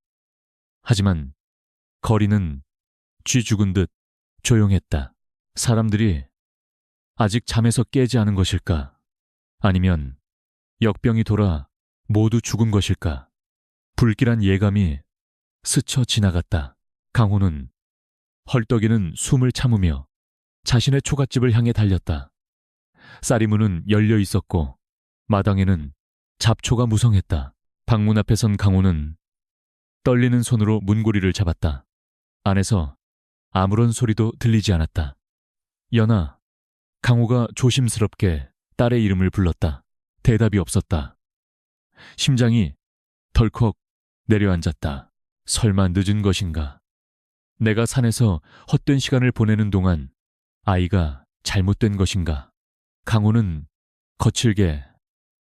하지만 거리는 쥐 죽은 듯 조용했다. 사람들이 아직 잠에서 깨지 않은 것일까? 아니면 역병이 돌아 모두 죽은 것일까? 불길한 예감이 스쳐 지나갔다. 강호는 헐떡이는 숨을 참으며 자신의 초갓집을 향해 달렸다. 쌀이문은 열려 있었고 마당에는 잡초가 무성했다. 방문 앞에 선 강호는 떨리는 손으로 문고리를 잡았다. 안에서 아무런 소리도 들리지 않았다. 연하, 강호가 조심스럽게 딸의 이름을 불렀다. 대답이 없었다. 심장이 덜컥 내려앉았다. 설마 늦은 것인가? 내가 산에서 헛된 시간을 보내는 동안 아이가 잘못된 것인가? 강호는 거칠게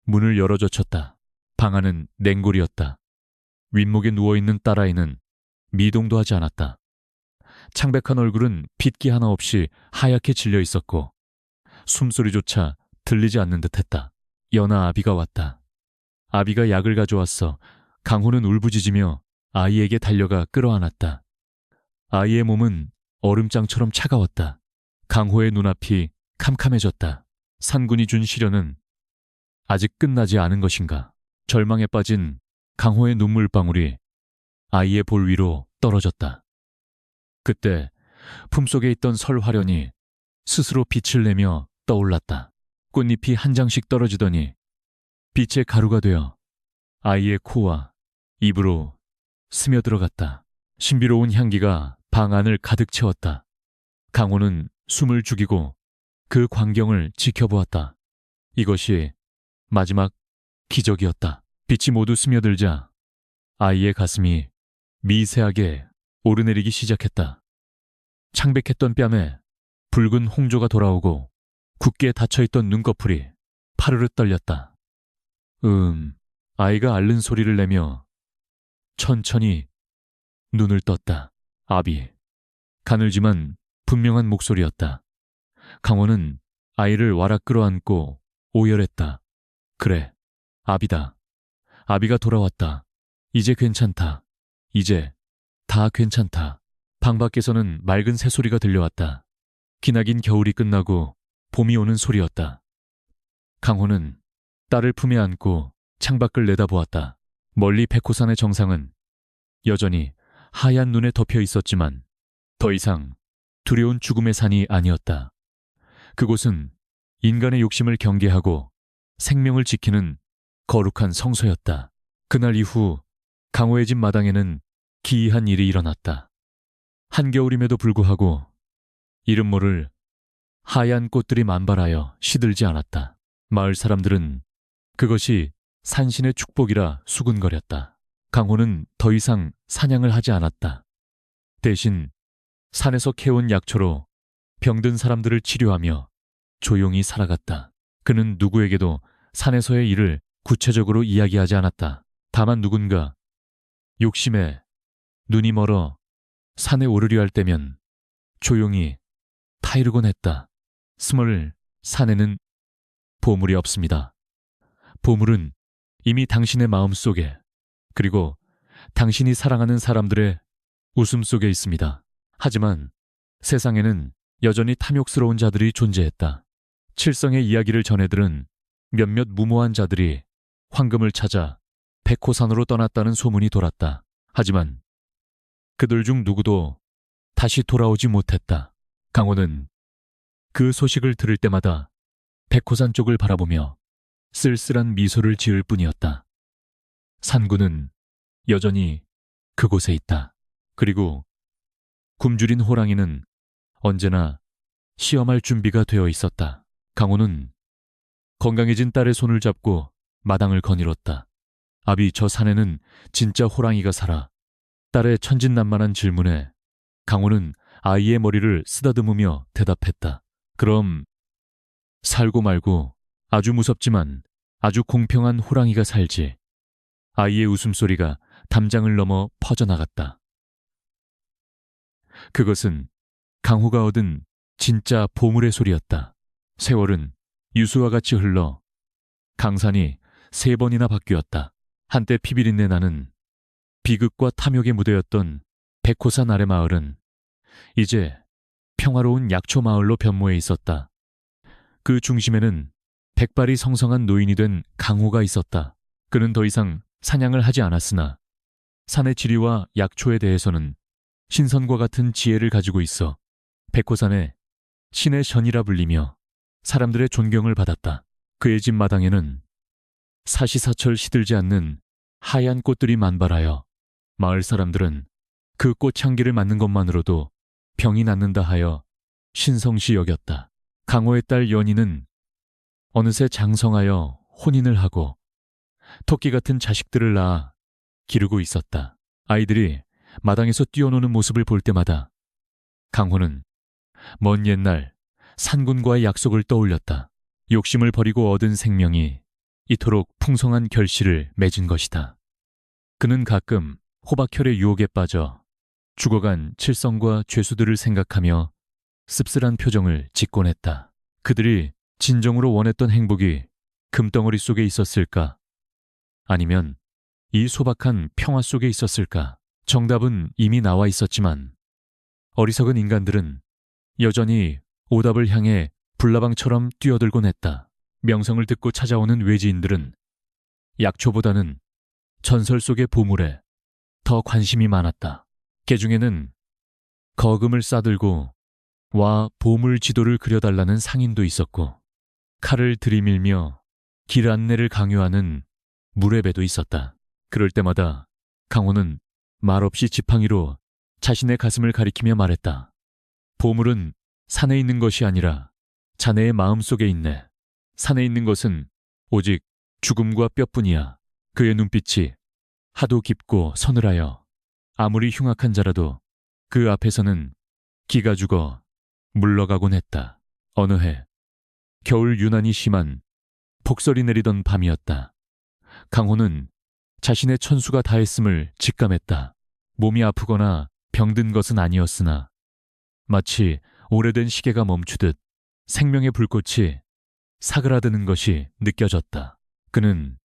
문을 열어젖혔다. 방 안은 냉골이었다. 윗목에 누워있는 딸아이는 미동도 하지 않았다. 창백한 얼굴은 핏기 하나 없이 하얗게 질려 있었고 숨소리조차 들리지 않는 듯했다. 연하 아비가 왔다. 아비가 약을 가져왔어. 강호는 울부짖으며 아이에게 달려가 끌어안았다. 아이의 몸은 얼음장처럼 차가웠다. 강호의 눈앞이 캄캄해졌다. 산군이 준 시련은 아직 끝나지 않은 것인가? 절망에 빠진 강호의 눈물방울이 아이의 볼 위로 떨어졌다. 그때 품속에 있던 설화련이 스스로 빛을 내며 떠올랐다. 꽃잎이 한 장씩 떨어지더니 빛의 가루가 되어 아이의 코와 입으로 스며들어갔다. 신비로운 향기가 방 안을 가득 채웠다. 강호는 숨을 죽이고 그 광경을 지켜보았다. 이것이 마지막 기적이었다. 빛이 모두 스며들자 아이의 가슴이 미세하게 오르내리기 시작했다. 창백했던 뺨에 붉은 홍조가 돌아오고 굳게 닫혀있던 눈꺼풀이 파르르 떨렸다. 아이가 앓는 소리를 내며 천천히 눈을 떴다. 아비. 가늘지만 분명한 목소리였다. 강호는 아이를 와락 끌어안고 오열했다. 그래, 아비다. 아비가 돌아왔다. 이제 괜찮다. 이제 다 괜찮다. 방 밖에서는 맑은 새소리가 들려왔다. 기나긴 겨울이 끝나고 봄이 오는 소리였다. 강호는 딸을 품에 안고 창밖을 내다보았다. 멀리 백호산의 정상은 여전히 하얀 눈에 덮여 있었지만 더 이상 두려운 죽음의 산이 아니었다. 그곳은 인간의 욕심을 경계하고 생명을 지키는 거룩한 성소였다. 그날 이후 강호의 집 마당에는 기이한 일이 일어났다. 한겨울임에도 불구하고 이름 모를 하얀 꽃들이 만발하여 시들지 않았다. 마을 사람들은 그것이 산신의 축복이라 수군거렸다. 강호는 더 이상 사냥을 하지 않았다. 대신 산에서 캐온 약초로 병든 사람들을 치료하며 조용히 살아갔다. 그는 누구에게도 산에서의 일을 구체적으로 이야기하지 않았다. 다만 누군가 욕심에 눈이 멀어 산에 오르려 할 때면 조용히 타이르곤 했다. 스몰 산에는 보물이 없습니다. 보물은 이미 당신의 마음속에 그리고 당신이 사랑하는 사람들의 웃음속에 있습니다. 하지만 세상에는 여전히 탐욕스러운 자들이 존재했다. 칠성의 이야기를 전해들은 몇몇 무모한 자들이 황금을 찾아 백호산으로 떠났다는 소문이 돌았다. 하지만 그들 중 누구도 다시 돌아오지 못했다. 강호는 그 소식을 들을 때마다 백호산 쪽을 바라보며 쓸쓸한 미소를 지을 뿐이었다. 산군은 여전히 그곳에 있다. 그리고 굶주린 호랑이는 언제나 시험할 준비가 되어 있었다. 강호는 건강해진 딸의 손을 잡고 마당을 거닐었다. 아비, 저 산에는 진짜 호랑이가 살아. 딸의 천진난만한 질문에 강호는 아이의 머리를 쓰다듬으며 대답했다. 그럼 살고 말고 아주 무섭지만 아주 공평한 호랑이가 살지. 아이의 웃음소리가 담장을 넘어 퍼져나갔다. 그것은 강호가 얻은 진짜 보물의 소리였다. 세월은 유수와 같이 흘러 강산이 3번이나 바뀌었다. 한때 피비린내 나는 비극과 탐욕의 무대였던 백호산 아래 마을은 이제 평화로운 약초 마을로 변모해 있었다. 그 중심에는 백발이 성성한 노인이 된 강호가 있었다. 그는 더 이상 사냥을 하지 않았으나 산의 지리와 약초에 대해서는 신선과 같은 지혜를 가지고 있어 백호산의 신의 전이라 불리며 사람들의 존경을 받았다. 그의 집 마당에는 사시사철 시들지 않는 하얀 꽃들이 만발하여 마을 사람들은 그 꽃향기를 맡는 것만으로도 병이 낫는다 하여 신성시 여겼다. 강호의 딸 연희는 어느새 장성하여 혼인을 하고 토끼 같은 자식들을 낳아 기르고 있었다. 아이들이 마당에서 뛰어노는 모습을 볼 때마다 강호는 먼 옛날 산군과의 약속을 떠올렸다. 욕심을 버리고 얻은 생명이 이토록 풍성한 결실을 맺은 것이다. 그는 가끔 호박혈의 유혹에 빠져 죽어간 칠성과 죄수들을 생각하며 씁쓸한 표정을 짓곤 했다. 그들이 진정으로 원했던 행복이 금덩어리 속에 있었을까? 아니면 이 소박한 평화 속에 있었을까? 정답은 이미 나와 있었지만 어리석은 인간들은 여전히 오답을 향해 불나방처럼 뛰어들곤 했다. 명성을 듣고 찾아오는 외지인들은 약초보다는 전설 속의 보물에 더 관심이 많았다. 개중에는 거금을 싸들고 와 보물 지도를 그려달라는 상인도 있었고 칼을 들이밀며 길 안내를 강요하는 무례배도 있었다. 그럴 때마다 강호는 말없이 지팡이로 자신의 가슴을 가리키며 말했다. 보물은 산에 있는 것이 아니라 자네의 마음속에 있네. 산에 있는 것은 오직 죽음과 뼈뿐이야. 그의 눈빛이 하도 깊고 서늘하여 아무리 흉악한 자라도 그 앞에서는 기가 죽어 물러가곤 했다. 어느 해 겨울 유난히 심한 폭설이 내리던 밤이었다. 강호는 자신의 천수가 다했음을 직감했다. 몸이 아프거나 병든 것은 아니었으나 마치 오래된 시계가 멈추듯 생명의 불꽃이 사그라드는 것이 느껴졌다. 그는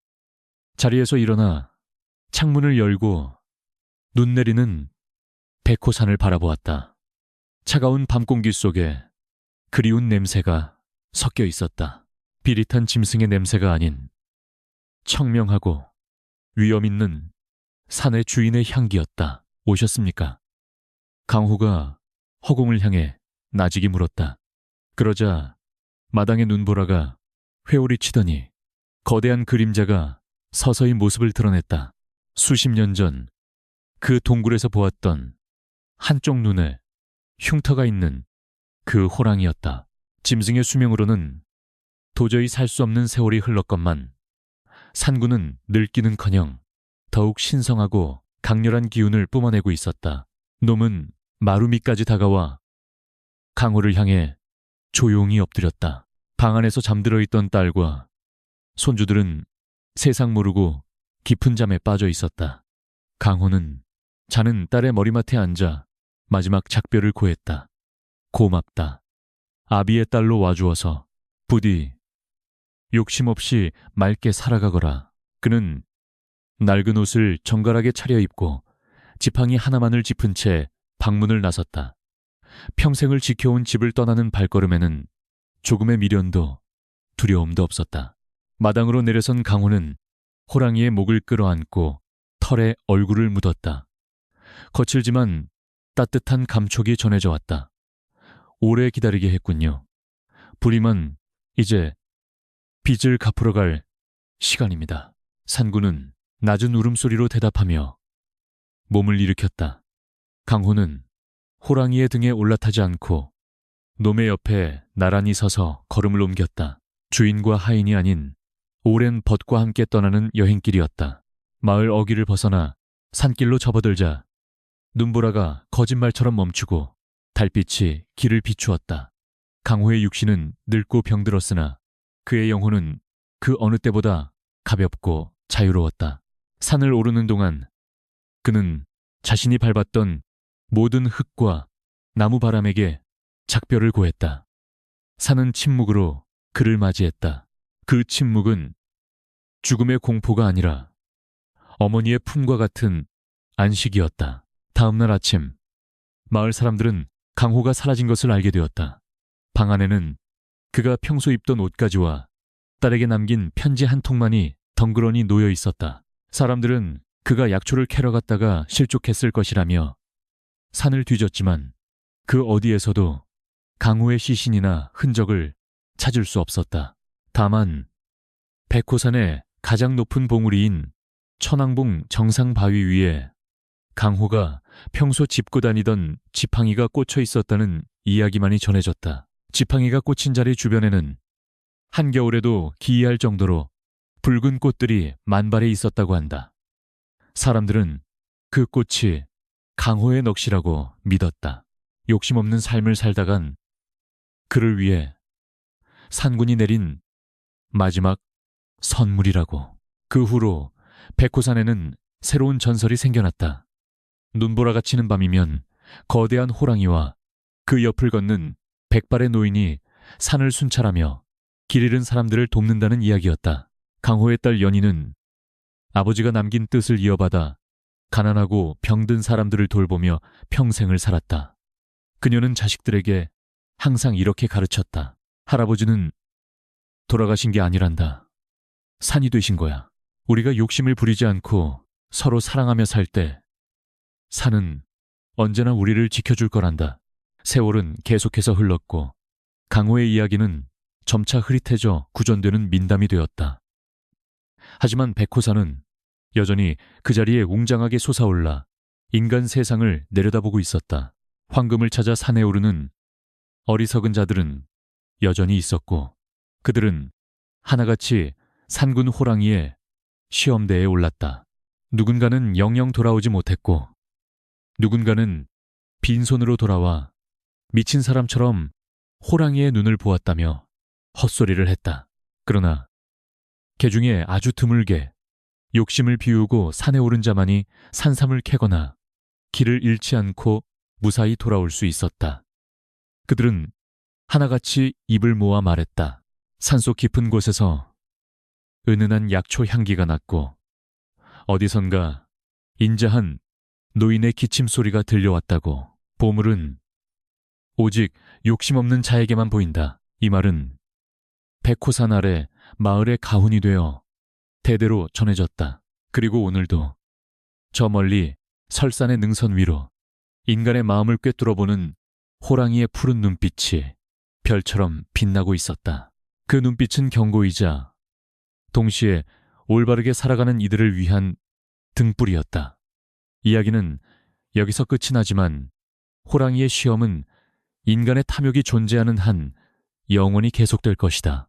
자리에서 일어나 창문을 열고 눈 내리는 백호산을 바라보았다. 차가운 밤 공기 속에 그리운 냄새가 섞여 있었다. 비릿한 짐승의 냄새가 아닌 청명하고 위엄 있는 산의 주인의 향기였다. 오셨습니까? 강호가 허공을 향해 나직이 물었다. 그러자 마당의 눈보라가 회오리 치더니 거대한 그림자가 서서히 모습을 드러냈다. 수십 년 전 그 동굴에서 보았던 한쪽 눈에 흉터가 있는 그 호랑이였다. 짐승의 수명으로는 도저히 살 수 없는 세월이 흘렀건만 산구는 늙기는커녕 더욱 신성하고 강렬한 기운을 뿜어내고 있었다. 놈은 마루미까지 다가와 강호를 향해 조용히 엎드렸다. 방 안에서 잠들어 있던 딸과 손주들은 세상 모르고 깊은 잠에 빠져 있었다. 강호는 자는 딸의 머리맡에 앉아 마지막 작별을 고했다. 고맙다. 아비의 딸로 와주어서 부디 욕심 없이 맑게 살아가거라. 그는 낡은 옷을 정갈하게 차려입고 지팡이 하나만을 짚은 채 방문을 나섰다. 평생을 지켜온 집을 떠나는 발걸음에는 조금의 미련도 두려움도 없었다. 마당으로 내려선 강호는 호랑이의 목을 끌어안고 털에 얼굴을 묻었다. 거칠지만 따뜻한 감촉이 전해져 왔다. 오래 기다리게 했군요. 부림은 이제 빚을 갚으러 갈 시간입니다. 산구는 낮은 울음소리로 대답하며 몸을 일으켰다. 강호는 호랑이의 등에 올라타지 않고 놈의 옆에 나란히 서서 걸음을 옮겼다. 주인과 하인이 아닌 오랜 벗과 함께 떠나는 여행길이었다. 마을 어귀를 벗어나 산길로 접어들자 눈보라가 거짓말처럼 멈추고 달빛이 길을 비추었다. 강호의 육신은 늙고 병들었으나 그의 영혼은 그 어느 때보다 가볍고 자유로웠다. 산을 오르는 동안 그는 자신이 밟았던 모든 흙과 나무 바람에게 작별을 고했다. 산은 침묵으로 그를 맞이했다. 그 침묵은 죽음의 공포가 아니라 어머니의 품과 같은 안식이었다. 다음날 아침 마을 사람들은 강호가 사라진 것을 알게 되었다. 방 안에는 그가 평소 입던 옷가지와 딸에게 남긴 편지 한 통만이 덩그러니 놓여 있었다. 사람들은 그가 약초를 캐러 갔다가 실족했을 것이라며 산을 뒤졌지만 그 어디에서도 강호의 시신이나 흔적을 찾을 수 없었다. 다만 백호산의 가장 높은 봉우리인 천왕봉 정상 바위 위에 강호가 평소 짚고 다니던 지팡이가 꽂혀 있었다는 이야기만이 전해졌다. 지팡이가 꽂힌 자리 주변에는 한겨울에도 기이할 정도로 붉은 꽃들이 만발해 있었다고 한다. 사람들은 그 꽃이 강호의 넋이라고 믿었다. 욕심 없는 삶을 살다간 그를 위해 산군이 내린 마지막 선물이라고. 그 후로 백호산에는 새로운 전설이 생겨났다. 눈보라가 치는 밤이면 거대한 호랑이와 그 옆을 걷는 백발의 노인이 산을 순찰하며 길 잃은 사람들을 돕는다는 이야기였다. 강호의 딸 연희는 아버지가 남긴 뜻을 이어받아 가난하고 병든 사람들을 돌보며 평생을 살았다. 그녀는 자식들에게 항상 이렇게 가르쳤다. 할아버지는 돌아가신 게 아니란다. 산이 되신 거야. 우리가 욕심을 부리지 않고 서로 사랑하며 살 때 산은 언제나 우리를 지켜줄 거란다. 세월은 계속해서 흘렀고 강호의 이야기는 점차 흐릿해져 구전되는 민담이 되었다. 하지만 백호산은 여전히 그 자리에 웅장하게 솟아올라 인간 세상을 내려다보고 있었다. 황금을 찾아 산에 오르는 어리석은 자들은 여전히 있었고 그들은 하나같이 산군 호랑이의 시험대에 올랐다. 누군가는 영영 돌아오지 못했고 누군가는 빈손으로 돌아와 미친 사람처럼 호랑이의 눈을 보았다며 헛소리를 했다. 그러나 개 중에 아주 드물게 욕심을 비우고 산에 오른 자만이 산삼을 캐거나 길을 잃지 않고 무사히 돌아올 수 있었다. 그들은 하나같이 입을 모아 말했다. 산속 깊은 곳에서 은은한 약초 향기가 났고 어디선가 인자한 노인의 기침 소리가 들려왔다고. 보물은 오직 욕심 없는 자에게만 보인다. 이 말은 백호산 아래 마을의 가훈이 되어 대대로 전해졌다. 그리고 오늘도 저 멀리 설산의 능선 위로 인간의 마음을 꿰뚫어보는 호랑이의 푸른 눈빛이 별처럼 빛나고 있었다. 그 눈빛은 경고이자 동시에 올바르게 살아가는 이들을 위한 등불이었다. 이야기는 여기서 끝이 나지만 호랑이의 시험은 인간의 탐욕이 존재하는 한 영원히 계속될 것이다.